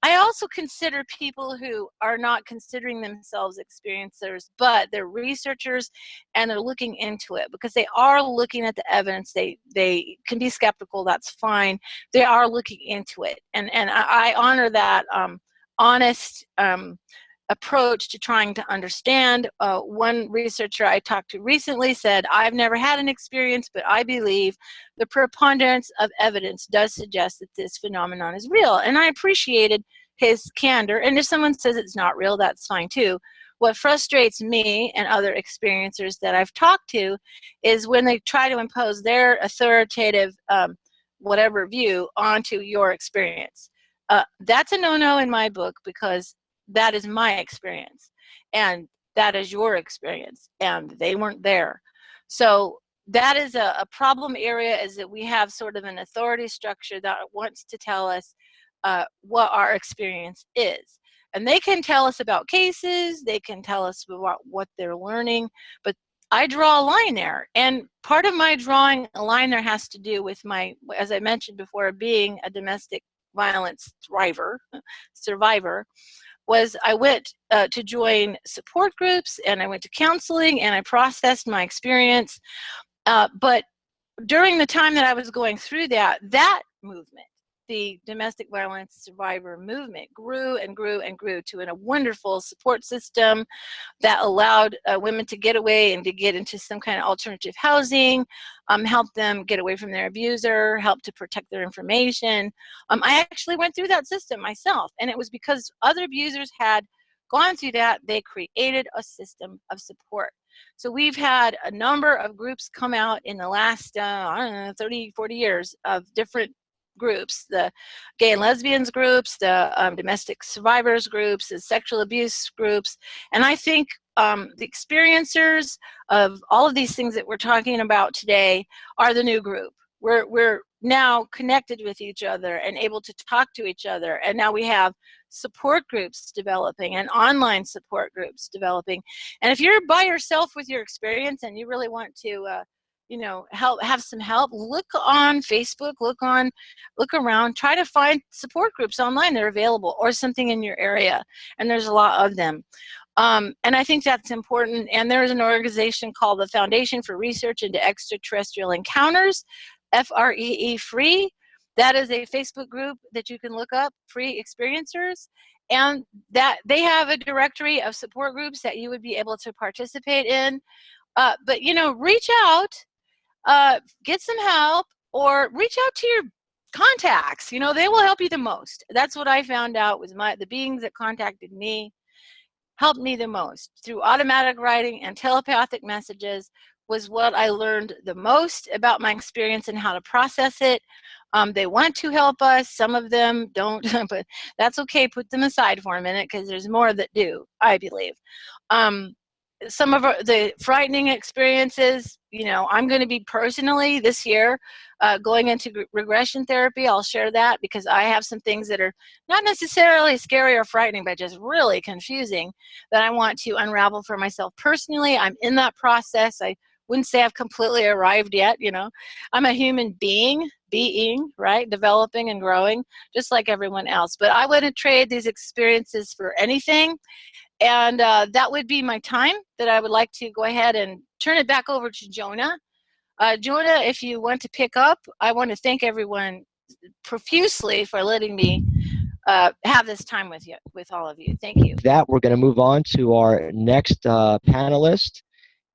I also consider people who are not considering themselves experiencers, but they're researchers and they're looking into it, because they are looking at the evidence. They can be skeptical, that's fine. They are looking into it. And I honor that honest approach to trying to understand. One researcher I talked to recently said, "I've never had an experience, but I believe the preponderance of evidence does suggest that this phenomenon is real." And I appreciated his candor. And if someone says it's not real, that's fine too. What frustrates me and other experiencers that I've talked to is when they try to impose their authoritative whatever view onto your experience. That's a no-no in my book, because that is my experience, and that is your experience, and they weren't there. So that is a problem area, is that we have sort of an authority structure that wants to tell us what our experience is. And they can tell us about cases, they can tell us about what they're learning, but I draw a line there. And part of my drawing a line there has to do with my, as I mentioned before, being a domestic violence survivor. Was I went to join support groups, and I went to counseling, and I processed my experience. But during the time that I was going through that movement, the domestic violence survivor movement, grew and grew and grew to a wonderful support system that allowed women to get away and to get into some kind of alternative housing, help them get away from their abuser, help to protect their information. I actually went through that system myself, and it was because other abusers had gone through that. They created a system of support. So we've had a number of groups come out in the last, I don't know, 30, 40 years of different groups, the gay and lesbians groups, the domestic survivors groups, the sexual abuse groups. And I think the experiencers of all of these things that we're talking about today are the new group. We're now connected with each other and able to talk to each other. And now we have support groups developing and online support groups developing. And if you're by yourself with your experience and you really want to have some help, look on Facebook, look around, try to find support groups online that are available, or something in your area, and there's a lot of them. And I think that's important. And there's an organization called the Foundation for Research into Extraterrestrial Encounters, FREE, free. That is a Facebook group that you can look up, free experiencers, and that they have a directory of support groups that you would be able to participate in. But reach out, get some help, or reach out to your contacts, you know, they will help you the most. That's what I found out was the beings that contacted me helped me the most through automatic writing and telepathic messages was what I learned the most about my experience and how to process it. They want to help us. Some of them don't, but that's okay. Put them aside for a minute because there's more that do, I believe. Some of the frightening experiences, you know, I'm going to be personally this year going into regression therapy. I'll share that because I have some things that are not necessarily scary or frightening, but just really confusing that I want to unravel for myself personally. I'm in that process. I wouldn't say I've completely arrived yet, you know. I'm a human being, right, developing and growing just like everyone else. But I wouldn't trade these experiences for anything. And that would be my time that I would like to go ahead and turn it back over to Jonah. Jonah, if you want to pick up, I want to thank everyone profusely for letting me have this time with you, with all of you. Thank you. With that, we're going to move on to our next panelist.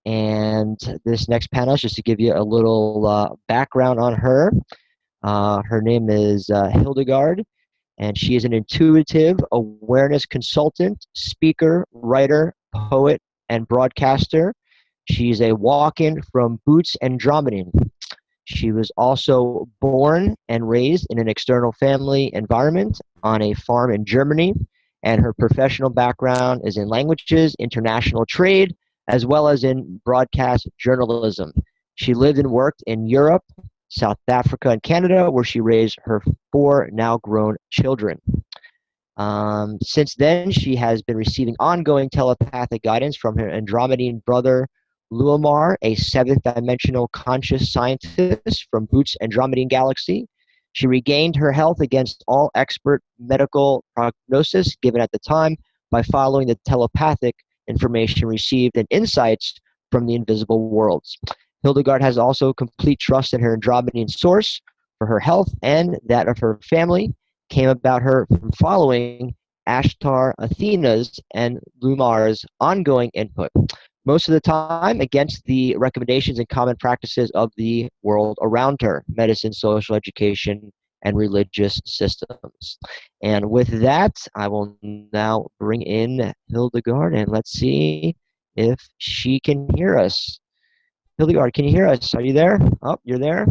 And this next panelist, just to give you a little background on her, her name is Hildegard. And she is an intuitive awareness consultant, speaker, writer, poet, and broadcaster. She's a walk-in from Boots Andromedine. She was also born and raised in an external family environment on a farm in Germany, and her professional background is in languages, international trade, as well as in broadcast journalism. She lived and worked in Europe, South Africa, and Canada, where she raised her 4 now grown children. Since then, she has been receiving ongoing telepathic guidance from her Andromedine brother, Luamar, a 7th dimensional conscious scientist from Boots Andromedine Galaxy. She regained her health against all expert medical prognosis given at the time by following the telepathic information received and insights from the invisible worlds. Hildegard has also complete trust in her Andromedine source for her health, and that of her family came about her from following Ashtar Athena's and Lumar's ongoing input, most of the time against the recommendations and common practices of the world around her, medicine, social education, and religious systems. And with that, I will now bring in Hildegard, and let's see if she can hear us. Hildegard, can you hear us? Are you there? Oh, you're there.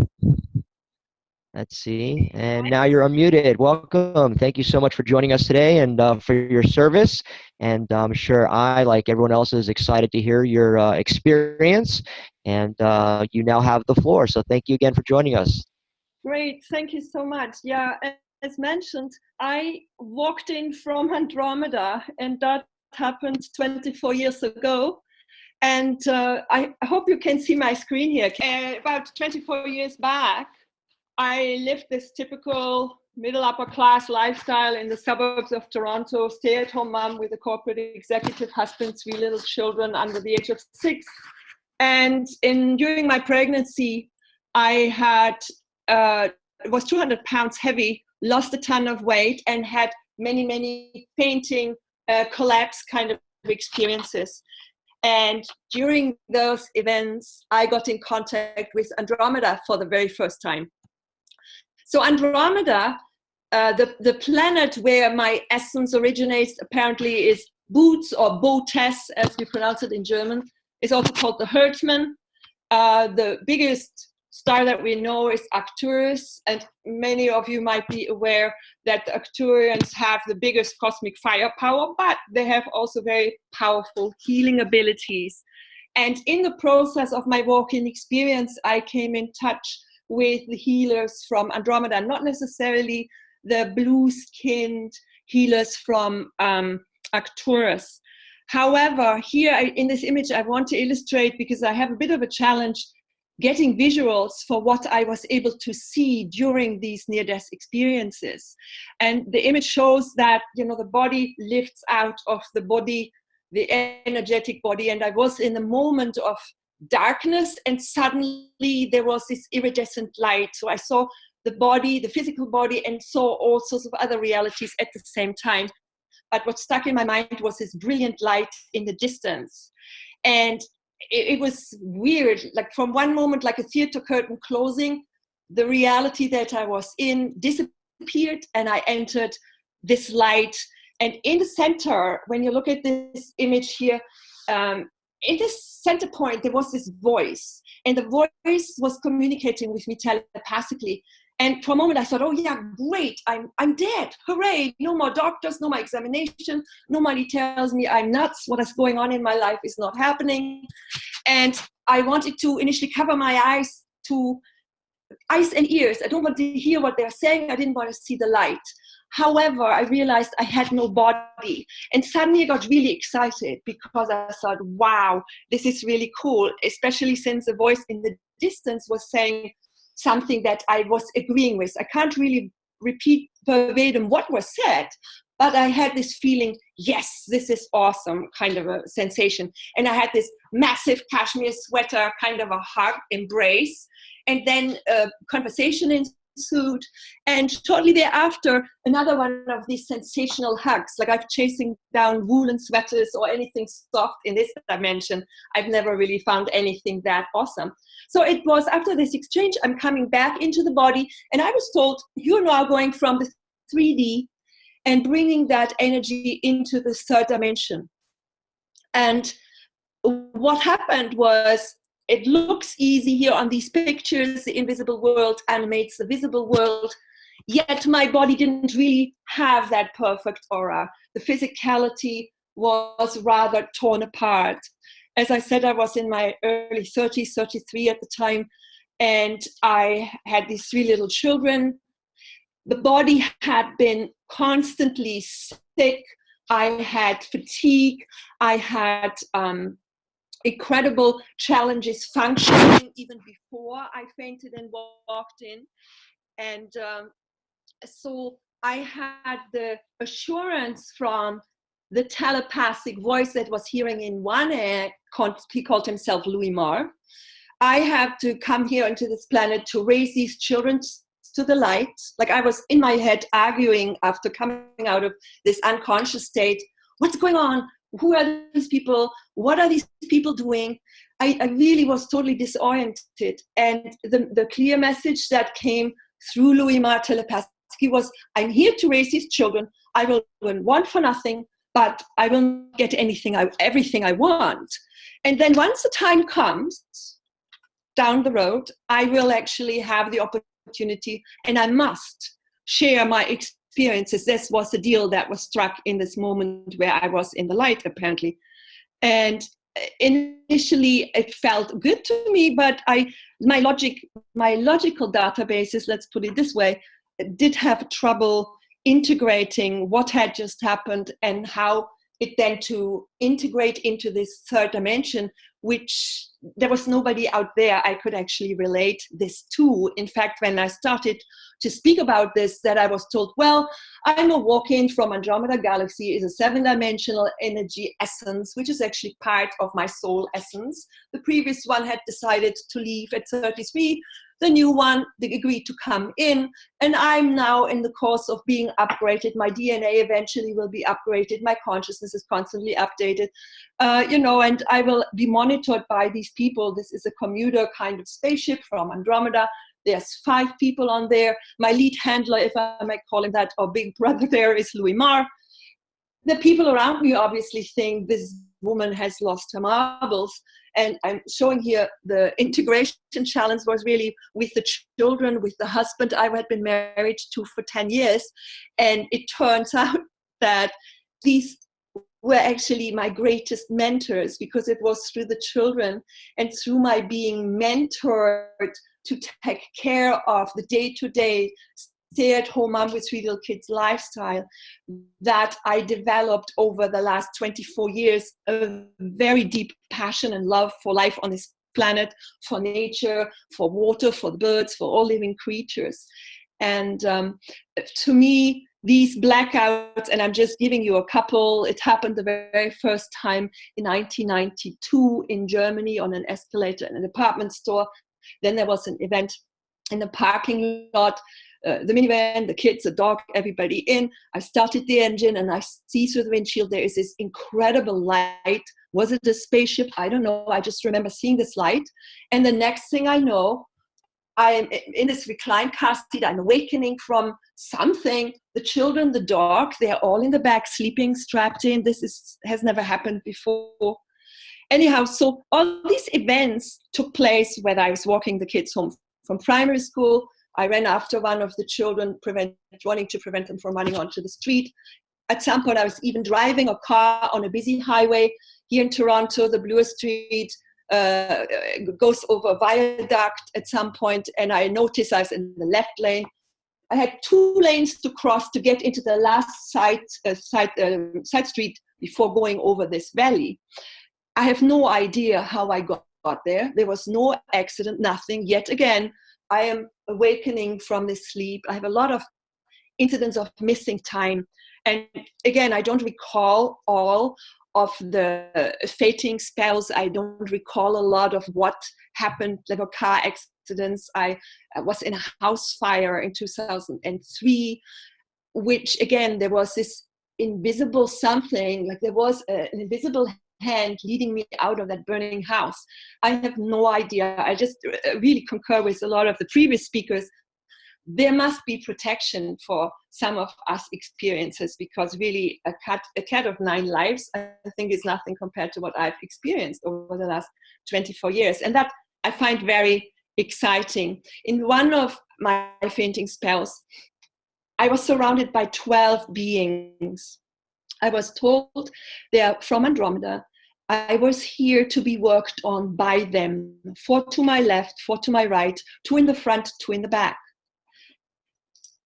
Let's see. And now you're unmuted. Welcome. Thank you so much for joining us today and for your service. And I'm sure I, like everyone else, is excited to hear your experience. And you now have the floor. So thank you again for joining us. Great. Thank you so much. Yeah, as mentioned, I walked in from Andromeda, and that happened 24 years ago. And I hope you can see my screen here. About 24 years back, I lived this typical middle upper class lifestyle in the suburbs of Toronto, stay-at-home mom with a corporate executive husband, 3 little children under the age of 6. And during my pregnancy, I was 200 pounds heavy, lost a ton of weight, and had many fainting, collapse kind of experiences. And during those events, I got in contact with Andromeda for the very first time. So Andromeda, the planet where my essence originates, apparently is Boots, or Bootes, as we pronounce it in German. It's also called the Herdsman. The biggest star that we know is Arcturus, and many of you might be aware that the Arcturians have the biggest cosmic firepower, but they have also very powerful healing abilities. And in the process of my walk-in experience, I came in touch with the healers from Andromeda, not necessarily the blue-skinned healers from Arcturus. However, here in this image, I want to illustrate, because I have a bit of a challenge getting visuals for what I was able to see during these near-death experiences. And the image shows that, you know, the body lifts out of the body, the energetic body, and I was in a moment of darkness, and suddenly there was this iridescent light. So I saw the body, the physical body, and saw all sorts of other realities at the same time. But what stuck in my mind was this brilliant light in the distance. And it was weird, like from one moment, like a theater curtain closing, the reality that I was in disappeared, and I entered this light. And in the center, when you look at this image here, in this center point, there was this voice, and the voice was communicating with me telepathically. And for a moment I thought, oh yeah, great, I'm dead, hooray, no more doctors, no more examination, nobody tells me I'm nuts, what is going on in my life is not happening. And I wanted to initially cover my eyes and ears. I don't want to hear what they're saying, I didn't want to see the light. However, I realized I had no body, and suddenly I got really excited because I thought, wow, this is really cool, especially since the voice in the distance was saying something that I was agreeing with. I can't really repeat verbatim what was said, but I had this feeling, yes, this is awesome, kind of a sensation. And I had this massive cashmere sweater, kind of a hug, embrace, and then a conversation ensued. And shortly thereafter, another one of these sensational hugs, like I'm chasing down woolen sweaters or anything soft in this dimension. I've never really found anything that awesome. So it was after this exchange, I'm coming back into the body, and I was told, you're now going from the 3D and bringing that energy into the third dimension. And what happened was, it looks easy here on these pictures, the invisible world animates the visible world, yet my body didn't really have that perfect aura. The physicality was rather torn apart. As I said, I was in my early 30s, 33 at the time, and I had these 3 little children. The body had been constantly sick. I had fatigue. I had incredible challenges functioning even before I fainted and walked in. And so I had the assurance from the telepathic voice that was hearing in one ear. He called himself Louis Marr. I have to come here into this planet to raise these children to the light. Like I was in my head arguing after coming out of this unconscious state. What's going on? Who are these people? What are these people doing? I really was totally disoriented. And the clear message that came through Louis Marr telepathically was, I'm here to raise these children. I will want for nothing, but I will get everything I want. And then once the time comes down the road, I will actually have the opportunity, and I must share my experiences. This was the deal that was struck in this moment where I was in the light, apparently. And initially it felt good to me, but my logical databases, let's put it this way, did have trouble integrating what had just happened and how it then to integrate into this third dimension, which there was nobody out there I could actually relate this to. In fact, when I started to speak about this, that I was told, well, I'm a walk-in from Andromeda Galaxy, is a 7-dimensional energy essence, which is actually part of my soul essence. The previous one had decided to leave at 33. The new one, they agreed to come in, and I'm now in the course of being upgraded. My DNA eventually will be upgraded. My consciousness is constantly updated, and I will be monitored by these people. This is a commuter kind of spaceship from Andromeda. There's 5 people on there. My lead handler, if I might call him that, or big brother there, is Louis Marr. The people around me obviously think this woman has lost her marbles. And I'm showing here the integration challenge was really with the children, with the husband I had been married to for 10 years. And it turns out that these were actually my greatest mentors, because it was through the children and through my being mentored to take care of the day-to-day stay-at-home mom with 3 little kids lifestyle that I developed over the last 24 years, a very deep passion and love for life on this planet, for nature, for water, for the birds, for all living creatures. And to me, these blackouts, and I'm just giving you a couple, it happened the very first time in 1992 in Germany on an escalator in a department store. Then there was an event in the parking lot, the minivan, the kids, the dog, everybody in. I started the engine and I see through the windshield there is this incredible light. Was it a spaceship? I don't know. I just remember seeing this light. And the next thing I know, I'm in this reclined car seat. I'm awakening from something. The children, the dog, they're all in the back sleeping, strapped in. Has never happened before. Anyhow, so all these events took place when I was walking the kids home from primary school. I ran after one of the children, wanting to prevent them from running onto the street. At some point, I was even driving a car on a busy highway here in Toronto, the Bloor Street. Goes over a viaduct at some point, and I noticed I was in the left lane. I had 2 lanes to cross to get into the last side street before going over this valley. I have no idea how I got there. There was no accident, nothing. Yet again, I am awakening from this sleep. I have a lot of incidents of missing time. And again, I don't recall all of the fating spells. I don't recall a lot of what happened. There were car accidents. I was in a house fire in 2003, which again, there was this invisible something, like there was an invisible hand leading me out of that burning house. I have no idea. I just really concur with a lot of the previous speakers. There must be protection for some of us experiences, because really a cat of 9 lives, I think, is nothing compared to what I've experienced over the last 24 years. And that I find very exciting. In one of my fainting spells, I was surrounded by 12 beings. I was told they are from Andromeda. I was here to be worked on by them. 4 to my left, 4 to my right, 2 in the front, 2 in the back.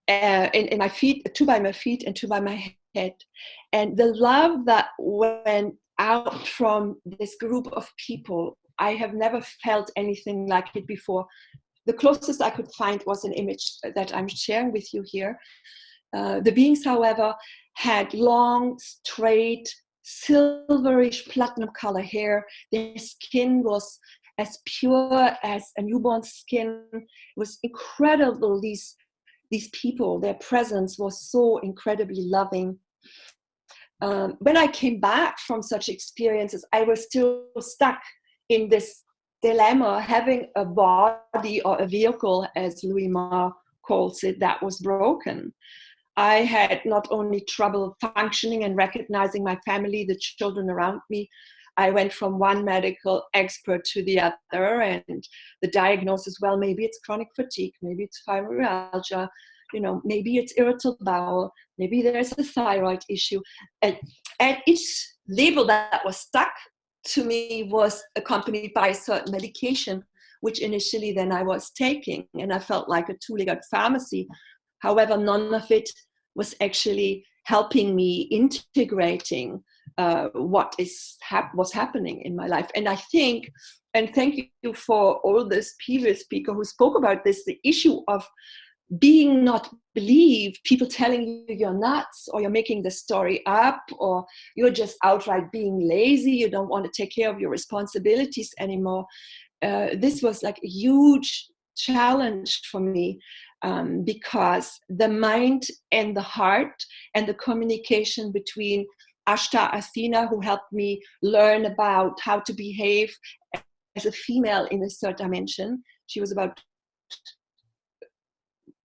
In my feet, 2 by my feet and 2 by my head. And the love that went out from this group of people, I have never felt anything like it before. The closest I could find was an image that I'm sharing with you here. The beings, however, had long, straight, silverish platinum color hair. Their skin was as pure as a newborn skin. It was incredible. These people, their presence was so incredibly loving. When I came back from such experiences, I was still stuck in this dilemma, having a body or a vehicle, as Louis Ma calls it, that was broken. I had not only trouble functioning and recognizing my family, the children around me. I went from one medical expert to the other, and the diagnosis, well, maybe it's chronic fatigue, maybe it's fibromyalgia, maybe it's irritable bowel, maybe there's a thyroid issue. And each label that was stuck to me was accompanied by a certain medication, which initially then I was taking, and I felt like a two-legged pharmacy. However, none of it was actually helping me integrating what was happening in my life. And I think, and thank you for all this previous speaker who spoke about this, the issue of being not believed, people telling you you're nuts, or you're making the story up, or you're just outright being lazy, you don't want to take care of your responsibilities anymore. This was like a huge challenge for me, because the mind and the heart and the communication between Ashta Athena, who helped me learn about how to behave as a female in the third dimension. She was about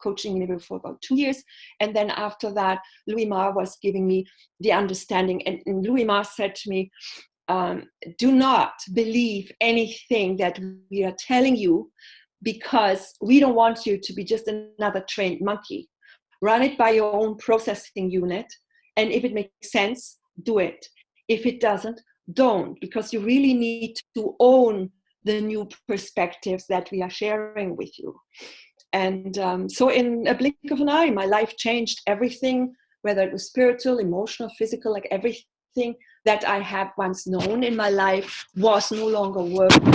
coaching me for about 2 years. And then after that, Louis Ma was giving me the understanding. And Louis Ma said to me, do not believe anything that we are telling you, because we don't want you to be just another trained monkey. Run it by your own processing unit. And if it makes sense, do it. If it doesn't, don't, because you really need to own the new perspectives that we are sharing with you. And so in a blink of an eye, my life changed. Everything, whether it was spiritual, emotional, physical, like everything that I had once known in my life was no longer working.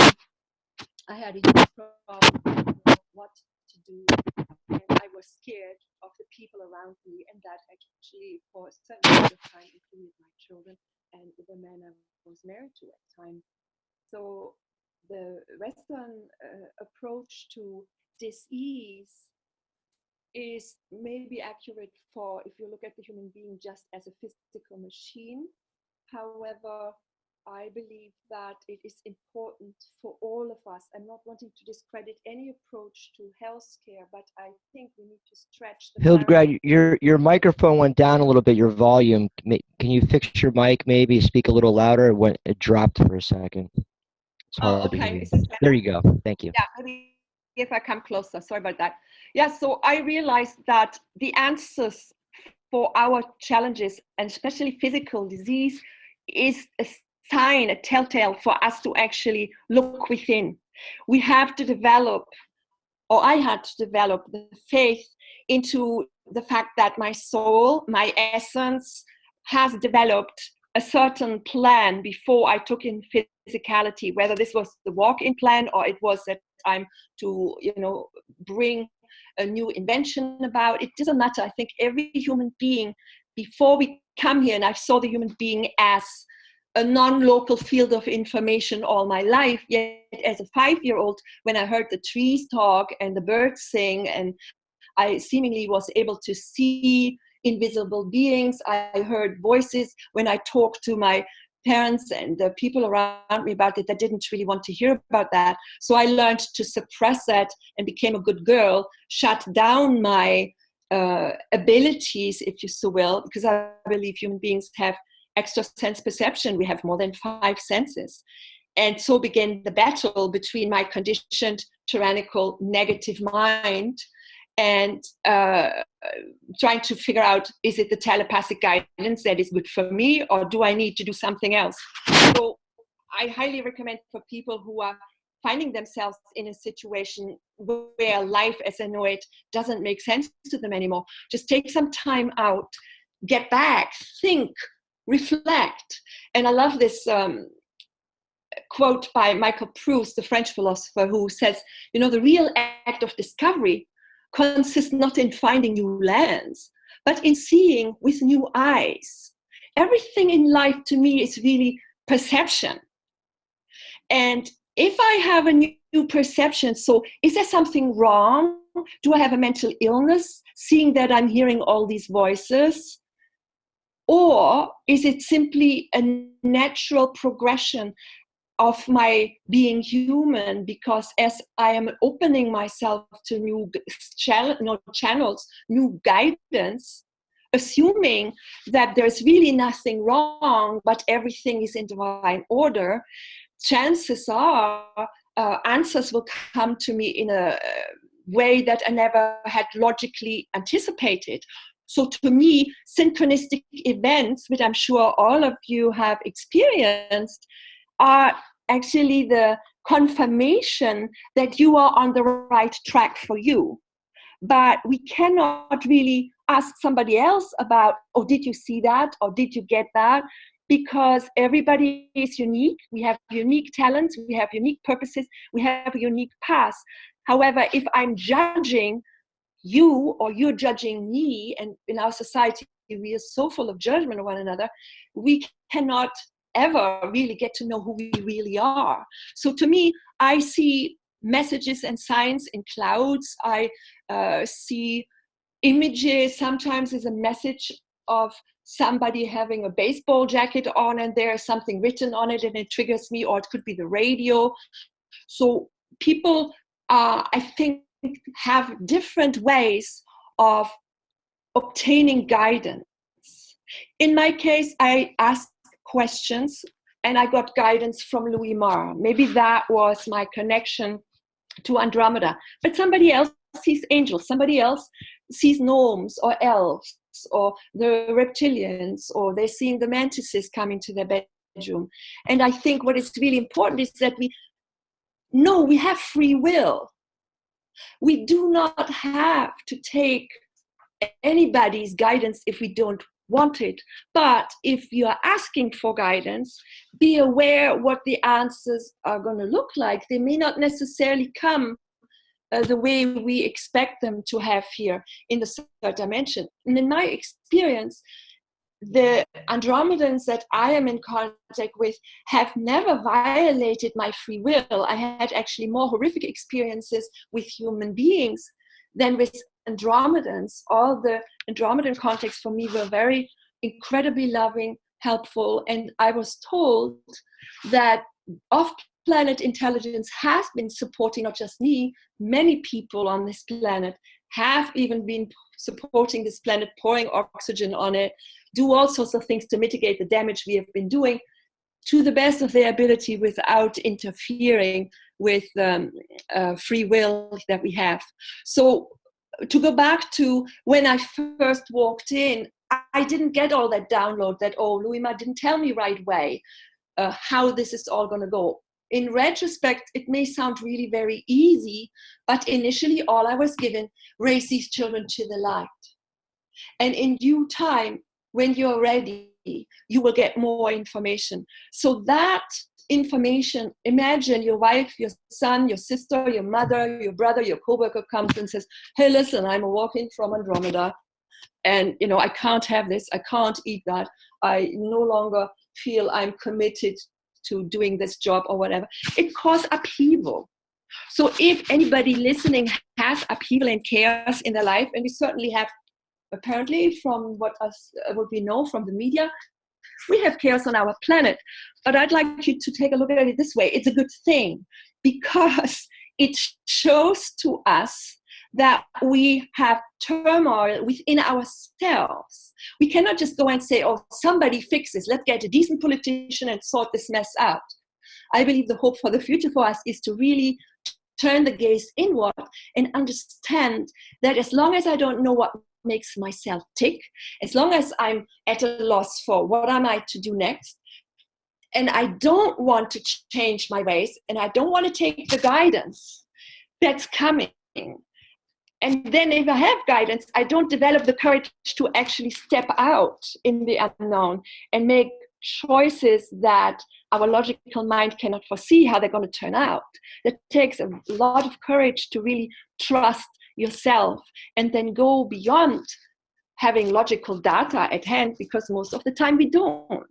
I had a huge problem, I didn't know what to do, and I was scared of the people around me, and that actually for a certain period of time included my children and the man I was married to at the time. So the Western approach to dis-ease is maybe accurate for if you look at the human being just as a physical machine. However, I believe that it is important for all of us. I'm not wanting to discredit any approach to healthcare, but I think we need to stretch the Hildegard, your microphone went down a little bit, your volume. Can you fix your mic, maybe speak a little louder? It dropped for a second. It's hard to hear okay. you. Is this better? There you go. Thank you. Yeah, maybe if I come closer. Sorry about that. Yeah, so I realized that the answers for our challenges, and especially physical disease, is a sign, a telltale for us to actually look within. We have to develop, or I had to develop, the faith into the fact that my soul, my essence, has developed a certain plan before I took in physicality, whether this was the walk-in plan or it was that I'm to, bring a new invention about. It doesn't matter. I think every human being, before we come here, and I saw the human being as a non-local field of information all my life, yet as a 5-year-old, when I heard the trees talk and the birds sing, and I seemingly was able to see invisible beings, I heard voices when I talked to my parents and the people around me about it that didn't really want to hear about that. So I learned to suppress that and became a good girl, shut down my abilities, if you so will, because I believe human beings have extra sense perception. We have more than 5 senses. And so began the battle between my conditioned, tyrannical, negative mind and trying to figure out, is it the telepathic guidance that is good for me, or do I need to do something else? So I highly recommend for people who are finding themselves in a situation where life as I know it doesn't make sense to them anymore, just take some time out, get back, think, reflect. And I love this quote by Michael Proust, the French philosopher, who says, the real act of discovery consists not in finding new lands, but in seeing with new eyes. Everything in life to me is really perception. And if I have a new perception, so is there something wrong? Do I have a mental illness, seeing that I'm hearing all these voices? Or is it simply a natural progression of my being human, because as I am opening myself to new channels, new guidance, assuming that there's really nothing wrong, but everything is in divine order, chances are answers will come to me in a way that I never had logically anticipated. So to me, synchronistic events, which I'm sure all of you have experienced, are actually the confirmation that you are on the right track for you. But we cannot really ask somebody else about, oh, did you see that? Or did you get that? Because everybody is unique. We have unique talents. We have unique purposes. We have a unique past. However, if I'm judging you or you're judging me, and in our society, we are so full of judgment of one another, we cannot ever really get to know who we really are. So to me, I see messages and signs in clouds. I see images. Sometimes is a message of somebody having a baseball jacket on and there's something written on it and it triggers me, or it could be the radio. So people, I think, have different ways of obtaining guidance. In my case, I asked questions and I got guidance from Louis Marr. Maybe that was my connection to Andromeda. But somebody else sees angels, somebody else sees gnomes or elves or the reptilians, or they're seeing the mantises come into their bedroom. And I think what is really important is that we know we have free will. We do not have to take anybody's guidance if we don't want it. But if you are asking for guidance, be aware what the answers are going to look like. They may not necessarily come the way we expect them to have here in the third dimension. And in my experience, the Andromedans that I am in contact with have never violated my free will. I had actually more horrific experiences with human beings than with Andromedans. All the Andromedan contacts for me were very incredibly loving, helpful. And I was told that off-planet intelligence has been supporting not just me, many people on this planet have even been supporting this planet, pouring oxygen on it, do all sorts of things to mitigate the damage we have been doing to the best of their ability without interfering with free will that we have. So to go back to when I first walked in, I didn't get all that download that, oh, Louis Ma didn't tell me right away how this is all going to go. In retrospect, it may sound really very easy, but initially all I was given, raise these children to the light. And in due time, when you're ready, you will get more information. So that information, imagine your wife, your son, your sister, your mother, your brother, your coworker comes and says, hey, listen, I'm walking from Andromeda, and I can't have this, I can't eat that, I no longer feel I'm committed to doing this job or whatever. It caused upheaval. So if anybody listening has upheaval and chaos in their life, and we certainly have, apparently from what we know from the media, we have chaos on our planet. But I'd like you to take a look at it this way. It's a good thing, because it shows to us that we have turmoil within ourselves. We cannot just go and say, oh, somebody fix this. Let's get a decent politician and sort this mess out. I believe the hope for the future for us is to really turn the gaze inward and understand that as long as I don't know what makes myself tick, as long as I'm at a loss for what am I to do next, and I don't want to change my ways, and I don't want to take the guidance that's coming, and then if I have guidance, I don't develop the courage to actually step out in the unknown and make choices that our logical mind cannot foresee how they're going to turn out. That takes a lot of courage to really trust yourself and then go beyond having logical data at hand, because most of the time we don't.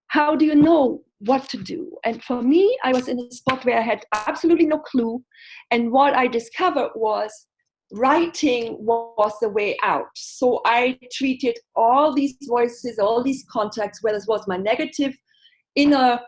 How do you know what to do? And for me, I was in a spot where I had absolutely no clue. And what I discovered was writing was the way out. So I treated all these voices, all these contacts, whether it was my negative inner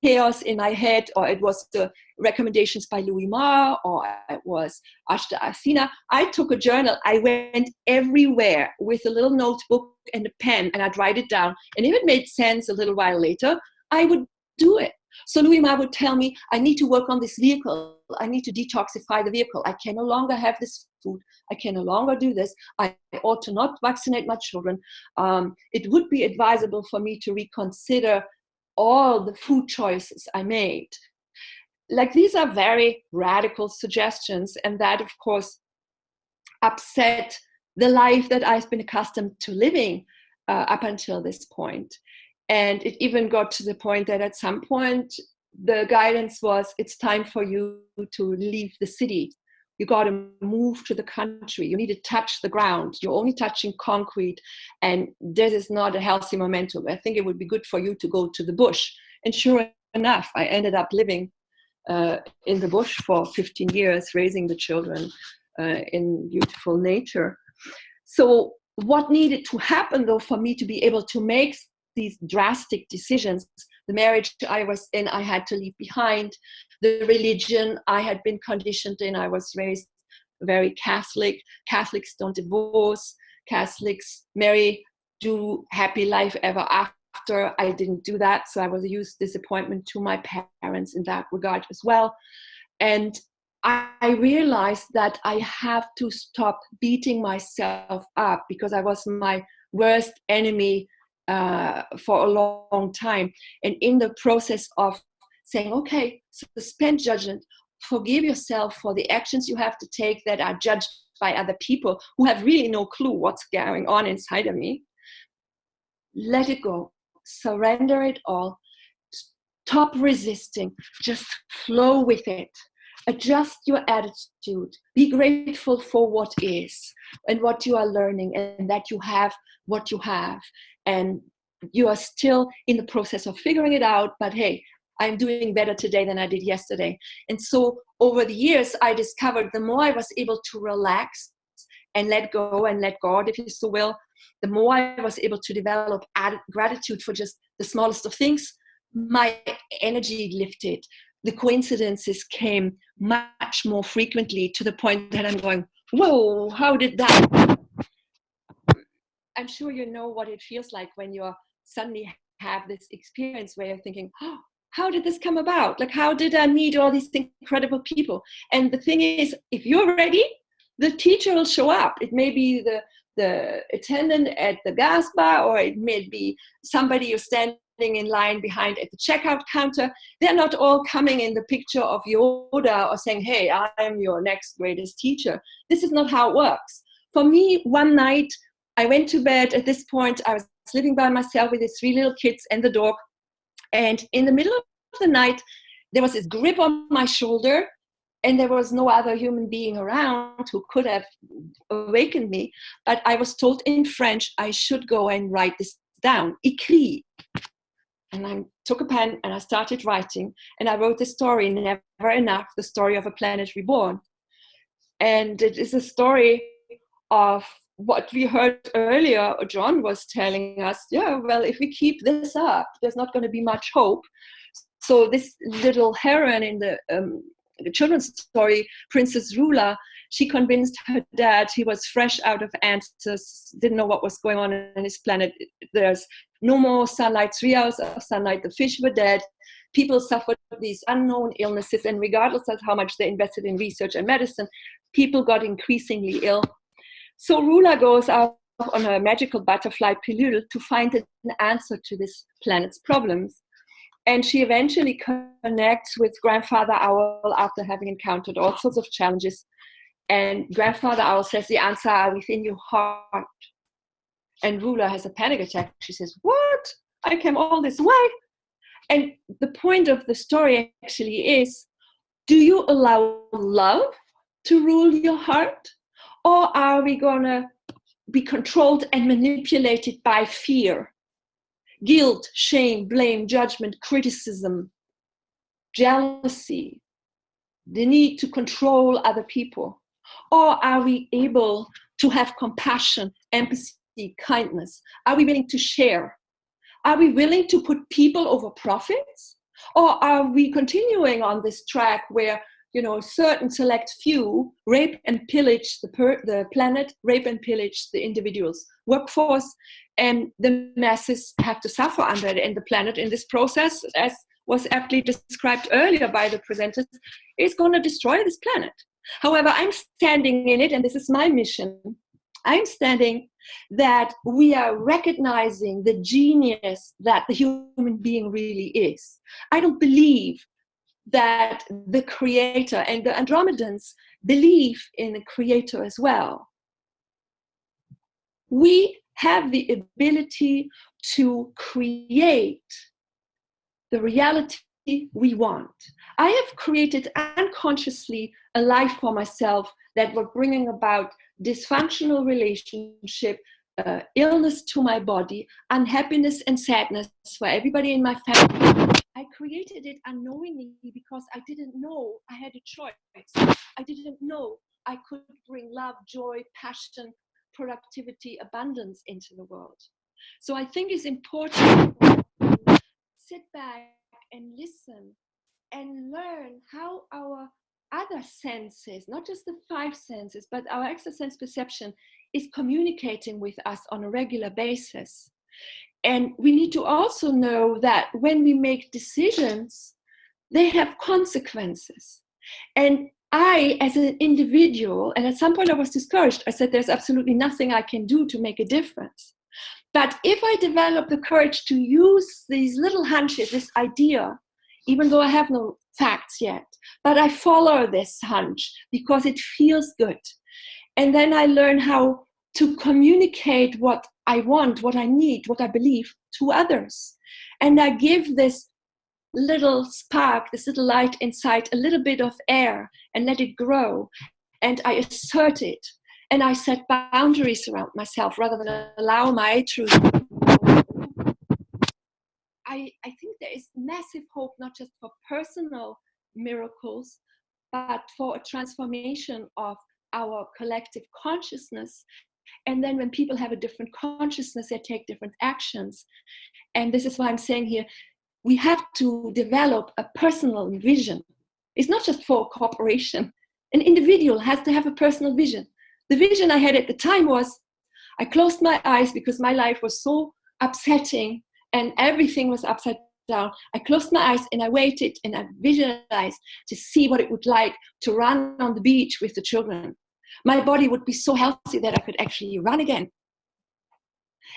chaos in my head, or it was the recommendations by Louis Ma, or it was Ashta Asina. I took a journal. I went everywhere with a little notebook and a pen, and I'd write it down. And if it made sense a little while later, I would do it. So Louis Ma would tell me, I need to work on this vehicle. I need to detoxify the vehicle. I can no longer have this food. I can no longer do this. I ought to not vaccinate my children. It would be advisable for me to reconsider all the food choices I made. Like, these are very radical suggestions, and that, of course, upset the life that I've been accustomed to living up until this point. And it even got to the point that at some point, the guidance was, it's time for you to leave the city. You got to move to the country. You need to touch the ground. You're only touching concrete, and this is not a healthy momentum. I think it would be good for you to go to the bush. And sure enough, I ended up living in the bush for 15 years, raising the children in beautiful nature. So what needed to happen, though, for me to be able to make these drastic decisions? The marriage I was in, I had to leave behind. The religion I had been conditioned in, I was raised very Catholic. Catholics don't divorce. Catholics marry, do happy life ever after. I didn't do that, so I was a huge disappointment to my parents in that regard as well. And I realized that I have to stop beating myself up, because I was my worst enemy for a long time. And in the process of saying, okay, suspend judgment, forgive yourself for the actions you have to take that are judged by other people who have really no clue what's going on inside of me. Let it go. Surrender it all. Stop resisting. Just flow with it. Adjust your attitude. Be grateful for what is and what you are learning, and that you have what you have. And you are still in the process of figuring it out, but hey, I'm doing better today than I did yesterday. And so over the years, I discovered the more I was able to relax and let go and let God, if you so will, the more I was able to develop gratitude for just the smallest of things, my energy lifted. The coincidences came much more frequently, to the point that I'm going, whoa, how did that? I'm sure you know what it feels like when you suddenly have this experience where you're thinking, oh, how did this come about? Like, how did I meet all these incredible people? And the thing is, if you're ready, the teacher will show up. It may be the attendant at the gas bar, or it may be somebody you're standing in line behind at the checkout counter. They're not all coming in the picture of Yoda or saying, hey, I'm your next greatest teacher. This is not how it works. For me, one night, I went to bed. At this point, I was living by myself with the 3 little kids and the dog. And in the middle of the night, there was this grip on my shoulder, and there was no other human being around who could have awakened me. But I was told in French I should go and write this down. Écrit. And I took a pen and I started writing. And I wrote the story, Never Enough, the story of a planet reborn. And it is a story of what we heard earlier. John was telling us, yeah, well, if we keep this up, there's not going to be much hope. So this little heroine in the children's story, Princess Rula, she convinced her dad, he was fresh out of answers, didn't know what was going on his planet. There's no more sunlight, 3 hours of sunlight, the fish were dead, people suffered these unknown illnesses, and regardless of how much they invested in research and medicine, people got increasingly ill. So Rula goes out on a magical butterfly pilule to find an answer to this planet's problems. And she eventually connects with Grandfather Owl after having encountered all sorts of challenges. And Grandfather Owl says the answer are within your heart. And Rula has a panic attack. She says, what? I came all this way? And the point of the story actually is, do you allow love to rule your heart? Or are we going to be controlled and manipulated by fear? Guilt, shame, blame, judgment, criticism, jealousy, the need to control other people? Or are we able to have compassion, empathy, kindness? Are we willing to share? Are we willing to put people over profits? Or are we continuing on this track where, certain select few rape and pillage the planet, rape and pillage the individual's workforce, and the masses have to suffer under it, and the planet in this process, as was aptly described earlier by the presenters, is going to destroy this planet. However, I'm standing in it, and this is my mission. I'm standing that we are recognizing the genius that the human being really is. I don't believe that the creator, and the Andromedans believe in the creator as well. We have the ability to create the reality we want. I have created unconsciously a life for myself that were bringing about dysfunctional relationship, illness to my body, unhappiness and sadness for everybody in my family. I created it unknowingly because I didn't know I had a choice. I didn't know I could bring love, joy, passion, productivity, abundance into the world. So I think it's important to sit back and listen and learn how our other senses, not just the 5 senses, but our extra sense perception is communicating with us on a regular basis. And we need to also know that when we make decisions, they have consequences. And I, as an individual, and at some point I was discouraged, I said, there's absolutely nothing I can do to make a difference. But if I develop the courage to use these little hunches, this idea, even though I have no facts yet, but I follow this hunch because it feels good. And then I learn how to communicate what I want, what I need, what I believe to others. And I give this little spark, this little light inside, a little bit of air, and let it grow. And I assert it. And I set boundaries around myself rather than allow my truth. I think there is massive hope, not just for personal miracles, but for a transformation of our collective consciousness And then when people have a different consciousness, they take different actions. And this is why I'm saying here, we have to develop a personal vision. It's not just for a corporation. An individual has to have a personal vision. The vision I had at the time was, I closed my eyes because my life was so upsetting and everything was upside down. I closed my eyes and I waited and I visualized to see what it would like to run on the beach with the children. My body would be so healthy that I could actually run again.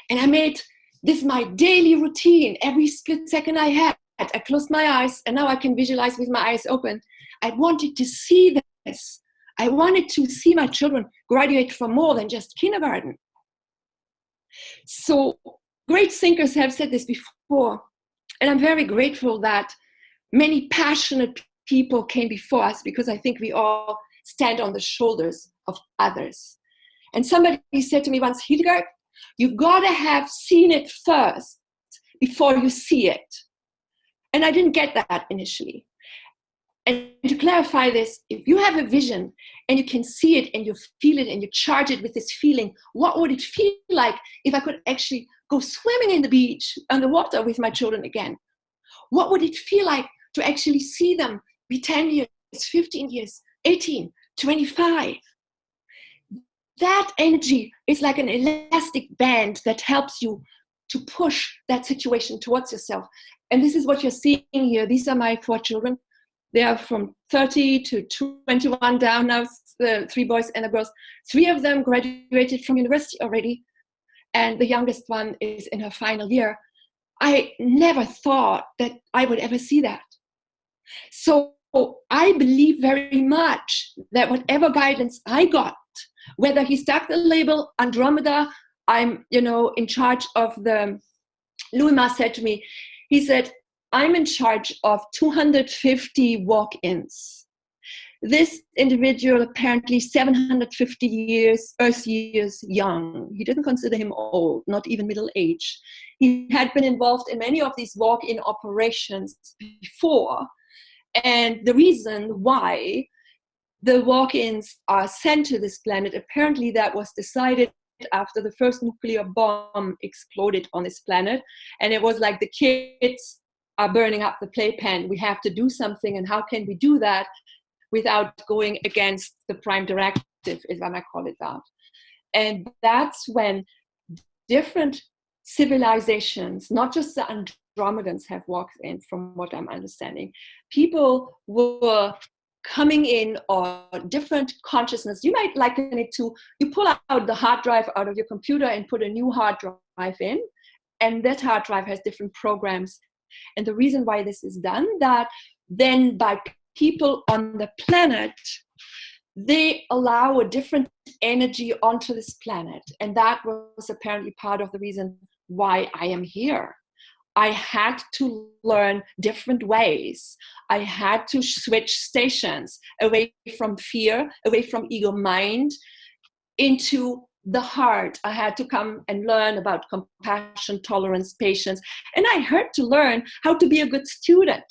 And I made this my daily routine. Every split second I had, I closed my eyes and now I can visualize with my eyes open. I wanted to see this. I wanted to see my children graduate from more than just kindergarten. So great thinkers have said this before. And I'm very grateful that many passionate people came before us, because I think we all stand on the shoulders of others. And somebody said to me once, Hildegard, you gotta have seen it first before you see it. And I didn't get that initially. And to clarify this, if you have a vision and you can see it and you feel it and you charge it with this feeling, what would it feel like if I could actually go swimming in the beach, underwater with my children again? What would it feel like to actually see them be 10 years, 15 years, 18, 25? That energy is like an elastic band that helps you to push that situation towards yourself. And this is what you're seeing here. These are my 4 children. They are from 30 to 21 down now, 3 boys and a girl. 3 of them graduated from university already. And the youngest one is in her final year. I never thought that I would ever see that. So I believe very much that whatever guidance I got, whether he stuck the label Andromeda, I'm, in charge of the, Louis Ma said to me, he said, I'm in charge of 250 walk-ins. This individual apparently 750 Earth years young. He didn't consider him old, not even middle age. He had been involved in many of these walk-in operations before. And the reason why the walk-ins are sent to this planet, apparently that was decided after the first nuclear bomb exploded on this planet. And it was like, the kids are burning up the playpen. We have to do something. And how can we do that without going against the prime directive, if I might call it that? And that's when different civilizations, not just the Andromedans, have walked in, from what I'm understanding. People were coming in on different consciousness. You might liken it to, you pull out the hard drive out of your computer and put a new hard drive in, and that hard drive has different programs. And the reason why this is done, that then by people on the planet, they allow a different energy onto this planet. And that was apparently part of the reason why I am here. I had to learn different ways. I had to switch stations away from fear, away from ego mind, into the heart. I had to come and learn about compassion, tolerance, patience. And I had to learn how to be a good student.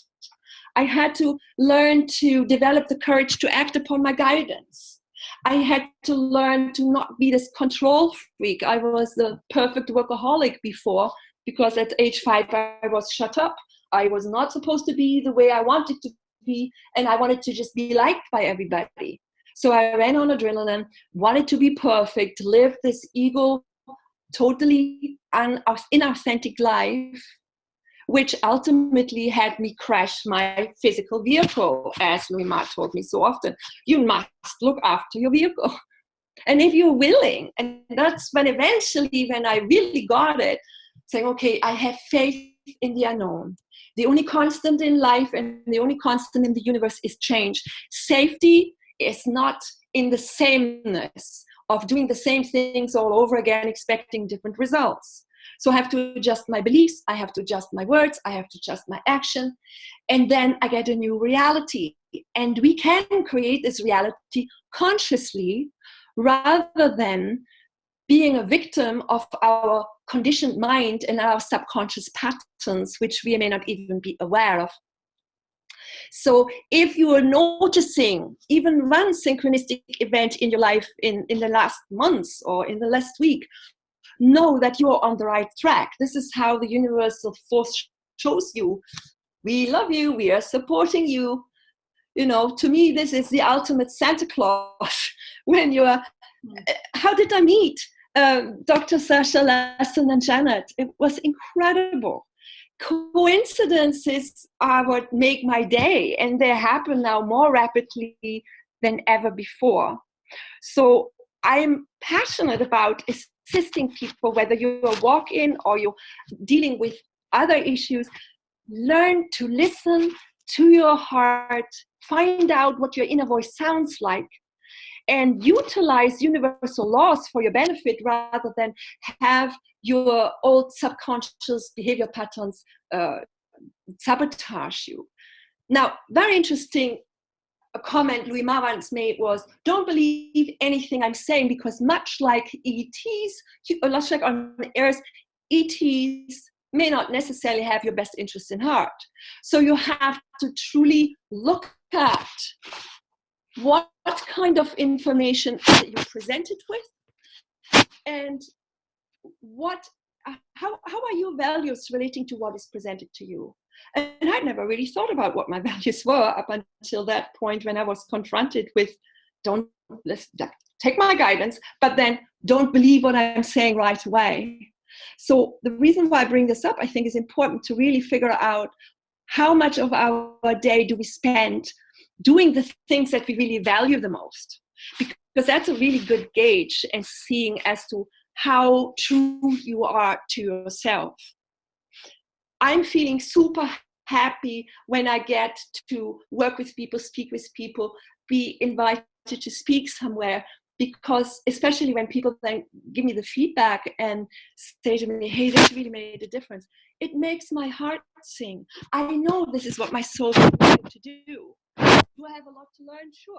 I had to learn to develop the courage to act upon my guidance. I had to learn to not be this control freak. I was the perfect workaholic before, because at age 5, I was shut up. I was not supposed to be the way I wanted to be, and I wanted to just be liked by everybody. So I ran on adrenaline, wanted to be perfect, live this ego, totally inauthentic life, which ultimately had me crash my physical vehicle. As Louis Ma told me so often, you must look after your vehicle. And if you're willing, and that's when eventually, when I really got it, saying, okay, I have faith in the unknown. The only constant in life and the only constant in the universe is change. Safety is not in the sameness of doing the same things all over again, expecting different results. So I have to adjust my beliefs, I have to adjust my words, I have to adjust my action, and then I get a new reality. And we can create this reality consciously, rather than being a victim of our conditioned mind and our subconscious patterns, which we may not even be aware of. So if you are noticing even one synchronistic event in your life in the last months or in the last week, know that you are on the right track. This is how the universal force shows you, we love you, we are supporting you. You know, to me, this is the ultimate Santa Claus. When you are, how did I meet Dr. Sasha, Lassen, and Janet? It was incredible. Coincidences are what make my day, and they happen now more rapidly than ever before. So I'm passionate about assisting people, whether you're a walk-in or you're dealing with other issues. Learn to listen to your heart, find out what your inner voice sounds like, and utilize universal laws for your benefit rather than have your old subconscious behavior patterns sabotage you. Now, very interesting a comment Louis Ma once made was, don't believe anything I'm saying, because much like ETs, much like on Earth, ETs may not necessarily have your best interest in heart. So you have to truly look at what kind of information that you're presented with, and how are your values relating to what is presented to you. And I'd never really thought about what my values were up until that point, when I was confronted with, let's take my guidance, but then don't believe what I'm saying right away. So the reason why I bring this up, I think, is important to really figure out how much of our day do we spend doing the things that we really value the most, because that's a really good gauge and seeing as to how true you are to yourself. I'm feeling super happy when I get to work with people, speak with people, be invited to speak somewhere, because especially when people then give me the feedback and say to me, hey, this really made a difference, it makes my heart sing. I know this is what my soul is trying to do. Do I have a lot to learn? Sure.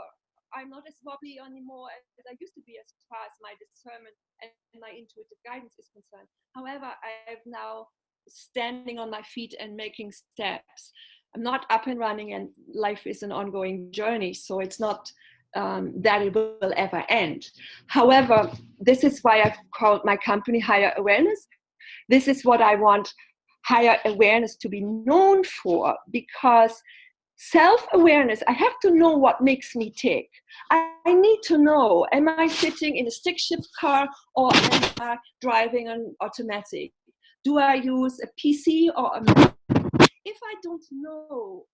I'm not as wobbly anymore as I used to be as far as my discernment and my intuitive guidance is concerned. However, I'm now standing on my feet and making steps. I'm not up and running, and life is an ongoing journey, so it's not that it will ever end. However, this is why I've called my company Higher Awareness. This is what I want Higher Awareness to be known for, because self-awareness, I have to know what makes me tick. I need to know, am I sitting in a stick shift car or am I driving an automatic? Do I use a PC or a Mac? If I don't know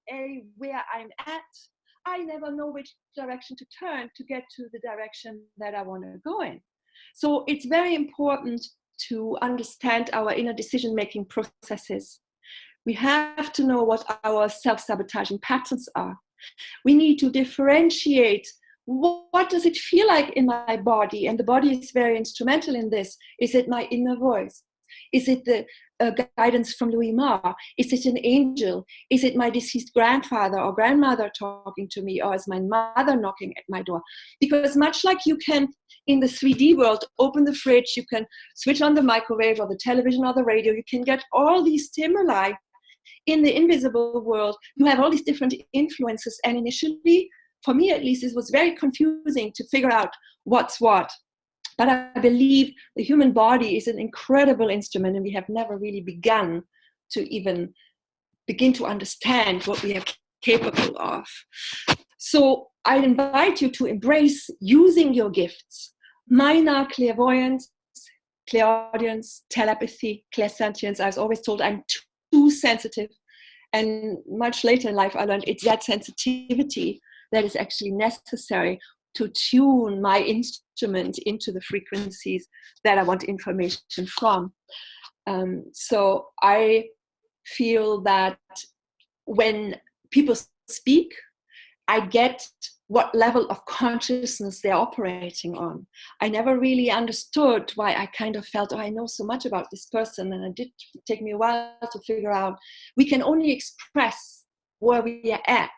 where I'm at, I never know which direction to turn to get to the direction that I want to go in. So it's very important to understand our inner decision-making processes. We have to know what our self-sabotaging patterns are. We need to differentiate, what does it feel like in my body? And the body is very instrumental in this. Is it my inner voice? Is it the guidance from Louis Ma? Is it an angel? Is it my deceased grandfather or grandmother talking to me? Or is my mother knocking at my door? Because much like you can, in the 3D world, open the fridge, you can switch on the microwave or the television or the radio, you can get all these stimuli. In the invisible world, you have all these different influences. And initially, for me at least, it was very confusing to figure out what's what. But I believe the human body is an incredible instrument, and we have never really begun to even begin to understand what we are capable of. So I invite you to embrace using your gifts. Mine are clairvoyance, clairaudience, telepathy, clairsentience. I was always told I'm too sensitive. And much later in life, I learned it's that sensitivity that is actually necessary to tune my instrument into the frequencies that I want information from. So I feel that when people speak, I get what level of consciousness they're operating on. I never really understood why I kind of felt, oh, I know so much about this person, and it did take me a while to figure out we can only express where we are at.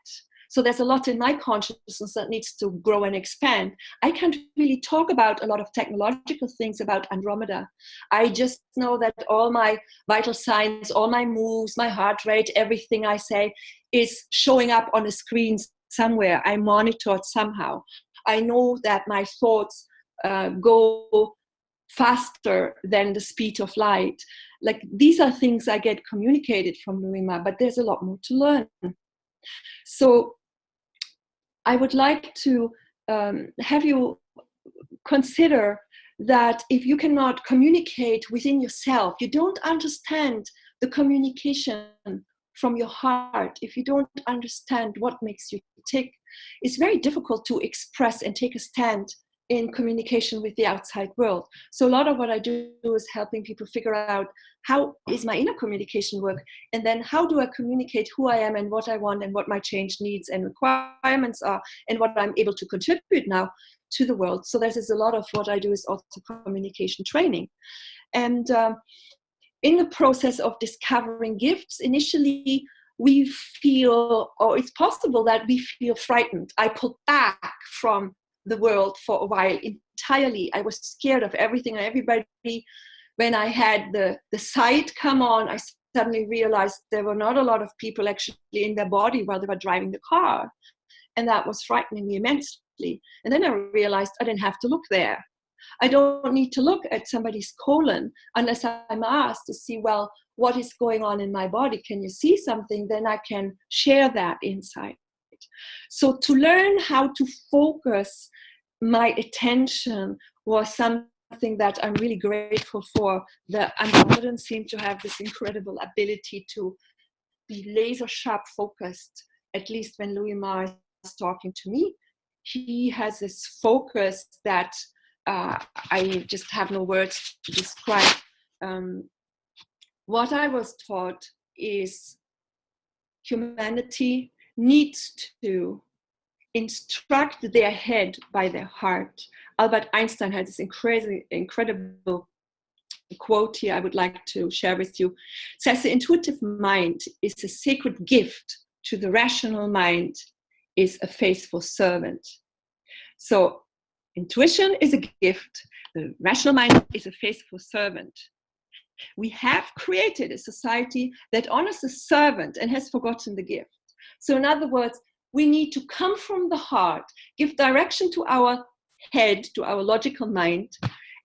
So there's a lot in my consciousness that needs to grow and expand. I can't really talk about a lot of technological things about Andromeda. I just know that all my vital signs, all my moves, my heart rate, everything I say is showing up on a screen somewhere. I monitor it somehow. I know that my thoughts go faster than the speed of light. Like, these are things I get communicated from Louis Ma, but there's a lot more to learn. So I would like to have you consider that if you cannot communicate within yourself, you don't understand the communication from your heart, if you don't understand what makes you tick, it's very difficult to express and take a stand in communication with the outside world. So a lot of what I do is helping people figure out, how is my inner communication work, and then how do I communicate who I am and what I want and what my change needs and requirements are, and what I'm able to contribute now to the world. So this is a lot of what I do is also communication training. And in the process of discovering gifts, initially we feel, or it's possible that we feel frightened. I pulled back from the world for a while entirely. I was scared of everything and everybody. When I had the sight come on, I suddenly realized there were not a lot of people actually in their body while they were driving the car. And that was frightening me immensely. And then I realized I didn't have to look there. I don't need to look at somebody's colon unless I'm asked to see, well, what is going on in my body? Can you see something? Then I can share that insight. So to learn how to focus my attention was something that I'm really grateful for. The Andromedans seem to have this incredible ability to be laser sharp focused, at least when Louis Ma is talking to me. He has this focus that I just have no words to describe. What I was taught is humanity needs to instruct their head by their heart. Albert Einstein had this incredible quote here I would like to share with you. It says, the intuitive mind is a sacred gift to the rational mind is a faithful servant. So intuition is a gift. The rational mind is a faithful servant. We have created a society that honors the servant and has forgotten the gift. So in other words, we need to come from the heart, give direction to our head, to our logical mind,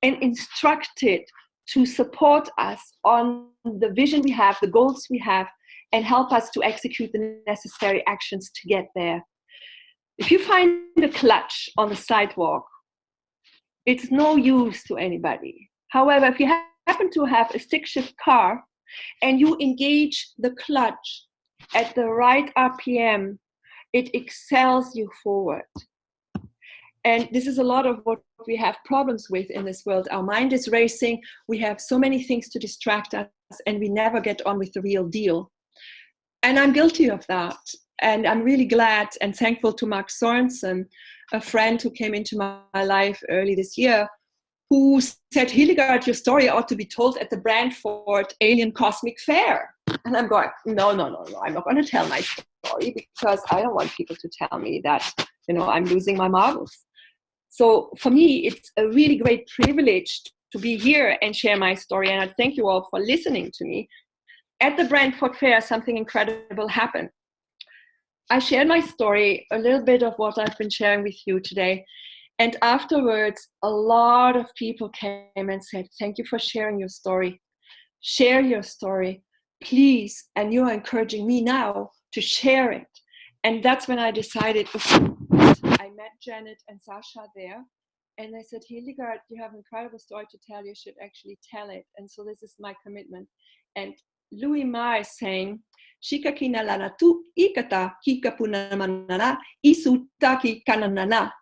and instruct it to support us on the vision we have, the goals we have, and help us to execute the necessary actions to get there. If you find a clutch on the sidewalk, it's no use to anybody. However, if you happen to have a stick shift car and you engage the clutch at the right RPM, it excels you forward. And this is a lot of what we have problems with in this world. Our mind is racing. We have so many things to distract us, and we never get on with the real deal. And I'm guilty of that. And I'm really glad and thankful to Mark Sorensen, a friend who came into my life early this year, who said, Hildegard, your story ought to be told at the Brantford Alien Cosmic Fair. And I'm going, no, I'm not going to tell my story because I don't want people to tell me that, I'm losing my marbles. So for me, it's a really great privilege to be here and share my story. And I thank you all for listening to me. At the Brantford Fair, something incredible happened. I shared my story, a little bit of what I've been sharing with you today. And afterwards, a lot of people came and said, thank you for sharing your story. Share your story, please. And you're encouraging me now to share it. And that's when I decided, I met Janet and Sasha there. And they said, Hildegard, you have an incredible story to tell. You should actually tell it. And so this is my commitment. And Louis Ma is saying, Shikakina lana tu ikata kikapuna manana isutaki kananana.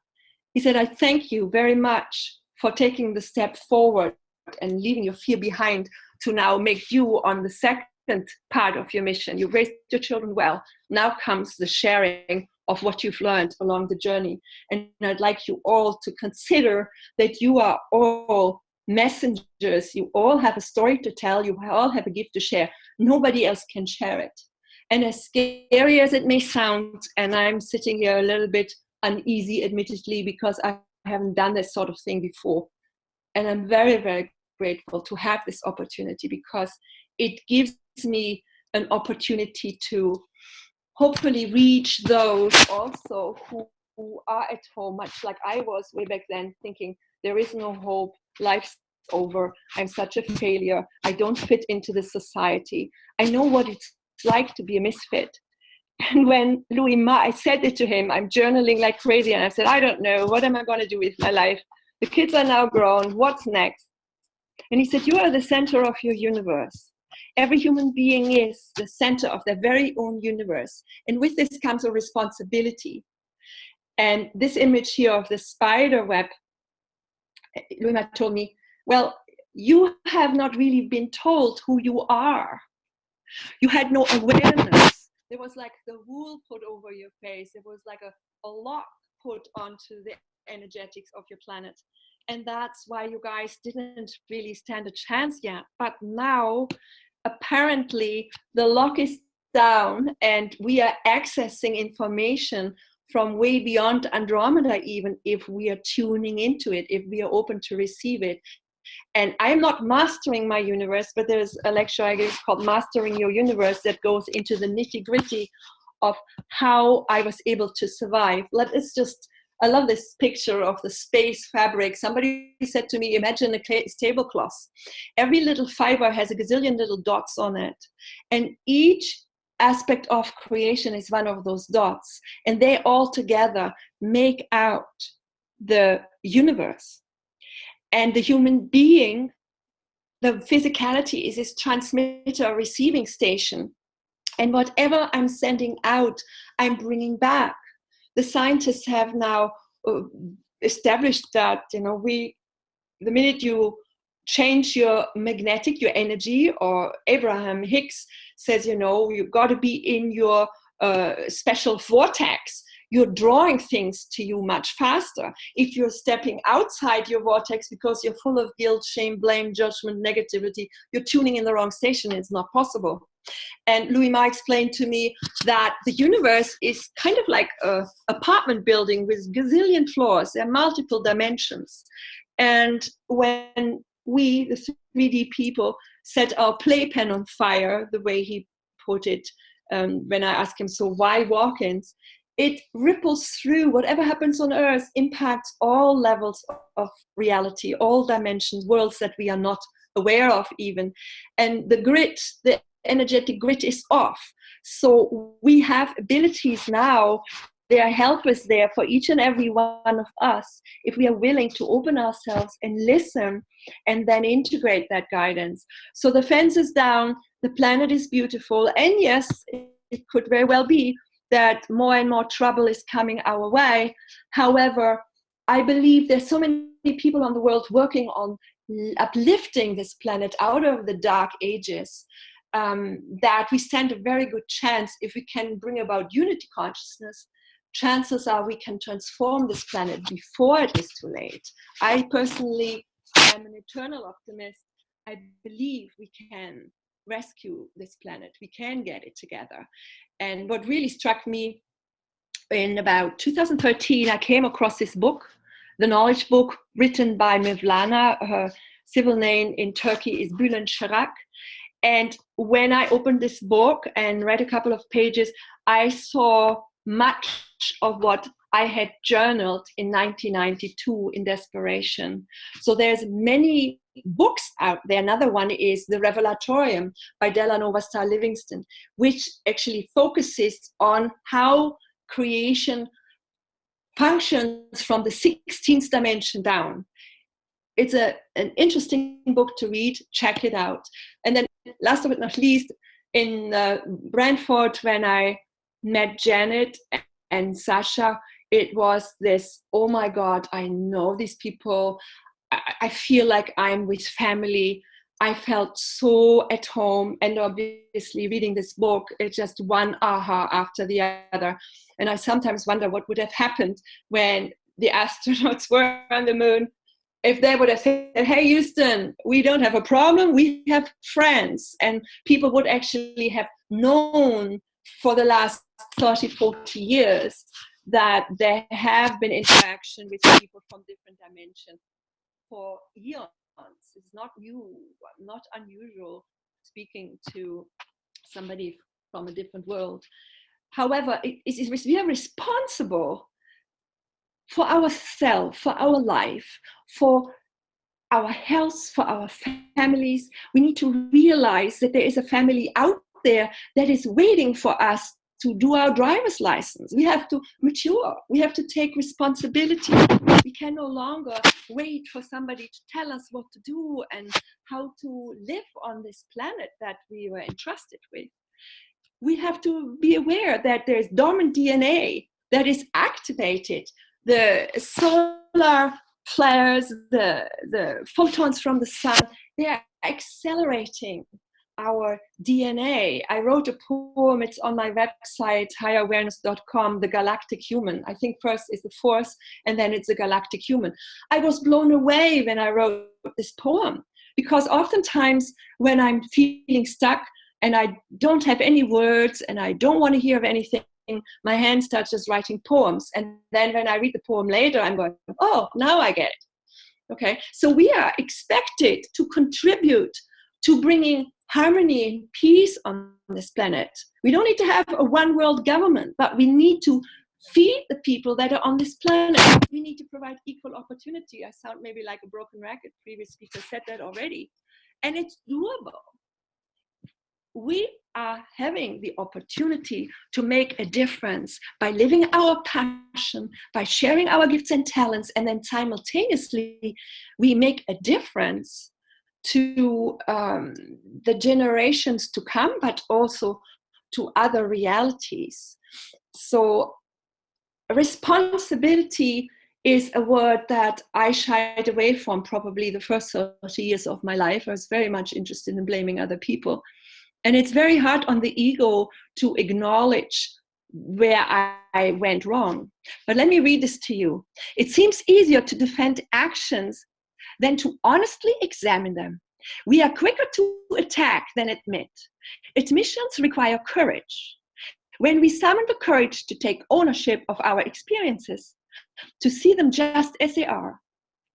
He said, I thank you very much for taking the step forward and leaving your fear behind to now make you on the second part of your mission. You've raised your children well. Now comes the sharing of what you've learned along the journey. And I'd like you all to consider that you are all messengers. You all have a story to tell. You all have a gift to share. Nobody else can share it. And as scary as it may sound, and I'm sitting here a little bit uneasy, admittedly, because I haven't done this sort of thing before. And I'm very, very grateful to have this opportunity, because it gives me an opportunity to hopefully reach those also who are at home, much like I was way back then, thinking there is no hope, life's over, I'm such a failure, I don't fit into this society. I know what it's like to be a misfit. And when Louis Ma, I said it to him, I'm journaling like crazy, and I said, I don't know, what am I going to do with my life? The kids are now grown, what's next? And he said, you are the center of your universe. Every human being is the center of their very own universe. And with this comes a responsibility. And this image here of the spider web, Louis Ma told me, well, you have not really been told who you are. You had no awareness. There was like the wool put over your face. There was like a lock put onto the energetics of your planet. And that's why you guys didn't really stand a chance yet. But now, apparently, the lock is down and we are accessing information from way beyond Andromeda, even if we are tuning into it, if we are open to receive it. And I'm not mastering my universe, but there's a lecture I give called Mastering Your Universe that goes into the nitty-gritty of how I was able to survive. I love this picture of the space fabric. Somebody said to me, imagine a tablecloth. Every little fiber has a gazillion little dots on it. And each aspect of creation is one of those dots. And they all together make out the universe. And the human being, the physicality is this transmitter receiving station. And whatever I'm sending out, I'm bringing back. The scientists have now established that, the minute you change your energy, or Abraham Hicks says, you've got to be in your special vortex. You're drawing things to you much faster. If you're stepping outside your vortex because you're full of guilt, shame, blame, judgment, negativity, you're tuning in the wrong station. It's not possible. And Louis Ma explained to me that the universe is kind of like an apartment building with gazillion floors. There are multiple dimensions. And when we, the 3D people, set our playpen on fire, the way he put it, when I asked him, so why walk-ins? It ripples through. Whatever happens on Earth impacts all levels of reality, all dimensions, worlds that we are not aware of even. And the grid, the energetic grid is off. So we have abilities now. There are helpers there for each and every one of us if we are willing to open ourselves and listen and then integrate that guidance. So the fence is down, the planet is beautiful, and yes, it could very well be that more and more trouble is coming our way. However, I believe there's so many people on the world working on uplifting this planet out of the dark ages, that we stand a very good chance if we can bring about unity consciousness. Chances are we can transform this planet before it is too late. I personally am an eternal optimist. I believe we can rescue this planet. We can get it together. And what really struck me, in about 2013, I came across this book, the Knowledge Book, written by Mevlana. Her civil name in Turkey is Bülent Şarak. And when I opened this book and read a couple of pages, I saw much of what I had journaled in 1992 in desperation. So there's many books out there. Another one is The Revelatorium by Delano Vastar Livingston, which actually focuses on how creation functions from the 16th dimension down. It's an interesting book to read. Check it out. And then last but not least, in Brantford, when I met Janet and Sasha, it was this, oh my God, I know these people. I feel like I'm with family. I felt so at home. And obviously reading this book, it's just one aha after the other. And I sometimes wonder what would have happened when the astronauts were on the moon, if they would have said, hey, Houston, we don't have a problem, we have friends. And people would actually have known for the last 30, 40 years that there have been interaction with people from different dimensions for eons. It's not new, not unusual speaking to somebody from a different world. However, we are responsible for ourselves, for our life, for our health, for our families. We need to realize that there is a family out there that is waiting for us to do our driver's license. We have to mature. We have to take responsibility. We can no longer wait for somebody to tell us what to do and how to live on this planet that we were entrusted with. We have to be aware that there's dormant DNA that is activated. The solar flares, the photons from the sun, they are accelerating our DNA. I wrote a poem, it's on my website, higherawareness.com, The Galactic Human. I think first is the Force, and then it's The Galactic Human. I was blown away when I wrote this poem, because oftentimes when I'm feeling stuck and I don't have any words and I don't want to hear of anything, my hand starts just writing poems. And then when I read the poem later, I'm going, oh, now I get it. Okay, so we are expected to contribute to bringing harmony and peace on this planet. We don't need to have a one world government, but we need to feed the people that are on this planet. We need to provide equal opportunity. I sound maybe like a broken record. Previous speaker said that already. And it's doable. We are having the opportunity to make a difference by living our passion, by sharing our gifts and talents, and then simultaneously we make a difference to the generations to come, but also to other realities. So responsibility is a word that I shied away from probably the first 30 years of my life. I was very much interested in blaming other people. And it's very hard on the ego to acknowledge where I went wrong. But let me read this to you. It seems easier to defend actions than to honestly examine them. We are quicker to attack than admit. Admissions require courage. When we summon the courage to take ownership of our experiences, to see them just as they are,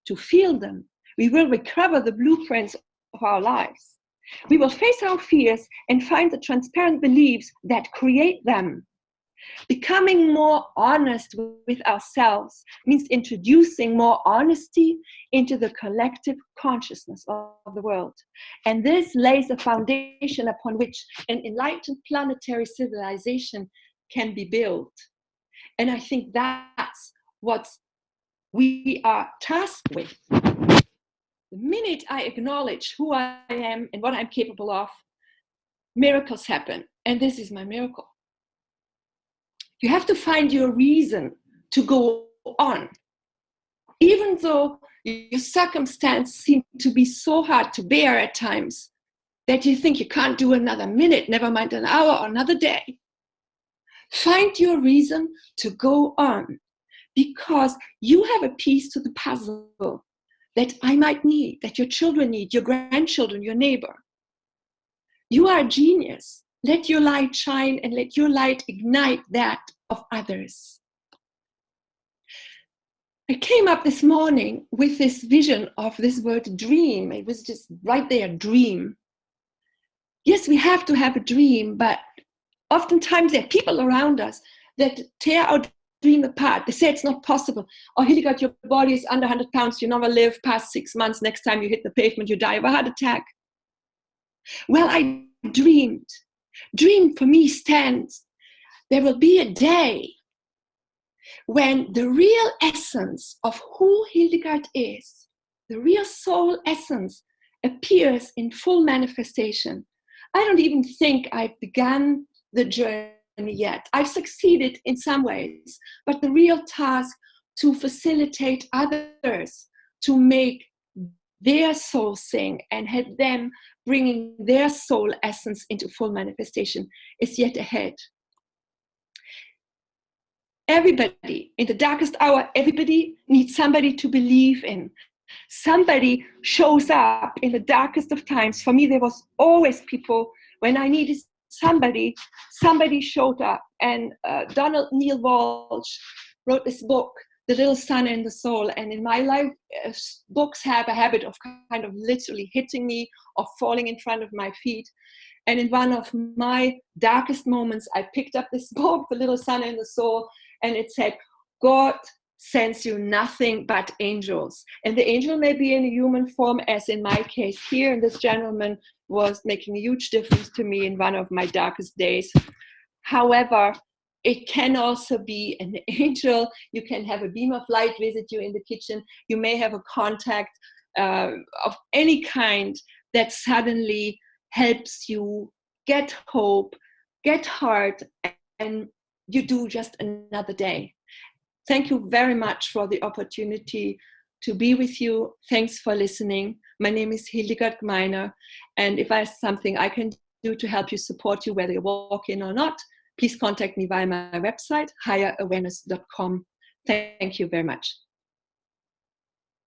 to feel them, we will recover the blueprints of our lives. We will face our fears and find the transparent beliefs that create them. Becoming more honest with ourselves means introducing more honesty into the collective consciousness of the world. And this lays a foundation upon which an enlightened planetary civilization can be built. And I think that's what we are tasked with. The minute I acknowledge who I am and what I'm capable of, miracles happen. And this is my miracle. You have to find your reason to go on. Even though your circumstances seem to be so hard to bear at times that you think you can't do another minute, never mind an hour or another day. Find your reason to go on, because you have a piece to the puzzle that I might need, that your children need, your grandchildren, your neighbor. You are a genius. Let your light shine and let your light ignite that of others. I came up this morning with this vision of this word dream. It was just right there, dream. Yes, we have to have a dream, but oftentimes there are people around us that tear our dream apart. They say it's not possible. Oh, Hildegard, your body is under 100 pounds. You never live past 6 months. Next time you hit the pavement, you die of a heart attack. Well, I dreamed. Dream for me stands. There will be a day when the real essence of who Hildegard is, the real soul essence, appears in full manifestation. I don't even think I've begun the journey yet. I've succeeded in some ways, but the real task to facilitate others to make their soul sing and have them bringing their soul essence into full manifestation is yet ahead. Everybody, in the darkest hour, everybody needs somebody to believe in. Somebody shows up in the darkest of times. For me, there was always people when I needed somebody showed up, and Donald Neil Walsh wrote this book, The Little Sun and the Soul. And in my life, books have a habit of kind of literally hitting me or falling in front of my feet. And in one of my darkest moments, I picked up this book, The Little Sun and the Soul, and it said, God sends you nothing but angels. And the angel may be in a human form, as in my case here. And this gentleman was making a huge difference to me in one of my darkest days. However, it can also be an angel. You can have a beam of light visit you in the kitchen. You may have a contact of any kind that suddenly helps you get hope, get heart, and you do just another day. Thank you very much for the opportunity to be with you. Thanks for listening. My name is Hildegard Gmeiner, and if there's something I can do to help you, support you, whether you walk in or not, please contact me via my website, higherawareness.com. Thank you very much.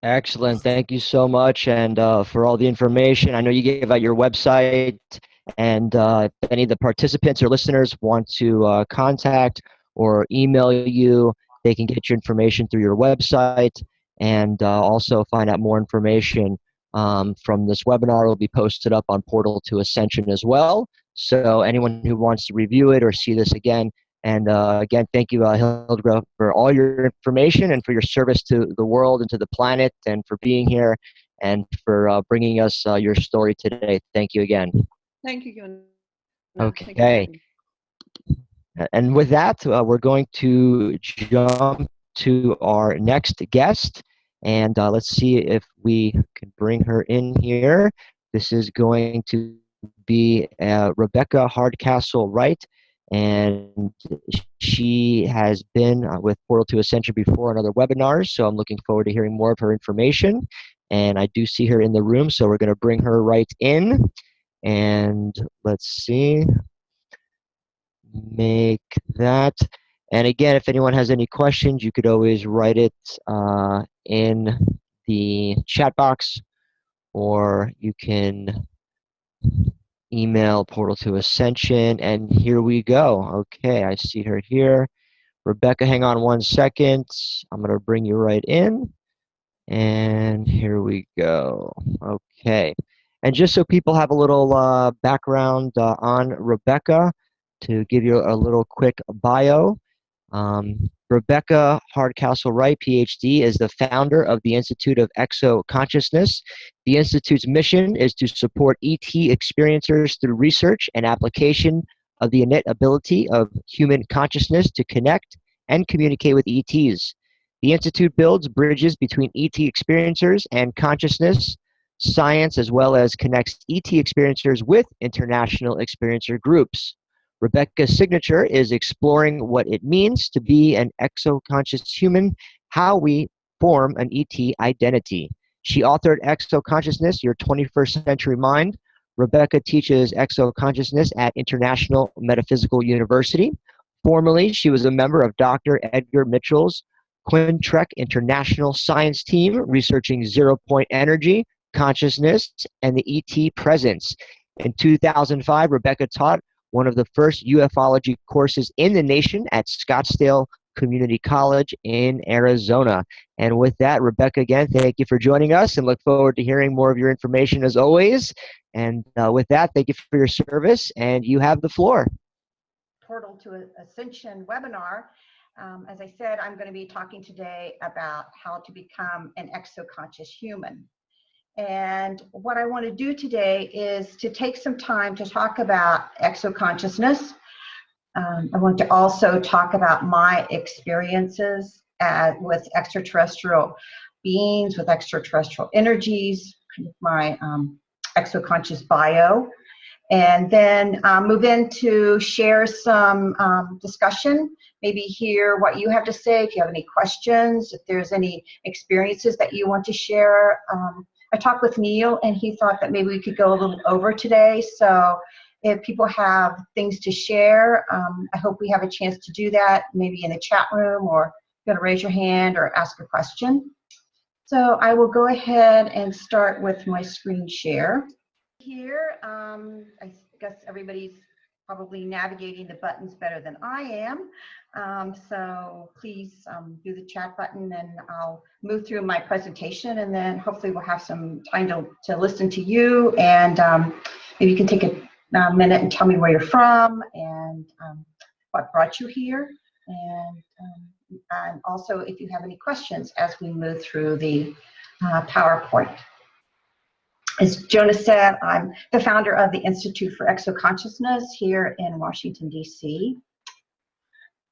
Excellent. Thank you so much, and for all the information. I know you gave out your website, and if any of the participants or listeners want to contact or email you, they can get your information through your website, and also find out more information from this webinar will be posted up on Portal to Ascension as well. So anyone who wants to review it or see this again, and again, thank you, Hildegard, for all your information and for your service to the world and to the planet, and for being here and for bringing us your story today. Thank you again. Thank you, Jon. Okay. And with that, we're going to jump to our next guest, and let's see if we can bring her in here. This is going to be Rebecca Hardcastle-Wright, and she has been with Portal to Ascension before on other webinars, so I'm looking forward to hearing more of her information. And I do see her in the room, so we're going to bring her right in. And let's see. Make that. And again, if anyone has any questions, you could always write it in the chat box, or you can email Portal to Ascension. And here we go. Okay, I see her here. Rebecca, hang on 1 second. I'm going to bring you right in. And here we go. Okay. And just so people have a little background on Rebecca, to give you a little quick bio. Rebecca Hardcastle-Wright, PhD, is the founder of the Institute of Exo-Consciousness. The Institute's mission is to support ET experiencers through research and application of the innate ability of human consciousness to connect and communicate with ETs. The Institute builds bridges between ET experiencers and consciousness science, as well as connects ET experiencers with international experiencer groups. Rebecca's signature is exploring what it means to be an exo-conscious human, how we form an ET identity. She authored Exo-Consciousness, Your 21st Century Mind. Rebecca teaches exo-consciousness at International Metaphysical University. Formerly, she was a member of Dr. Edgar Mitchell's Quintrec International Science Team, researching zero-point energy, consciousness, and the ET presence. In 2005, Rebecca taught one of the first ufology courses in the nation at Scottsdale Community College in Arizona. And with that, Rebecca, again, thank you for joining us, and look forward to hearing more of your information as always. And with that, thank you for your service, and you have the floor. Portal to Ascension webinar. As I said, I'm going to be talking today about how to become an exo-conscious human. And what I want to do today is to take some time to talk about exo-consciousness. I want to also talk about my experiences with extraterrestrial beings, with extraterrestrial energies, my exo-conscious bio, and then move into share some discussion, maybe hear what you have to say, if you have any questions, if there's any experiences that you want to share. I talked with Neil, and he thought that maybe we could go a little over today. So if people have things to share, I hope we have a chance to do that, maybe in the chat room, or you're going to raise your hand or ask a question. So I will go ahead and start with my screen share. Here, I guess everybody's probably navigating the buttons better than I am. So please do the chat button, and I'll move through my presentation, and then hopefully we'll have some time to listen to you, and maybe you can take a minute and tell me where you're from and what brought you here, and also if you have any questions as we move through the PowerPoint. As Jonas said, I'm the founder of the Institute for Exoconsciousness here in Washington, D.C.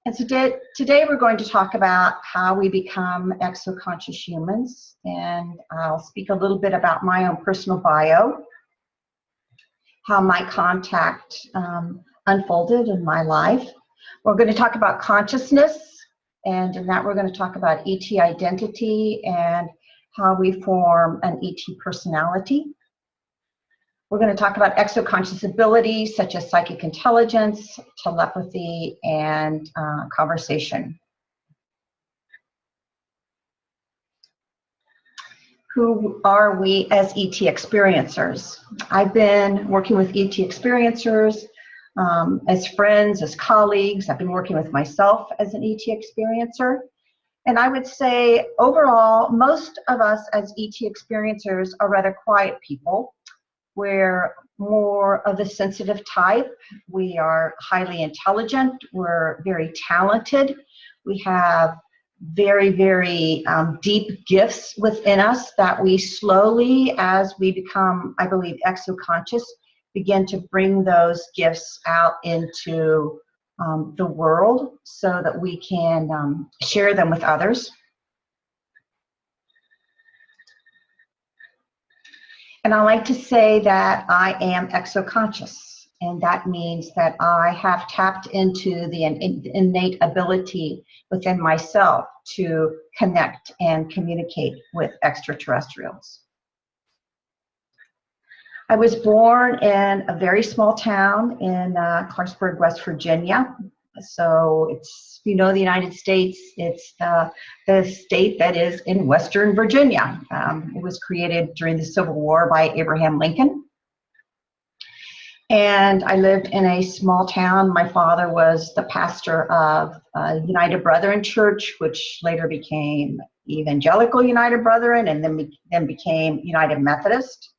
And today we're going to talk about how we become exoconscious humans, and I'll speak a little bit about my own personal bio, how my contact unfolded in my life. We're going to talk about consciousness, and in that we're going to talk about ET identity and how we form an ET personality. We're going to talk about exoconscious abilities such as psychic intelligence, telepathy, and conversation. Who are we as ET experiencers? I've been working with ET experiencers as friends, as colleagues. I've been working with myself as an ET experiencer. And I would say overall, most of us as ET experiencers are rather quiet people. We're more of the sensitive type. We are highly intelligent. We're very talented. We have very, very deep gifts within us that we slowly, as we become, I believe, exoconscious, begin to bring those gifts out into the world so that we can share them with others. And I like to say that I am exoconscious, and that means that I have tapped into the innate ability within myself to connect and communicate with extraterrestrials. I was born in a very small town in Clarksburg, West Virginia. So it's, if you know the United States, it's the state that is in Western Virginia. It was created during the Civil War by Abraham Lincoln. And I lived in a small town. My father was the pastor of United Brethren Church, which later became Evangelical United Brethren, and then became United Methodist.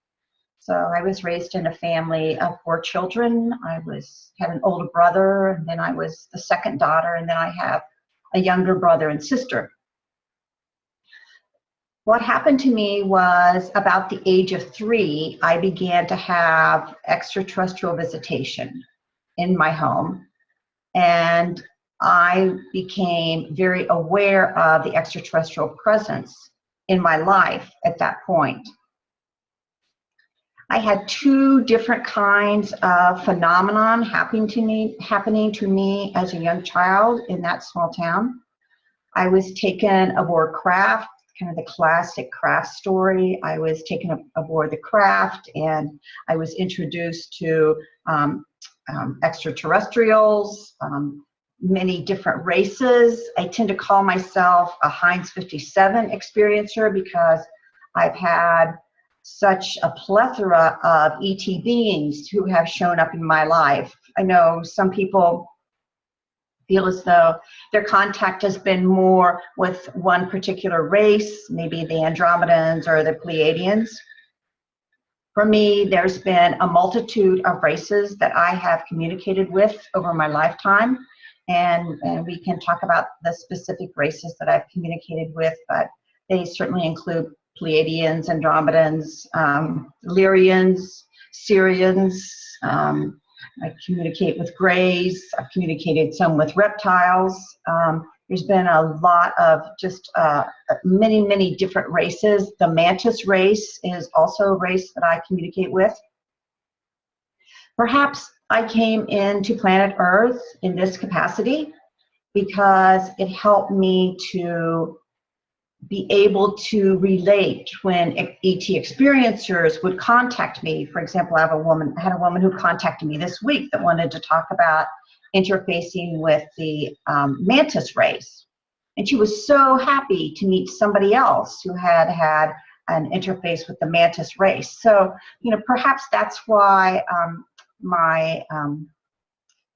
So I was raised in a family of 4 children. I had an older brother, and then I was the second daughter, and then I have a younger brother and sister. What happened to me was about the age of 3, I began to have extraterrestrial visitation in my home, and I became very aware of the extraterrestrial presence in my life at that point. I had 2 different kinds of phenomenon happening to me as a young child in that small town. I was taken aboard craft, kind of the classic craft story. I was taken aboard the craft, and I was introduced to extraterrestrials, many different races. I tend to call myself a Heinz 57 experiencer because I've had such a plethora of ET beings who have shown up in my life. I know some people feel as though their contact has been more with one particular race, maybe the Andromedans or the Pleiadians. For me, there's been a multitude of races that I have communicated with over my lifetime, and we can talk about the specific races that I've communicated with, but they certainly include Pleiadians, Andromedans, Lyrians, Syrians. I communicate with Greys. I've communicated some with reptiles. There's been a lot of just many, many different races. The Mantis race is also a race that I communicate with. Perhaps I came into planet Earth in this capacity because it helped me to be able to relate when ET experiencers would contact me. For example, I had a woman who contacted me this week that wanted to talk about interfacing with the Mantis race. And she was so happy to meet somebody else who had had an interface with the Mantis race. So, perhaps that's why my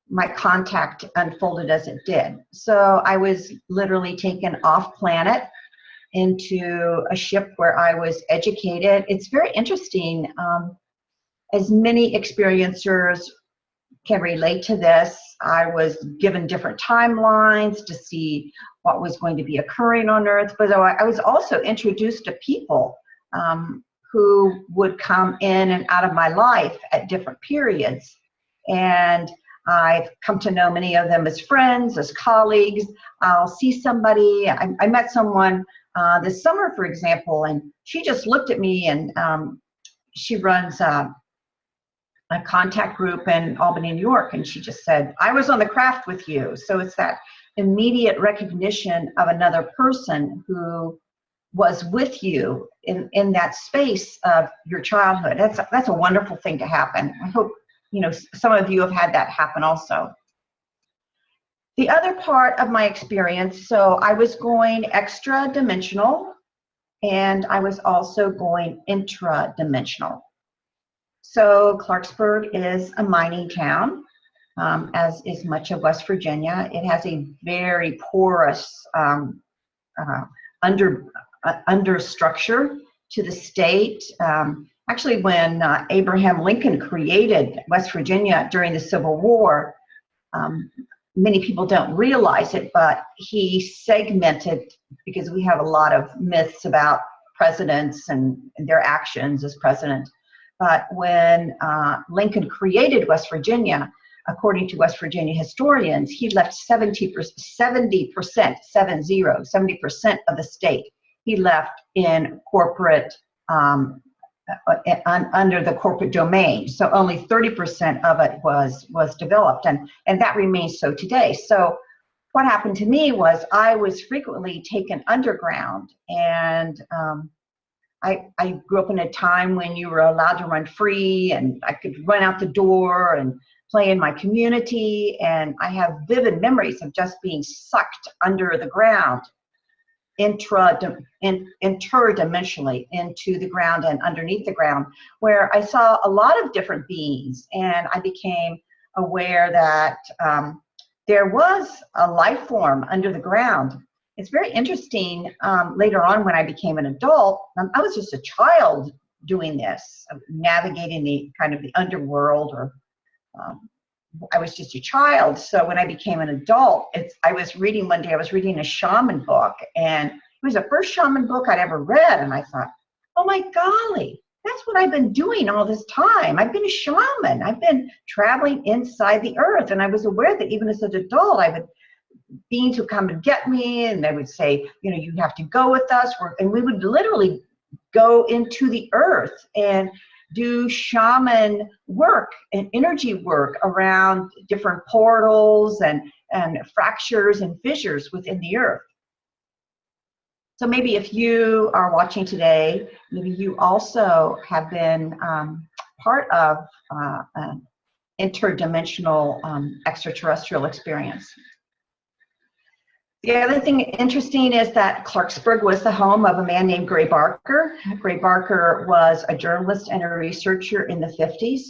my contact unfolded as it did. So I was literally taken off planet into a ship where I was educated. It's very interesting. As many experiencers can relate to this, I was given different timelines to see what was going to be occurring on Earth, but I was also introduced to people who would come in and out of my life at different periods. And I've come to know many of them as friends, as colleagues. I'll see somebody, I met someone this summer, for example, and she just looked at me, and she runs a contact group in Albany, New York, and she just said, I was on the craft with you. So it's that immediate recognition of another person who was with you in that space of your childhood. That's a wonderful thing to happen. I hope, you know, some of you have had that happen also. The other part of my experience, so I was going extra-dimensional, and I was also going intra-dimensional. So Clarksburg is a mining town, as is much of West Virginia. It has a very porous understructure to the state. Actually, when Abraham Lincoln created West Virginia during the Civil War, many people don't realize it, but he segmented, because we have a lot of myths about presidents and their actions as president. But when Lincoln created West Virginia, according to West Virginia historians, he left 70% of the state. He left in corporate, under the corporate domain. So only 30% of it was developed, and that remains so today. So what happened to me was I was frequently taken underground, and I grew up in a time when you were allowed to run free, and I could run out the door and play in my community, and I have vivid memories of just being sucked under the ground, interdimensionally into the ground and underneath the ground, where I saw a lot of different beings, and I became aware that there was a life form under the ground. It's very interesting. Later on, when I became an adult, I was just a child doing this, navigating the kind of the underworld, or I was just a child. So when I became an adult, I was reading one day, I was reading a shaman book, and it was the first shaman book I'd ever read. And I thought, oh my golly, that's what I've been doing all this time. I've been a shaman. I've been traveling inside the earth. And I was aware that even as an adult, I would beings would come and get me, and they would say, you know, you have to go with us. And we would literally go into the earth and do shaman work and energy work around different portals and fractures and fissures within the earth. So maybe if you are watching today, maybe you also have been part of an interdimensional extraterrestrial experience. The other thing interesting is that Clarksburg was the home of a man named Gray Barker. Gray Barker was a journalist and a researcher in the 50s.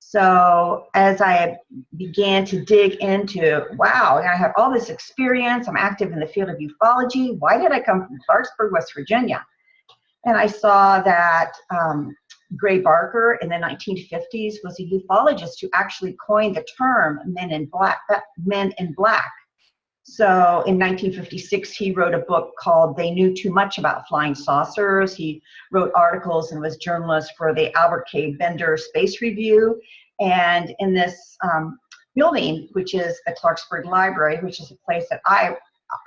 So as I began to dig into, wow, I have all this experience, I'm active in the field of ufology, why did I come from Clarksburg, West Virginia? And I saw that Gray Barker in the 1950s was a ufologist who actually coined the term men in black. So in 1956, he wrote a book called They Knew Too Much About Flying Saucers. He wrote articles and was journalist for the Albert K. Bender Space Review. And in this building, which is the Clarksburg Library, which is a place that I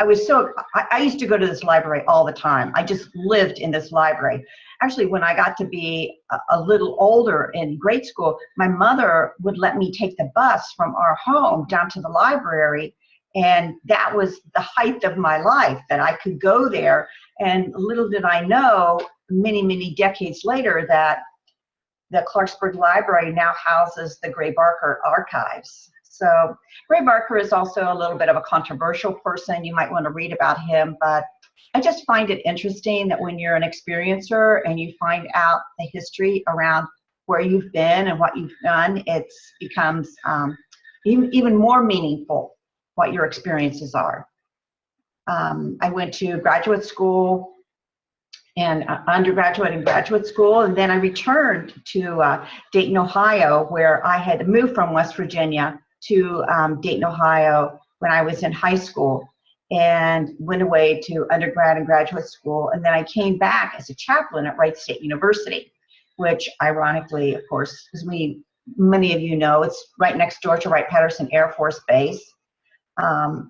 used to go to this library all the time. I just lived in this library. Actually, when I got to be a little older in grade school, my mother would let me take the bus from our home down to the library. And that was the height of my life, that I could go there. And little did I know, many, many decades later, that the Clarksburg Library now houses the Gray Barker archives. So Gray Barker is also a little bit of a controversial person. You might want to read about him, but I just find it interesting that when you're an experiencer and you find out the history around where you've been and what you've done, it becomes even more meaningful what your experiences are. I went to graduate school and undergraduate and graduate school, and then I returned to Dayton, Ohio, where I had moved from West Virginia to Dayton, Ohio when I was in high school, and went away to undergrad and graduate school. And then I came back as a chaplain at Wright State University, which ironically, of course, as many of you know, it's right next door to Wright-Patterson Air Force Base.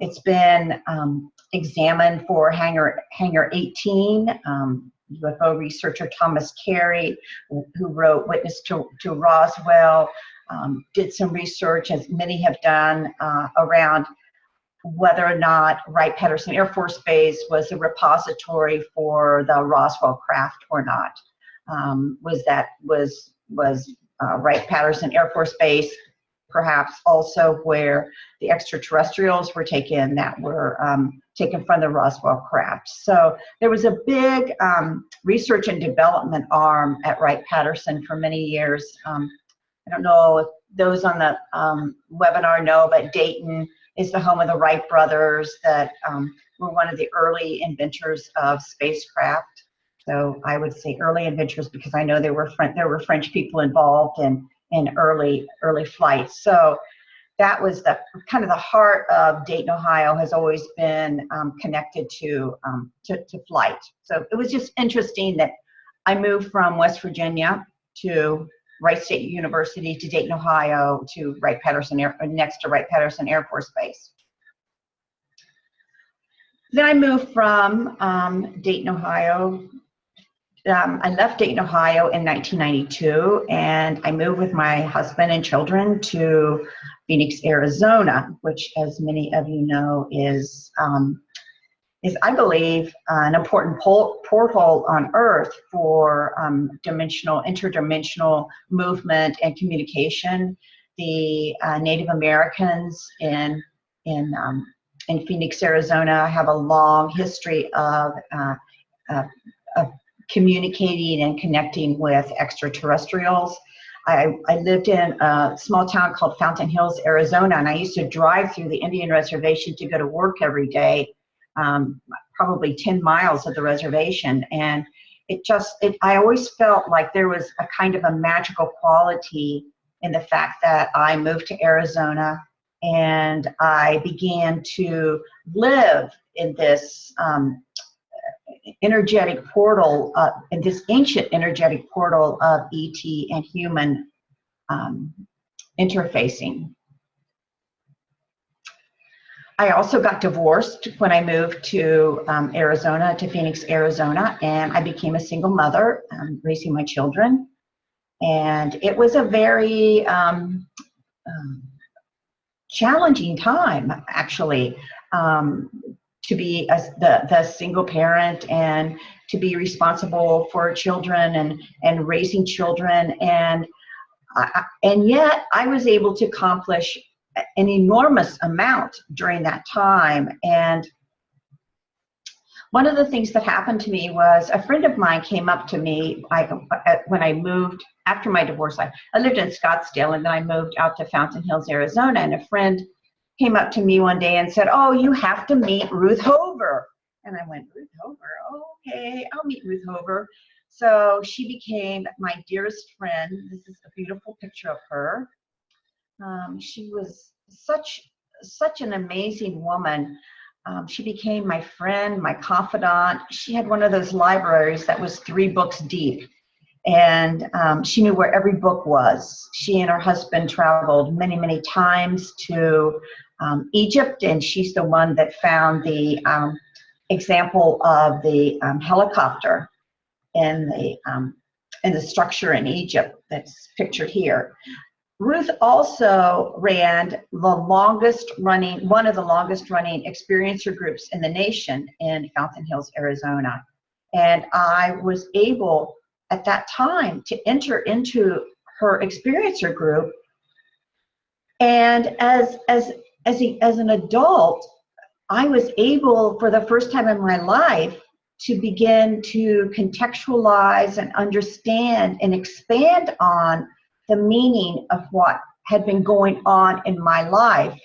It's been examined for Hangar 18. UFO researcher Thomas Carey, who wrote Witness to Roswell, did some research, as many have done, around whether or not Wright-Patterson Air Force Base was a repository for the Roswell craft or not. Was Wright-Patterson Air Force Base perhaps also where the extraterrestrials were taken that were taken from the Roswell craft? So there was a big research and development arm at Wright-Patterson for many years. I don't know if those on the webinar know, but Dayton is the home of the Wright brothers that were one of the early inventors of spacecraft. So I would say early inventors because I know there were French people involved in early flights. So that was the kind of the heart of Dayton, Ohio, has always been connected to flight. So it was just interesting that I moved from West Virginia to Wright State University to Dayton, Ohio, to Wright-Patterson next to Wright-Patterson Air Force Base. Then I moved from Dayton, Ohio. I left Dayton, Ohio in 1992, and I moved with my husband and children to Phoenix, Arizona, which, as many of you know, is I believe, an important portal on Earth for interdimensional movement and communication. The Native Americans in Phoenix, Arizona, have a long history of communicating and connecting with extraterrestrials. I lived in a small town called Fountain Hills, Arizona, and I used to drive through the Indian reservation to go to work every day, probably 10 miles of the reservation. And I always felt like there was a kind of a magical quality in the fact that I moved to Arizona and I began to live in this energetic portal, in this ancient energetic portal of ET and human interfacing. I also got divorced when I moved to Arizona, to Phoenix, Arizona, and I became a single mother, raising my children. And it was a very challenging time, actually, to be the single parent and to be responsible for children and raising children. And yet I was able to accomplish an enormous amount during that time. And one of the things that happened to me was a friend of mine came up to me when I moved after my divorce. I lived in Scottsdale, and then I moved out to Fountain Hills, Arizona, and a friend came up to me one day and said, "Oh, you have to meet Ruth Hover." And I went, "Ruth Hover? Oh, okay, I'll meet Ruth Hover." So she became my dearest friend. This is a beautiful picture of her. She was such an amazing woman. She became my friend, my confidant. She had one of those libraries that was 3 books deep, and she knew where every book was. She and her husband traveled many, many times to Egypt, and she's the one that found the example of the helicopter in the structure in Egypt that's pictured here. Ruth also ran one of the longest running experiencer groups in the nation in Fountain Hills, Arizona. And I was able at that time to enter into her experiencer group. And as an adult, I was able, for the first time in my life, to begin to contextualize and understand and expand on the meaning of what had been going on in my life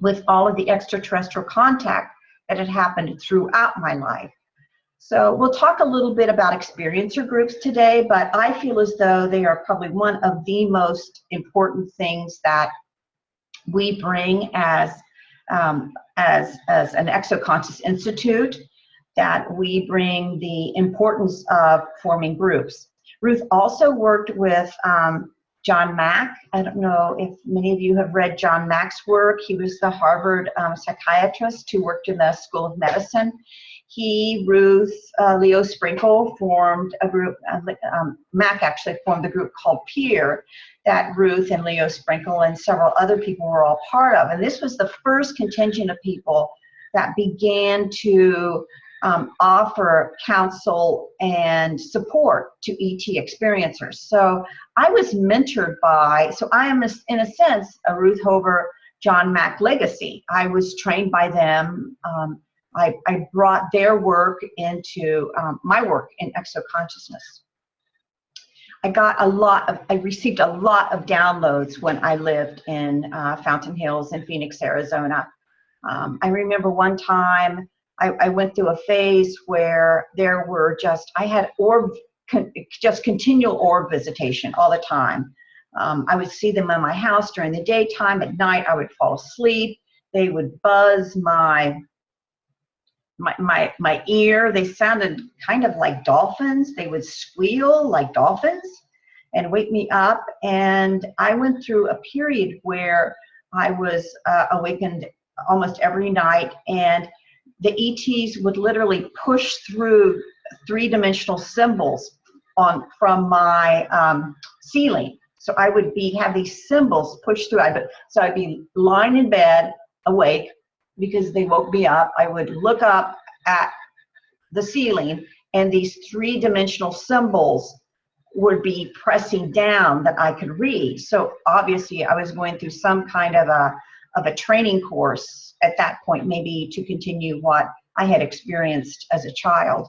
with all of the extraterrestrial contact that had happened throughout my life. So we'll talk a little bit about experiencer groups today, but I feel as though they are probably one of the most important things that we bring as an Exoconscious Institute, that we bring the importance of forming groups. Ruth also worked with John Mack. I don't know if many of you have read John Mack's work. He was the Harvard psychiatrist who worked in the School of Medicine. He, Ruth, Leo Sprinkle formed a group. Mack actually formed a group called Peer that Ruth and Leo Sprinkle and several other people were all part of. And this was the first contingent of people that began to offer counsel and support to ET experiencers. So I was mentored by, so I am in a sense a Ruth Hover, John Mack legacy. I was trained by them. I brought their work into my work in exoconsciousness. I received a lot of downloads when I lived in Fountain Hills in Phoenix, Arizona. I remember one time I went through a phase where there were I had just continual orb visitation all the time. I would see them in my house during the daytime. At night, I would fall asleep. They would buzz my ear. They sounded kind of like dolphins. They would squeal like dolphins and wake me up. And I went through a period where I was awakened almost every night, and the ETs would literally push through three-dimensional symbols from my ceiling. So I would have these symbols pushed through. So I'd be lying in bed, awake, because they woke me up. I would look up at the ceiling, and these three-dimensional symbols would be pressing down that I could read. So obviously I was going through some kind of a training course at that point, maybe to continue what I had experienced as a child.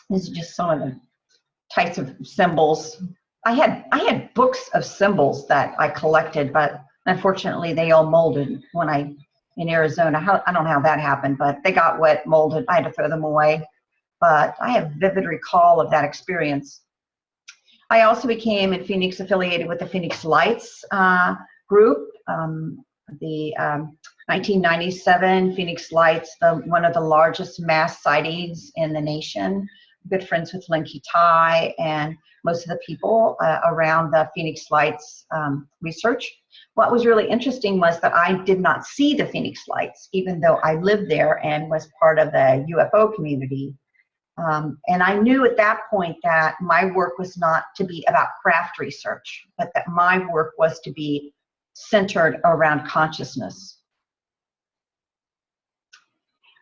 These are just some of the types of symbols. I had books of symbols that I collected, but unfortunately they all molded when in Arizona. I don't know how that happened, but they got wet, molded. I had to throw them away. But I have vivid recall of that experience. I also became in Phoenix affiliated with the Phoenix Lights group. The 1997 Phoenix Lights, one of the largest mass sightings in the nation. Good friends with Lin Tai and most of the people around the Phoenix Lights research. What was really interesting was that I did not see the Phoenix Lights, even though I lived there and was part of the UFO community. And I knew at that point that my work was not to be about craft research, but that my work was to be centered around consciousness.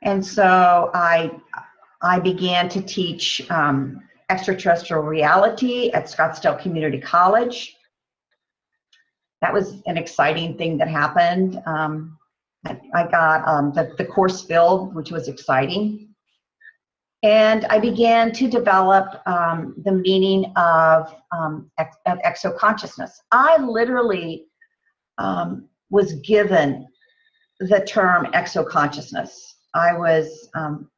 And so I began to teach extraterrestrial reality at Scottsdale Community College. That was an exciting thing that happened. I got the course filled, which was exciting. And I began to develop the meaning of exoconsciousness. I literally was given the term exoconsciousness. I was,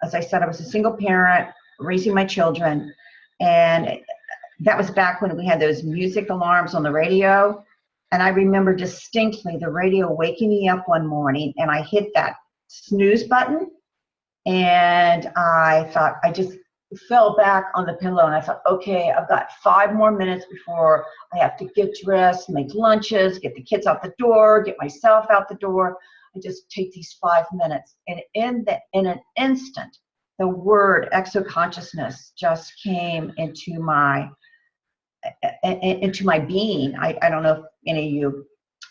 as I said, I was a single parent raising my children, and that was back when we had those music alarms on the radio. And I remember distinctly the radio waking me up one morning, and I hit that snooze button, and I thought, I just fell back on the pillow, and I thought, okay, I've got 5 more minutes before I have to get dressed, make lunches, get the kids out the door, get myself out the door. I just take these 5 minutes, and in an instant, the word exoconsciousness just came into my being. I don't know if any of you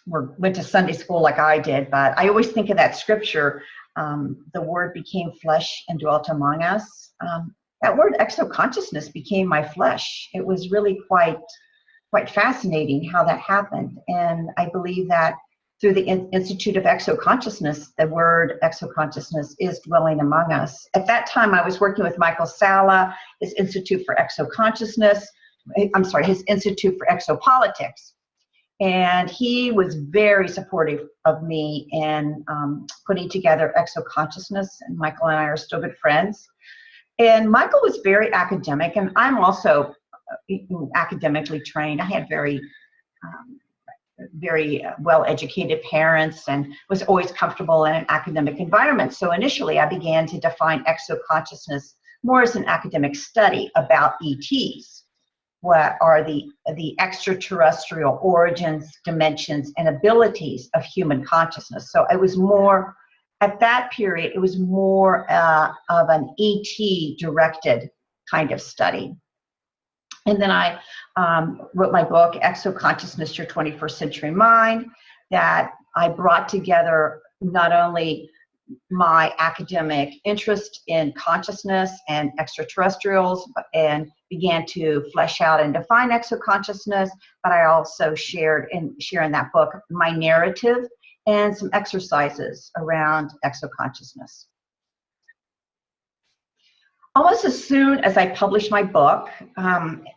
went to Sunday school like I did, but I always think of that scripture. The word became flesh and dwelt among us. That word exoconsciousness became my flesh. It was really quite fascinating how that happened. And I believe that through the Institute of Exoconsciousness, the word exoconsciousness is dwelling among us. At that time, I was working with Michael Sala, his Institute for Exoconsciousness, his Institute for Exopolitics. And he was very supportive of me in putting together Exoconsciousness, and Michael and I are still good friends. And Michael was very academic, and I'm also academically trained. I had very well-educated parents and was always comfortable in an academic environment. So initially I began to define exoconsciousness more as an academic study about ETs. What are the extraterrestrial origins, dimensions, and abilities of human consciousness? So it was more, at that period, it was more of an ET-directed kind of study. And then I wrote my book, Exoconsciousness, Your 21st Century Mind, that I brought together not only my academic interest in consciousness and extraterrestrials and began to flesh out and define exoconsciousness, but I also share in that book my narrative and some exercises around exoconsciousness. Almost as soon as I published my book,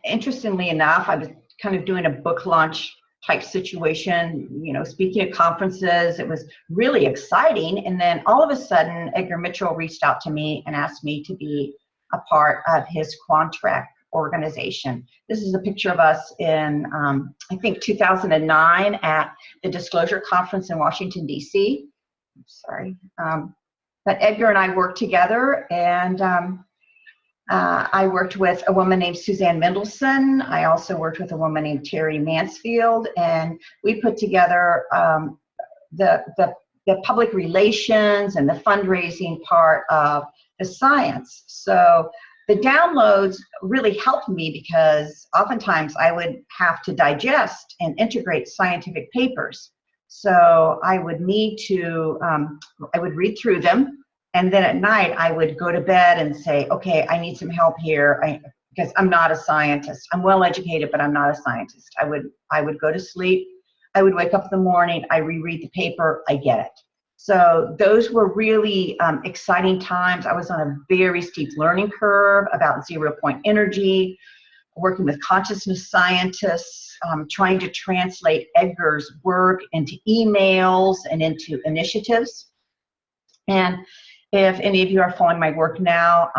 interestingly enough, I was kind of doing a book launch type situation, you know, speaking at conferences. It was really exciting. And then all of a sudden, Edgar Mitchell reached out to me and asked me to be a part of his Quantrack organization. This is a picture of us in, I think, 2009 at the Disclosure Conference in Washington, D.C. Sorry. But Edgar and I worked together, and I worked with a woman named Suzanne Mendelson. I also worked with a woman named Terry Mansfield, and we put together the public relations and the fundraising part of the science. So the downloads really helped me because oftentimes I would have to digest and integrate scientific papers. So I would need to, I would read through them. And then at night, I would go to bed and say, okay, I need some help here because I'm not a scientist. I'm well educated, but I'm not a scientist. I would go to sleep. I would wake up in the morning. I reread the paper. I get it. So those were really exciting times. I was on a very steep learning curve about zero-point energy, working with consciousness scientists, trying to translate Edgar's work into emails and into initiatives. And if any of you are following my work now,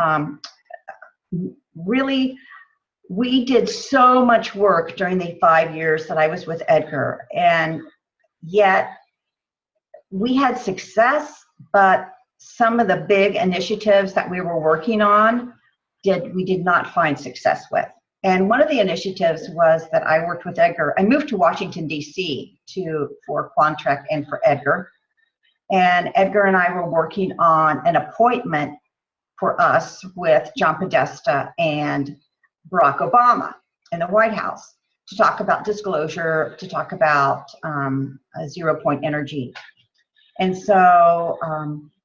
really, we did so much work during the 5 years that I was with Edgar, and yet we had success, but some of the big initiatives that we were working on, we did not find success with. And one of the initiatives was that I worked with Edgar. I moved to Washington, D.C. for Quantrack and for Edgar. And Edgar and I were working on an appointment for us with John Podesta and Barack Obama in the White House to talk about disclosure, to talk about zero-point energy. And so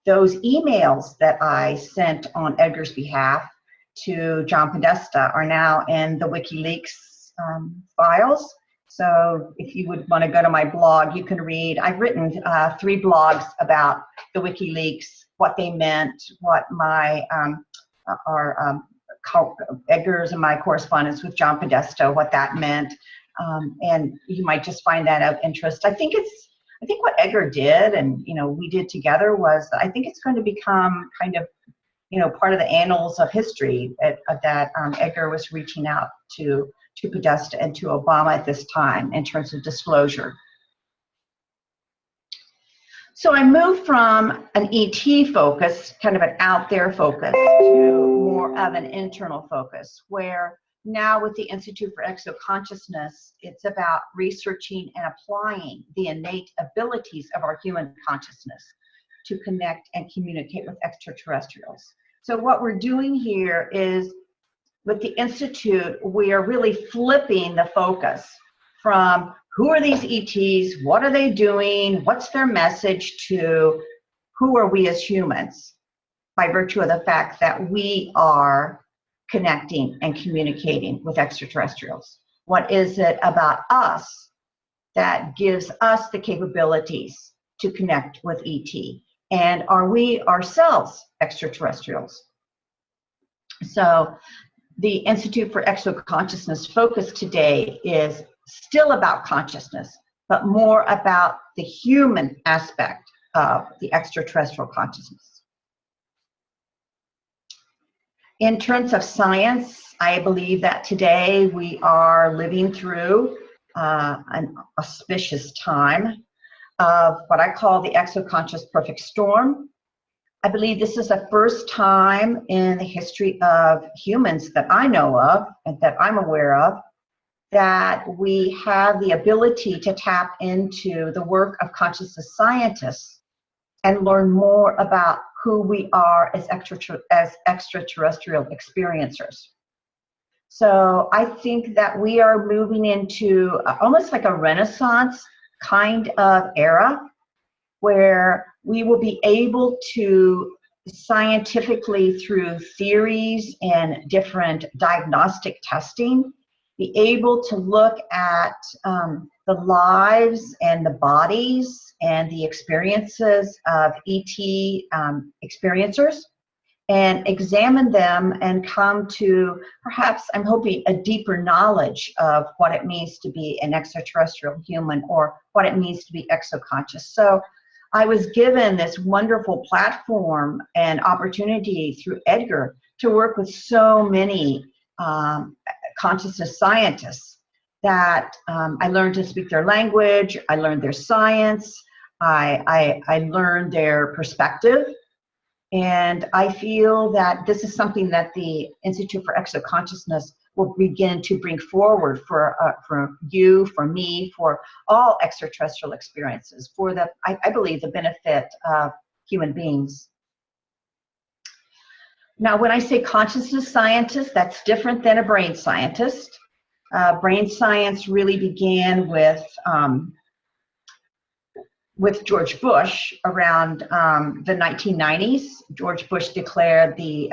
those emails that I sent on Edgar's behalf to John Podesta are now in the WikiLeaks files. So if you would want to go to my blog, you can read. I've written 3 blogs about the WikiLeaks, what they meant, what my Edgar's and my correspondence with John Podesta, what that meant, and you might just find that of interest. I think what Edgar did, and we did together, was I think it's going to become kind of part of the annals of history that Edgar was reaching out to Podesta and to Obama at this time in terms of disclosure. So I moved from an ET focus, kind of an out there focus, to more of an internal focus, where now with the Institute for Exoconsciousness, it's about researching and applying the innate abilities of our human consciousness to connect and communicate with extraterrestrials. So what we're doing here is, with the Institute, we are really flipping the focus from who are these ETs, what are they doing, what's their message, to who are we as humans, by virtue of the fact that we are connecting and communicating with extraterrestrials. What is it about us that gives us the capabilities to connect with ET? And are we ourselves extraterrestrials? So the Institute for Exoconsciousness focus today is still about consciousness, but more about the human aspect of the extraterrestrial consciousness. In terms of science, I believe that today we are living through an auspicious time of what I call the exoconscious perfect storm. I believe this is the first time in the history of humans that I know of and that I'm aware of that we have the ability to tap into the work of consciousness scientists and learn more about who we are as extraterrestrial experiencers. So I think that we are moving into almost like a Renaissance kind of era where we will be able to scientifically, through theories and different diagnostic testing, be able to look at the lives and the bodies and the experiences of ET experiencers and examine them and come to, perhaps, I'm hoping, a deeper knowledge of what it means to be an extraterrestrial human or what it means to be exoconscious. So I was given this wonderful platform and opportunity through Edgar to work with so many consciousness scientists that I learned to speak their language, I learned their science, I learned their perspective, and I feel that this is something that the Institute for Exoconsciousness will begin to bring forward for you, for me, for all extraterrestrial experiences, for the, I believe, the benefit of human beings. Now, when I say consciousness scientist, that's different than a brain scientist. Brain science really began with George Bush around the 1990s. George Bush declared the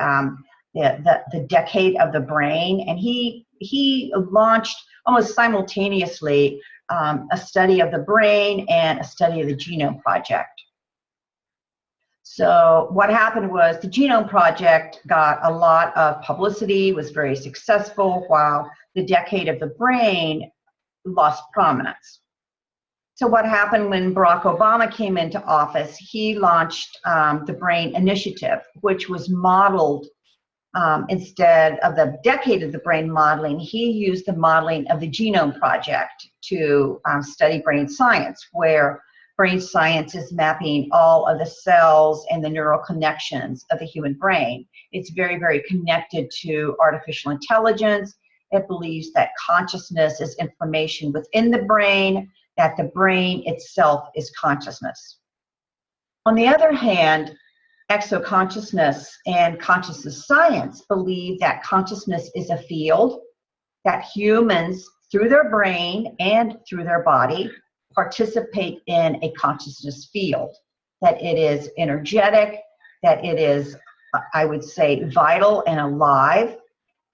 decade of the brain, and he launched almost simultaneously a study of the brain and a study of the Genome Project. So what happened was the Genome Project got a lot of publicity, was very successful, while the decade of the brain lost prominence. So what happened when Barack Obama came into office, he launched the Brain Initiative, which was modeled, instead of the decade of the brain modeling, he used the modeling of the Genome Project to study brain science, where brain science is mapping all of the cells and the neural connections of the human brain. It's very, very connected to artificial intelligence. It believes that consciousness is information within the brain, that the brain itself is consciousness. On the other hand, exoconsciousness and consciousness science believe that consciousness is a field, that humans, through their brain and through their body, participate in a consciousness field, that it is energetic, that it is, I would say, vital and alive,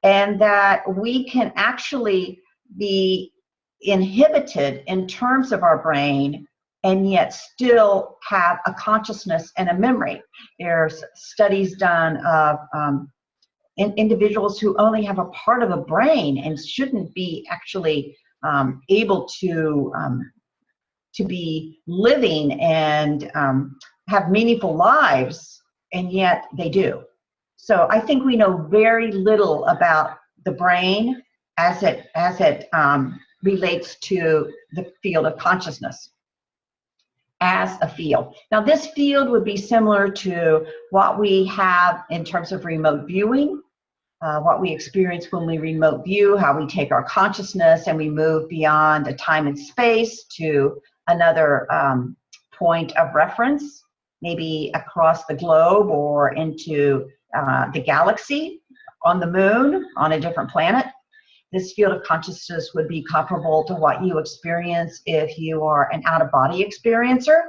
and that we can actually be inhibited in terms of our brain and yet still have a consciousness and a memory. There's studies done of individuals who only have a part of a brain and shouldn't be actually able to be living and have meaningful lives, and yet they do. So I think we know very little about the brain as it relates to the field of consciousness as a field. Now, this field would be similar to what we have in terms of remote viewing, what we experience when we remote view, how we take our consciousness and we move beyond a time and space to another point of reference, maybe across the globe or into the galaxy, on the moon, on a different planet. This field of consciousness would be comparable to what you experience if you are an out-of-body experiencer.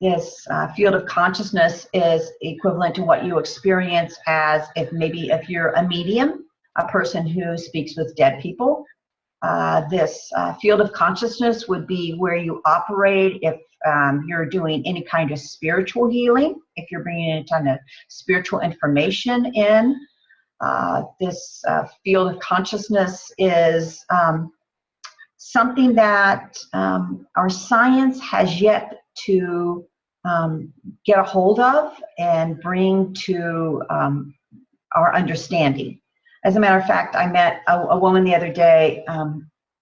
This field of consciousness is equivalent to what you experience as if you're a medium, a person who speaks with dead people. This field of consciousness would be where you operate if you're doing any kind of spiritual healing, if you're bringing any kind of spiritual information in. This field of consciousness is something that our science has yet to get a hold of and bring to our understanding. As a matter of fact, I met a woman the other day.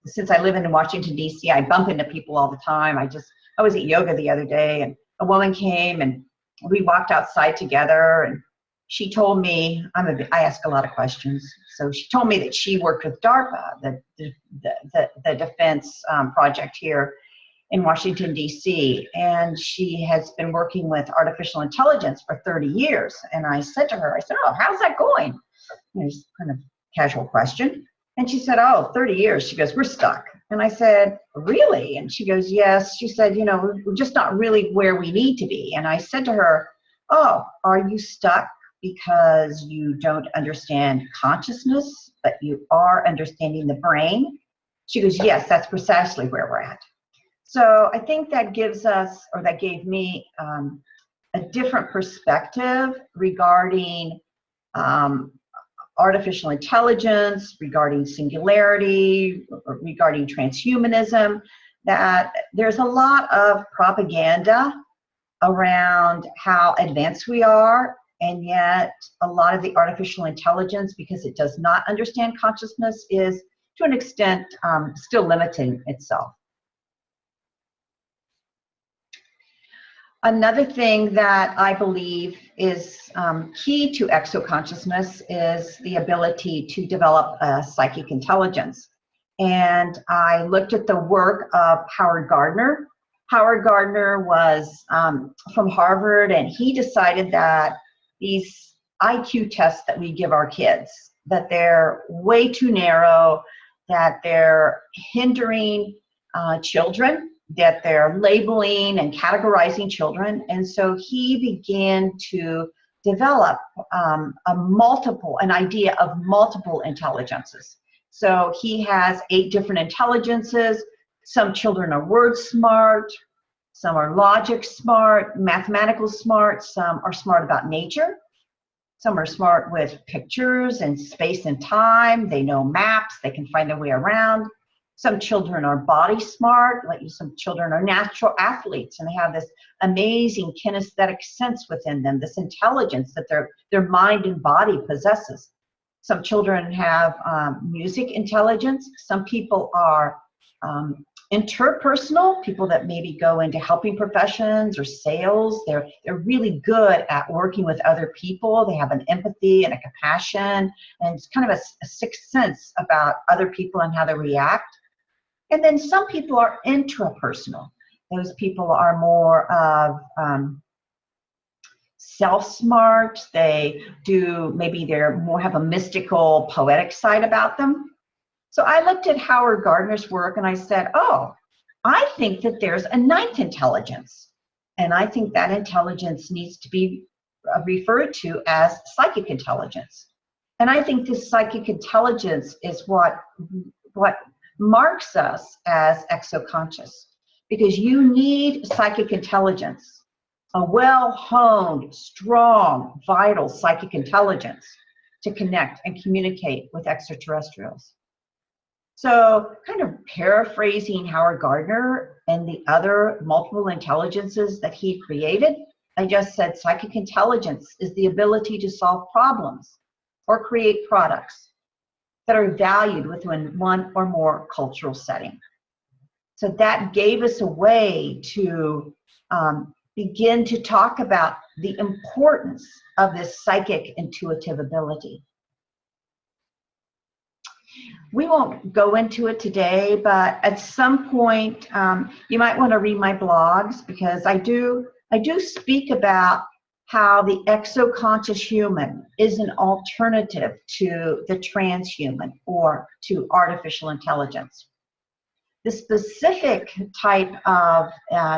Since I live in Washington, D.C., I bump into people all the time. I was at yoga the other day, and a woman came, and we walked outside together, and she told me, I ask a lot of questions, so she told me that she worked with DARPA, the defense project here in Washington, D.C., and she has been working with artificial intelligence for 30 years. And I said to her, oh, how's that going? It's kind of casual question. And she said, oh, 30 years. She goes, we're stuck. And I said, really? And she goes, yes. She said, we're just not really where we need to be. And I said to her, oh, are you stuck because you don't understand consciousness, but you are understanding the brain? She goes, yes, that's precisely where we're at. So I think that gives us, or that gave me, a different perspective regarding artificial intelligence, regarding singularity, regarding transhumanism, that there's a lot of propaganda around how advanced we are, and yet a lot of the artificial intelligence, because it does not understand consciousness, is to an extent still limiting itself. Another thing that I believe is key to exoconsciousness is the ability to develop a psychic intelligence. And I looked at the work of Howard Gardner. Howard Gardner was from Harvard, and he decided that these IQ tests that we give our kids, that they're way too narrow, that they're hindering children, that they're labeling and categorizing children. And so he began to develop an idea of multiple intelligences. So he has 8 different intelligences. Some children are word smart, some are logic smart, mathematical smart, some are smart about nature, some are smart with pictures and space and time. They know maps, they can find their way around. Some children are body smart, like some children are natural athletes, and they have this amazing kinesthetic sense within them, this intelligence that their mind and body possesses. Some children have music intelligence. Some people are interpersonal, people that maybe go into helping professions or sales. They're really good at working with other people. They have an empathy and a compassion, and it's kind of a sixth sense about other people and how they react. And then some people are intrapersonal. Those people are more of self-smart. Maybe they're more have a mystical, poetic side about them. So I looked at Howard Gardner's work and I said, oh, I think that there's a 9th intelligence. And I think that intelligence needs to be referred to as psychic intelligence. And I think this psychic intelligence is what marks us as exoconscious, because you need psychic intelligence, a well-honed, strong, vital psychic intelligence to connect and communicate with extraterrestrials. So kind of paraphrasing Howard Gardner and the other multiple intelligences that he created, I just said psychic intelligence is the ability to solve problems or create products that are valued within one or more cultural setting. So that gave us a way to begin to talk about the importance of this psychic intuitive ability. We won't go into it today, but at some point you might want to read my blogs, because I do speak about how the exoconscious human is an alternative to the transhuman or to artificial intelligence. The specific type of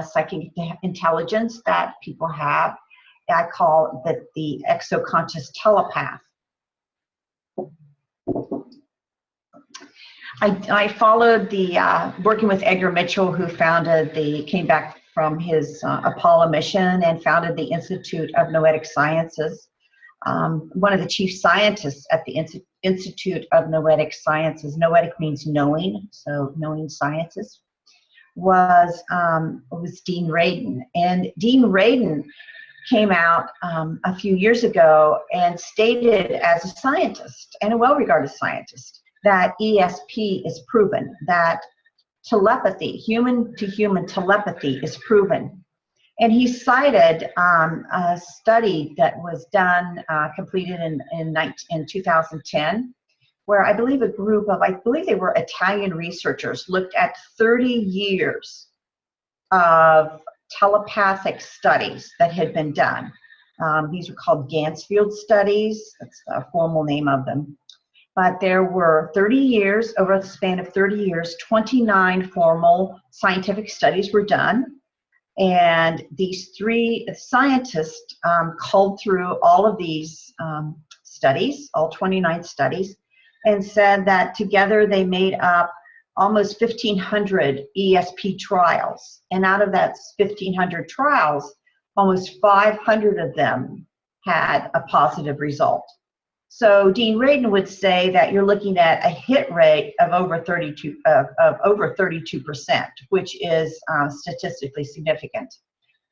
psychic intelligence that people have, I call the exoconscious telepath. I followed the working with Edgar Mitchell, who came back from his Apollo mission and founded the Institute of Noetic Sciences. One of the chief scientists at the Institute of Noetic Sciences. Noetic means knowing, so knowing sciences, was Dean Radin. And Dean Radin came out a few years ago and stated as a scientist, and a well-regarded scientist, that ESP is proven, that telepathy, human-to-human telepathy is proven. And he cited a study that was done, completed in 2010, where I believe a group of, I believe they were Italian researchers, looked at 30 years of telepathic studies that had been done. These were called Gansfield studies. That's the formal name of them. But there were 30 years, over the span of 30 years, 29 formal scientific studies were done. And these three scientists culled through all of these studies, all 29 studies, and said that together they made up almost 1,500 ESP trials. And out of that 1,500 trials, almost 500 of them had a positive result. So Dean Radin would say that you're looking at a hit rate of over 32%, which is statistically significant.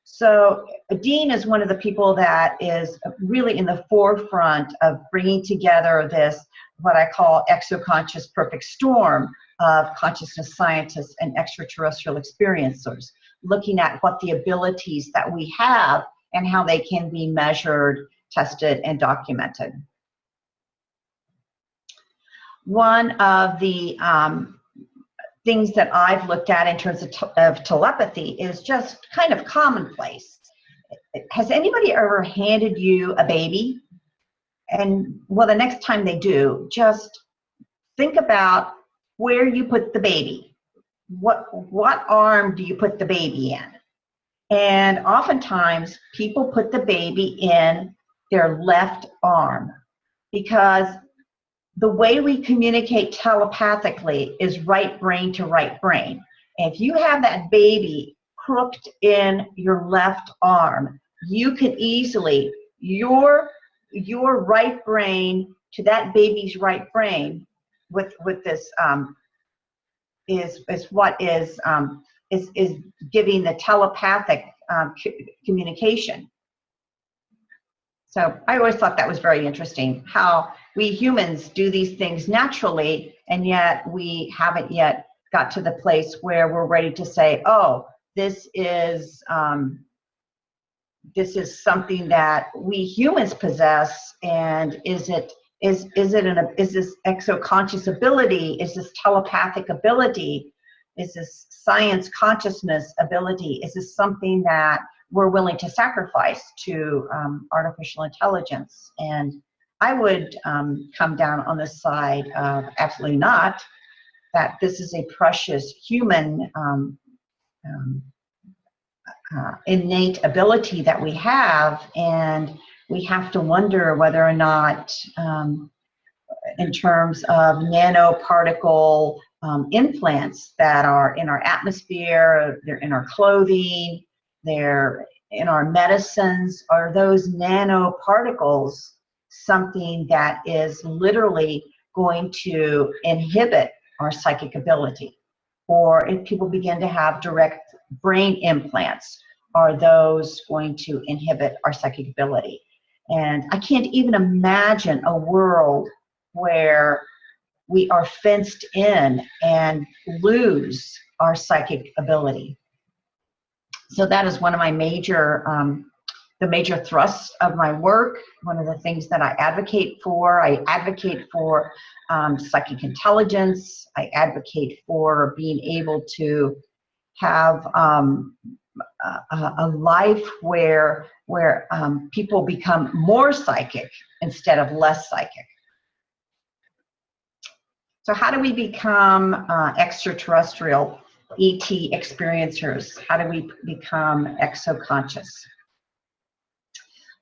So Dean is one of the people that is really in the forefront of bringing together this, what I call exoconscious perfect storm of consciousness scientists and extraterrestrial experiencers, looking at what the abilities that we have and how they can be measured, tested, and documented. One of the things that I've looked at in terms of telepathy is just kind of commonplace. Has anybody ever handed you a baby? And well, the next time they do, just think about where you put the baby. What arm do you put the baby in? And oftentimes people put the baby in their left arm, because the way we communicate telepathically is right brain to right brain. And if you have that baby crooked in your left arm, you can easily, your right brain to that baby's right brain with this is what is giving the telepathic communication. So I always thought that was very interesting, how we humans do these things naturally, and yet we haven't yet got to the place where we're ready to say, oh, this is something that we humans possess, and is this exoconscious ability, is this telepathic ability, is this science consciousness ability, is this something that we're willing to sacrifice to artificial intelligence? And I would come down on the side of absolutely not, that this is a precious human innate ability that we have, and we have to wonder whether or not, in terms of nanoparticle implants that are in our atmosphere, they're in our clothing, they're in our medicines, are those nanoparticles something that is literally going to inhibit our psychic ability? Or if people begin to have direct brain implants, are those going to inhibit our psychic ability? And I can't even imagine a world where we are fenced in and lose our psychic ability. So that is one of my major, the major thrusts of my work. One of the things that I advocate for psychic intelligence. I advocate for being able to have a life where people become more psychic instead of less psychic. So how do we become extraterrestrial ET experiencers? How do we become exoconscious?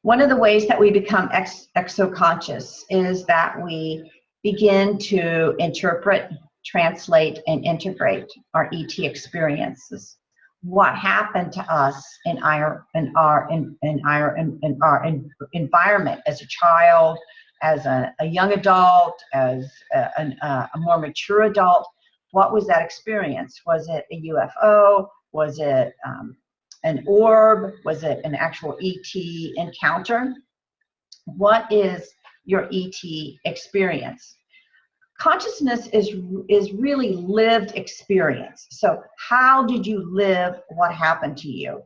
One of the ways that we become exoconscious is that we begin to interpret, translate, and integrate our ET experiences. What happened to us in our environment as a child, as a young adult, as a more mature adult? What was that experience? Was it a UFO? Was it an orb? Was it an actual ET encounter? What is your ET experience? Consciousness is really lived experience. So how did you live what happened to you?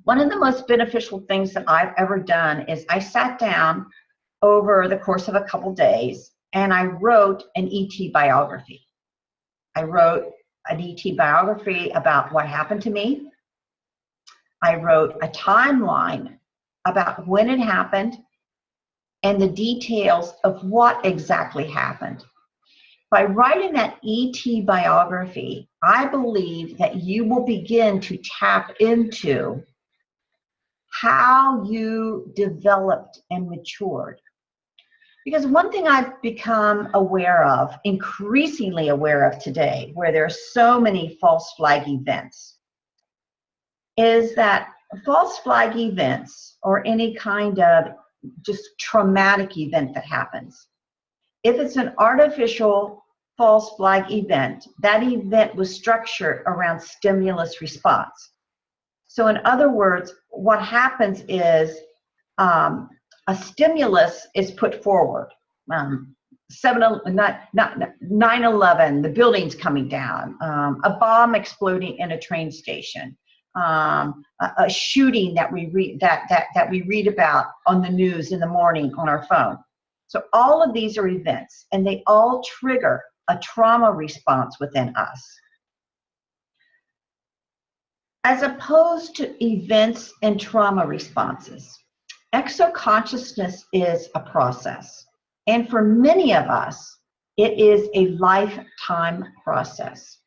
One of the most beneficial things that I've ever done is I sat down over the course of a couple days and I wrote an ET biography. I wrote an ET biography about what happened to me. I wrote a timeline about when it happened and the details of what exactly happened. By writing that ET biography, I believe that you will begin to tap into how you developed and matured. Because one thing I've become aware of, increasingly aware of today, where there are so many false flag events, is that false flag events or any kind of just traumatic event that happens, if it's an artificial false flag event, that event was structured around stimulus response. So in other words, what happens is a stimulus is put forward. 9/11, the buildings coming down, a bomb exploding in a train station, a shooting that we read about on the news in the morning on our phone. So all of these are events, and they all trigger a trauma response within us. As opposed to events and trauma responses, exoconsciousness is a process. And for many of us, it is a lifetime process.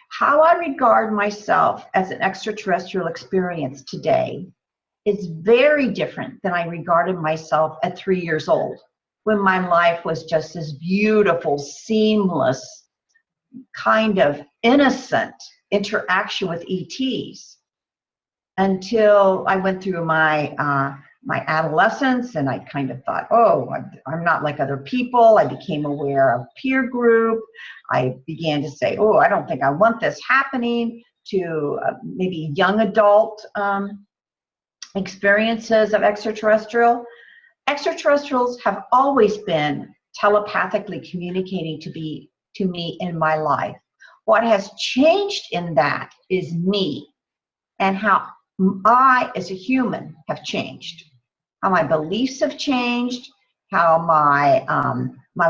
How I regard myself as an extraterrestrial experience today is very different than I regarded myself at 3 years old, when my life was just this beautiful, seamless, kind of innocent interaction with ETs, until I went through my adolescence, and I kind of thought, oh, I'm not like other people. I became aware of peer group. I began to say, oh, I don't think I want this happening, to maybe young adult experiences of extraterrestrial. Extraterrestrials have always been telepathically communicating to me in my life. What has changed in that is me, and how I, as a human, have changed. How my beliefs have changed, how my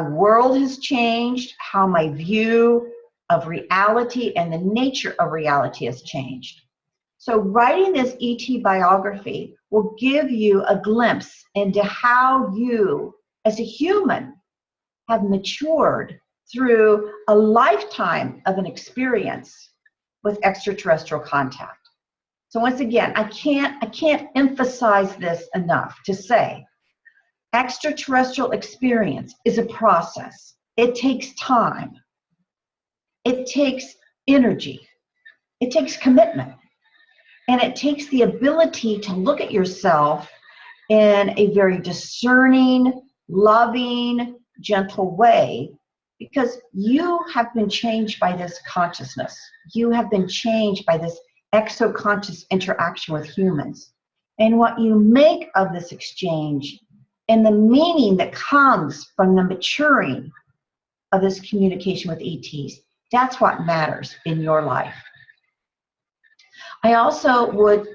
world has changed, how my view of reality and the nature of reality has changed. So writing this ET biography will give you a glimpse into how you, as a human, have matured through a lifetime of an experience with extraterrestrial contact. So once again, I can't emphasize this enough to say, extraterrestrial experience is a process. It takes time. It takes energy. It takes commitment. And it takes the ability to look at yourself in a very discerning, loving, gentle way, because you have been changed by this consciousness. You have been changed by this exoconscious interaction with humans. And what you make of this exchange and the meaning that comes from the maturing of this communication with ETs, that's what matters in your life. I also would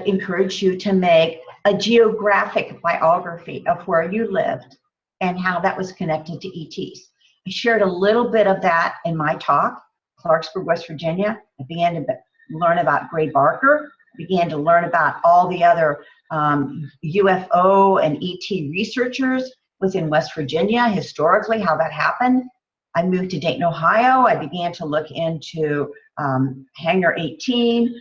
encourage you to make a geographic biography of where you lived and how that was connected to ETs. I shared a little bit of that in my talk, Clarksburg, West Virginia. I began to learn about Gray Barker, began to learn about all the other UFO and ET researchers within West Virginia, historically, how that happened. I moved to Dayton, Ohio. I began to look into Hangar 18,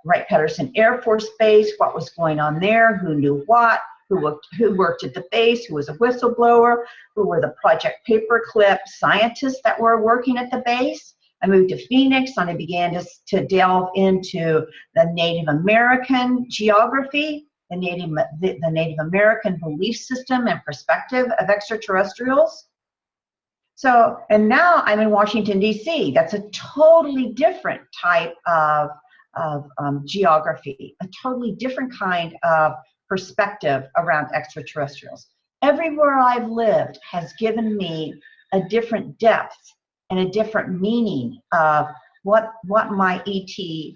Wright-Patterson Air Force Base, what was going on there, who knew what, who worked at the base, who was a whistleblower, who were the Project Paperclip scientists that were working at the base. I moved to Phoenix and I began to delve into the Native American geography the Native American belief system and perspective of extraterrestrials. So, and now I'm in Washington, D.C. That's a totally different type of geography, a totally different kind of perspective around extraterrestrials. Everywhere I've lived has given me a different depth and a different meaning of what my ET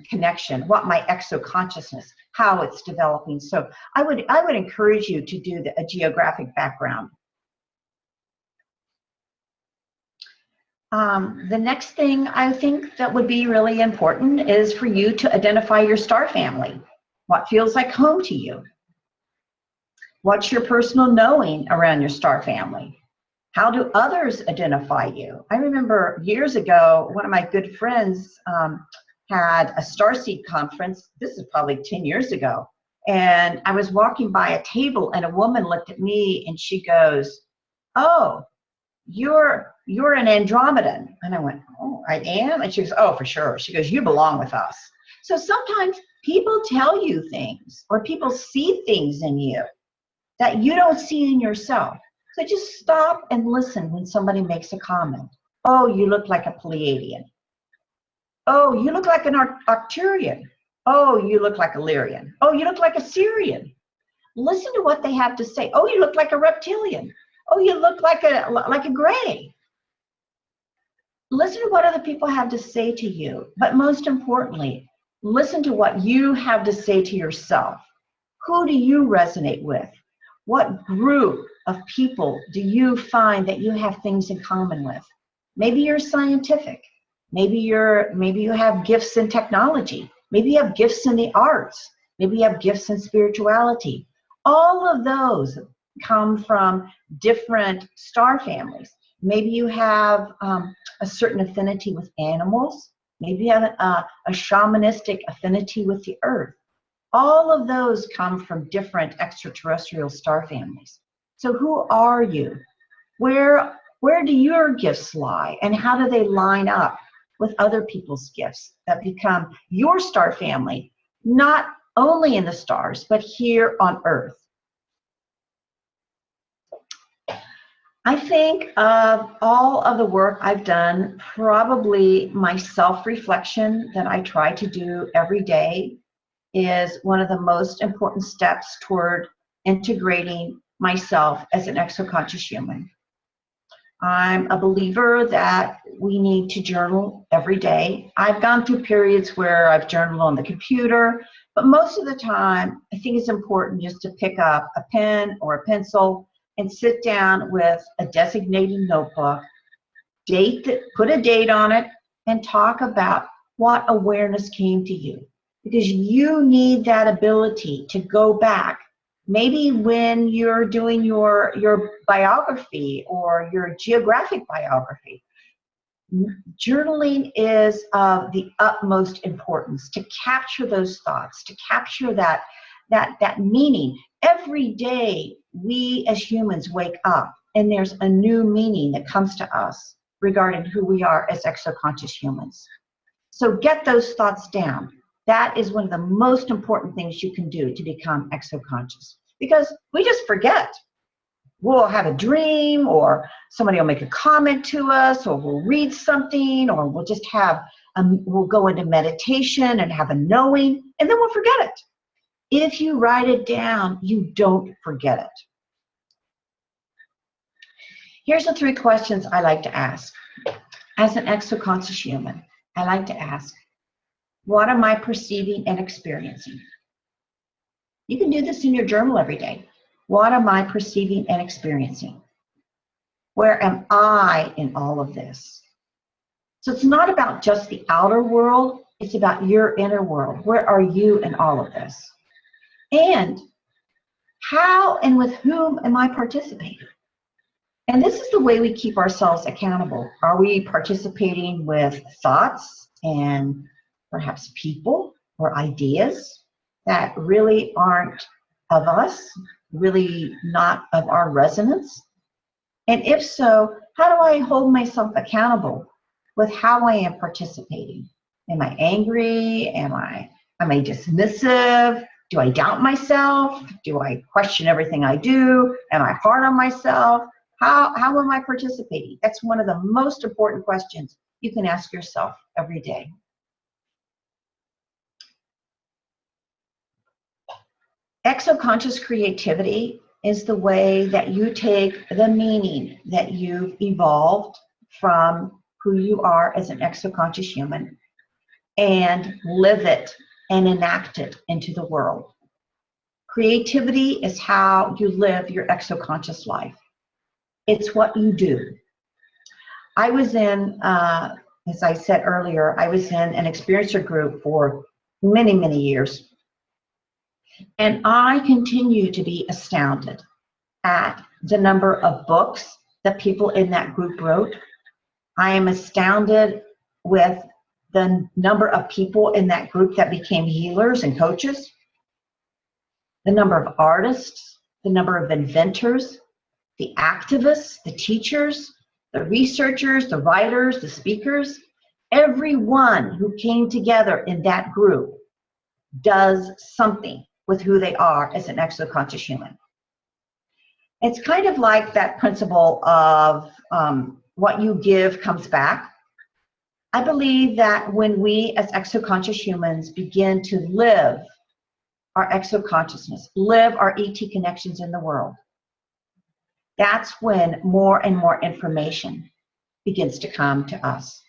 connection, what my exoconsciousness, how it's developing. So I would encourage you to do a geographic background. The next thing I think that would be really important is for you to identify your star family. What feels like home to you? What's your personal knowing around your star family? How do others identify you? I remember years ago, one of my good friends had a starseed conference. This is probably 10 years ago. And I was walking by a table and a woman looked at me and she goes, "Oh, you're an Andromedan." And I went, "Oh, I am?" And she goes, "Oh, for sure." She goes, "You belong with us." So sometimes people tell you things or people see things in you that you don't see in yourself. So just stop and listen when somebody makes a comment. "Oh, you look like a Pleiadian." "Oh, you look like an Arcturian." "Oh, you look like a Lyrian." "Oh, you look like a Syrian." Listen to what they have to say. "Oh, you look like a reptilian." "Oh, you look like a gray." Listen to what other people have to say to you. But most importantly, listen to what you have to say to yourself. Who do you resonate with? What group of people do you find that you have things in common with? Maybe you're scientific. Maybe you have gifts in technology. Maybe you have gifts in the arts. Maybe you have gifts in spirituality. All of those come from different star families. Maybe you have a certain affinity with animals. Maybe you have a shamanistic affinity with the earth. All of those come from different extraterrestrial star families. So who are you? Where do your gifts lie? And how do they line up with other people's gifts that become your star family, not only in the stars, but here on Earth? I think of all of the work I've done, probably my self-reflection that I try to do every day is one of the most important steps toward integrating myself as an exoconscious human. I'm a believer that we need to journal every day. I've gone through periods where I've journaled on the computer, but most of the time, I think it's important just to pick up a pen or a pencil and sit down with a designated notebook, put a date on it, and talk about what awareness came to you. Because you need that ability to go back. Maybe when you're doing your biography or your geographic biography, journaling is of the utmost importance to capture those thoughts, to capture that meaning. Every day we as humans wake up and there's a new meaning that comes to us regarding who we are as exoconscious humans. So get those thoughts down. That is one of the most important things you can do to become exoconscious, because we just forget. We'll have a dream, or somebody will make a comment to us, or we'll read something, or we'll just we'll go into meditation and have a knowing, and then we'll forget it. If you write it down, you don't forget it. Here's the 3 questions I like to ask. As an exoconscious human, I like to ask, what am I perceiving and experiencing? You can do this in your journal every day. What am I perceiving and experiencing? Where am I in all of this? So it's not about just the outer world, it's about your inner world. Where are you in all of this? And how and with whom am I participating? And this is the way we keep ourselves accountable. Are we participating with thoughts and perhaps people or ideas that really aren't of us, really not of our resonance? And if so, how do I hold myself accountable with how I am participating? Am I angry? Am I dismissive? Do I doubt myself? Do I question everything I do? Am I hard on myself? How am I participating? That's one of the most important questions you can ask yourself every day. Exoconscious creativity is the way that you take the meaning that you've evolved from who you are as an exoconscious human and live it and enact it into the world. Creativity is how you live your exoconscious life. It's what you do. I was in, as I said earlier, I was in an experiencer group for many, many years. And I continue to be astounded at the number of books that people in that group wrote. I am astounded with the number of people in that group that became healers and coaches, the number of artists, the number of inventors, the activists, the teachers, the researchers, the writers, the speakers. Everyone who came together in that group does something with who they are as an exoconscious human. It's kind of like that principle of what you give comes back. I believe that when we as exoconscious humans begin to live our exoconsciousness, live our ET connections in the world, that's when more and more information begins to come to us.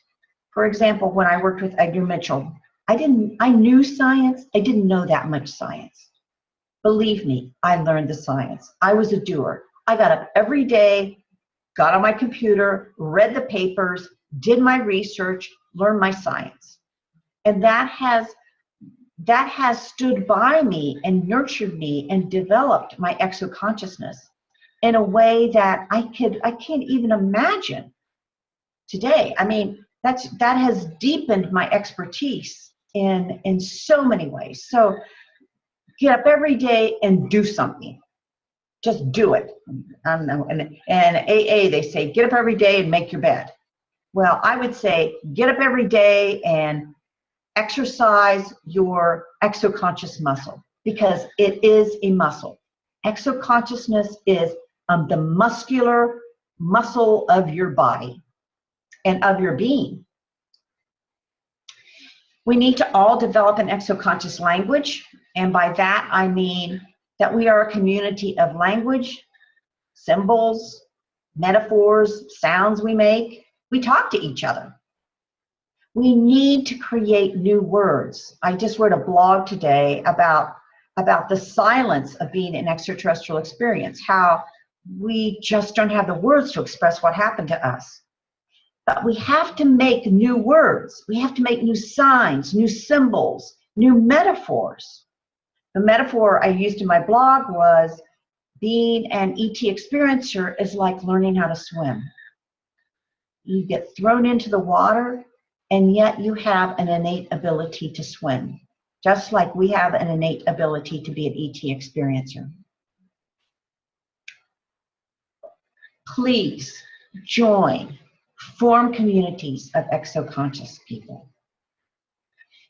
For example, when I worked with Edgar Mitchell, I knew science, I didn't know that much science. Believe me, I learned the science. I was a doer. I got up every day, got on my computer, read the papers, did my research, learned my science. And that has stood by me and nurtured me and developed my exoconsciousness in a way that I can't even imagine today. I mean, that has deepened my expertise in so many ways. So get up every day and do something. Just do it. I don't know. And AA, they say, get up every day and make your bed. Well, I would say, get up every day and exercise your exoconscious muscle, because it is a muscle. Exoconsciousness is the muscular muscle of your body and of your being. We need to all develop an exoconscious language, and by that I mean that we are a community of language, symbols, metaphors, sounds we make. We talk to each other. We need to create new words. I just wrote a blog today about the silence of being an extraterrestrial experience, how we just don't have the words to express what happened to us. But we have to make new words. We have to make new signs, new symbols, new metaphors. The metaphor I used in my blog was being an ET experiencer is like learning how to swim. You get thrown into the water, and yet you have an innate ability to swim, just like we have an innate ability to be an ET experiencer. Please join, form communities of exoconscious people.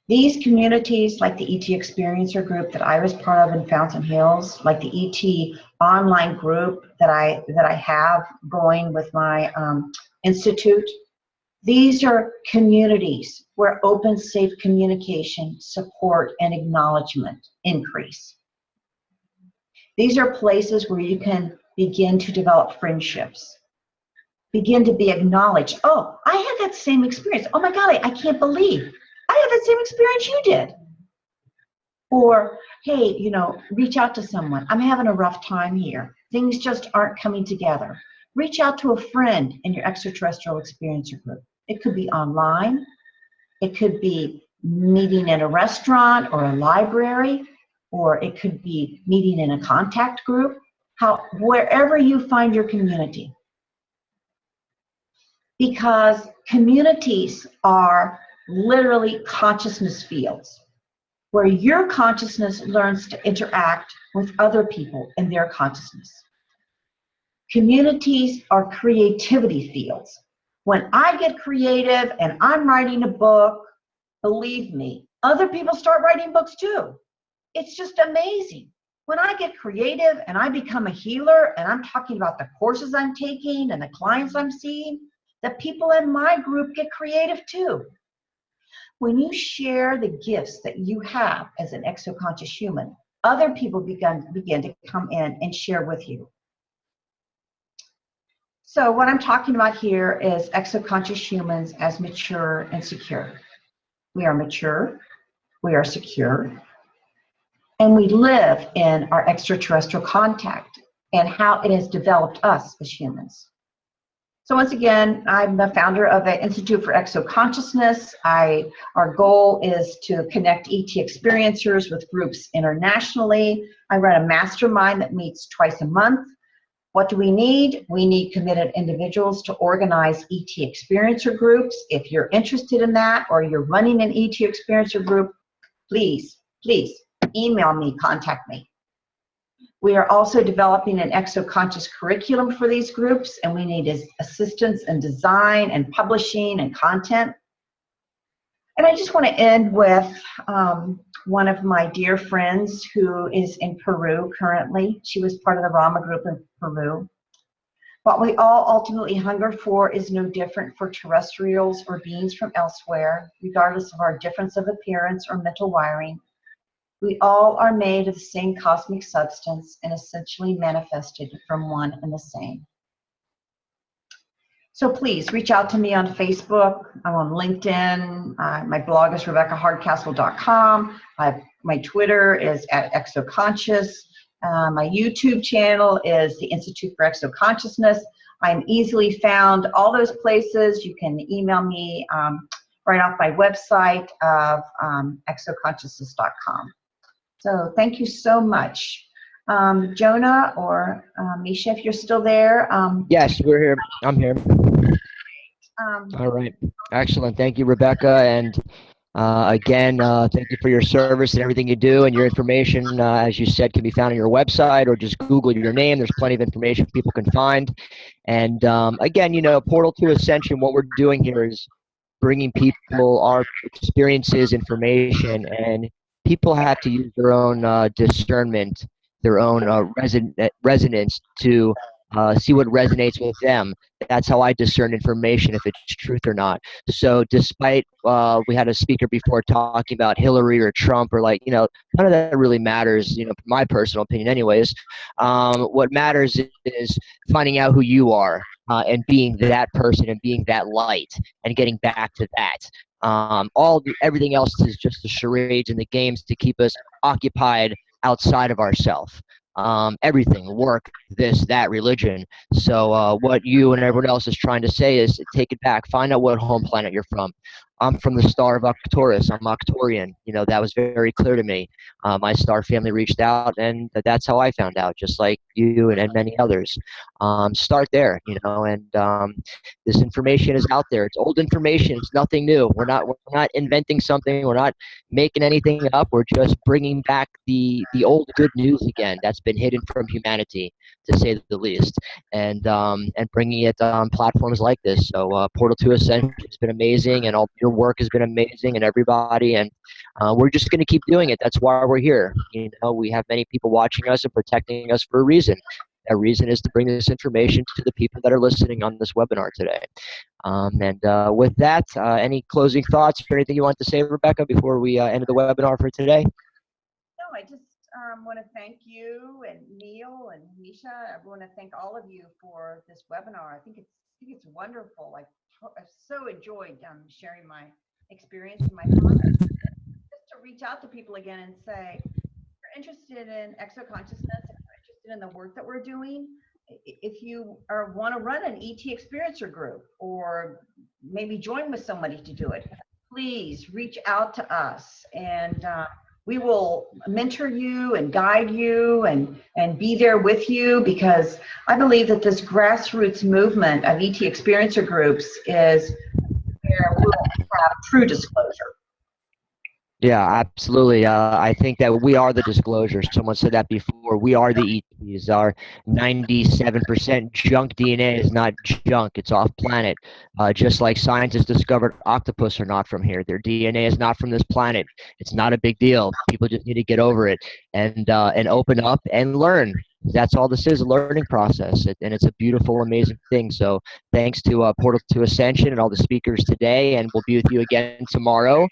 These communities, like the ET Experiencer group that I was part of in Fountain Hills, like the ET online group that I have going with my institute, these are communities where open, safe communication, support, and acknowledgement increase. These are places where you can begin to develop friendships, begin to be acknowledged. Oh, I had that same experience. Oh my God, I can't believe I had that same experience you did. Or, hey, you know, reach out to someone. I'm having a rough time here. Things just aren't coming together. Reach out to a friend in your extraterrestrial experiencer group. It could be online. It could be meeting in a restaurant or a library, or it could be meeting in a contact group. Wherever you find your community. Because communities are literally consciousness fields where your consciousness learns to interact with other people and their consciousness. Communities are creativity fields. When I get creative and I'm writing a book, believe me, other people start writing books too. It's just amazing. When I get creative and I become a healer and I'm talking about the courses I'm taking and the clients I'm seeing, the people in my group get creative too. When you share the gifts that you have as an exoconscious human, other people begin to come in and share with you. So what I'm talking about here is exoconscious humans as mature and secure. We are mature, we are secure, and we live in our extraterrestrial contact and how it has developed us as humans. So once again, I'm the founder of the Institute for Exoconsciousness. Our goal is to connect ET experiencers with groups internationally. I run a mastermind that meets twice a month. What do we need? We need committed individuals to organize ET experiencer groups. If you're interested in that or you're running an ET experiencer group, please email me, contact me. We are also developing an exoconscious curriculum for these groups, and we need assistance in design and publishing and content. And I just want to end with one of my dear friends who is in Peru currently. She was part of the Rama group in Peru. What we all ultimately hunger for is no different for terrestrials or beings from elsewhere, regardless of our difference of appearance or mental wiring. We all are made of the same cosmic substance and essentially manifested from one and the same. So please reach out to me on Facebook. I'm on LinkedIn. My blog is RebeccaHardcastle.com. My Twitter is @exoconscious. My YouTube channel is the Institute for Exoconsciousness. I'm easily found all those places. You can email me right off my website of exoconsciousness.com. So thank you so much. Jonah or Misha, if you're still there. Yes, we're here. I'm here. All right. Excellent. Thank you, Rebecca. And again, thank you for your service and everything you do. And your information, as you said, can be found on your website or just Google your name. There's plenty of information people can find. And again, you know, Portal to Ascension, what we're doing here is bringing people our experiences, information, and people have to use their own discernment, their own resonance to see what resonates with them. That's how I discern information, if it's truth or not. So despite we had a speaker before talking about Hillary or Trump or like, you know, none of that really matters, you know, my personal opinion anyways. What matters is finding out who you are and being that person and being that light and getting back to that. Everything else is just the charades and the games to keep us occupied outside of ourselves. Everything, work, this, that, religion. So what you and everyone else is trying to say is take it back. Find out what home planet you're from. I'm from the star of Arcturus. I'm Arcturian. You know, that was very clear to me. My star family reached out, and that's how I found out, just like you and many others. Start there, you know, and this information is out there. It's old information. It's nothing new. We're not inventing something. We're not making anything up. We're just bringing back the old good news again that's been hidden from humanity, to say the least, and bringing it on platforms like this. So Portal to Ascension has been amazing, and all your work has been amazing, and everybody, and we're just going to keep doing it. That's why we're here. You know, we have many people watching us and protecting us for a reason. That reason is to bring this information to the people that are listening on this webinar today. With that, any closing thoughts or anything you want to say, Rebecca, before we end the webinar for today? No, I just want to thank you and Neil and Misha. I want to thank all of you for this webinar. I think it's wonderful. I've so enjoyed sharing my experience and my thoughts. Just to reach out to people again and say, if you're interested in exoconsciousness, if you're interested in the work that we're doing, if you want to run an ET experiencer group or maybe join with somebody to do it, please reach out to us, and we will mentor you and guide you and be there with you, because I believe that this grassroots movement of ET experiencer groups is where we'll have true disclosure. Yeah, absolutely. I think that we are the disclosure. Someone said that before. We are the ETs. Our 97% junk DNA is not junk. It's off planet. Just like scientists discovered octopus are not from here. Their DNA is not from this planet. It's not a big deal. People just need to get over it and open up and learn. That's all this is, a learning process. And it's a beautiful, amazing thing. So thanks to Portal to Ascension and all the speakers today. And we'll be with you again tomorrow.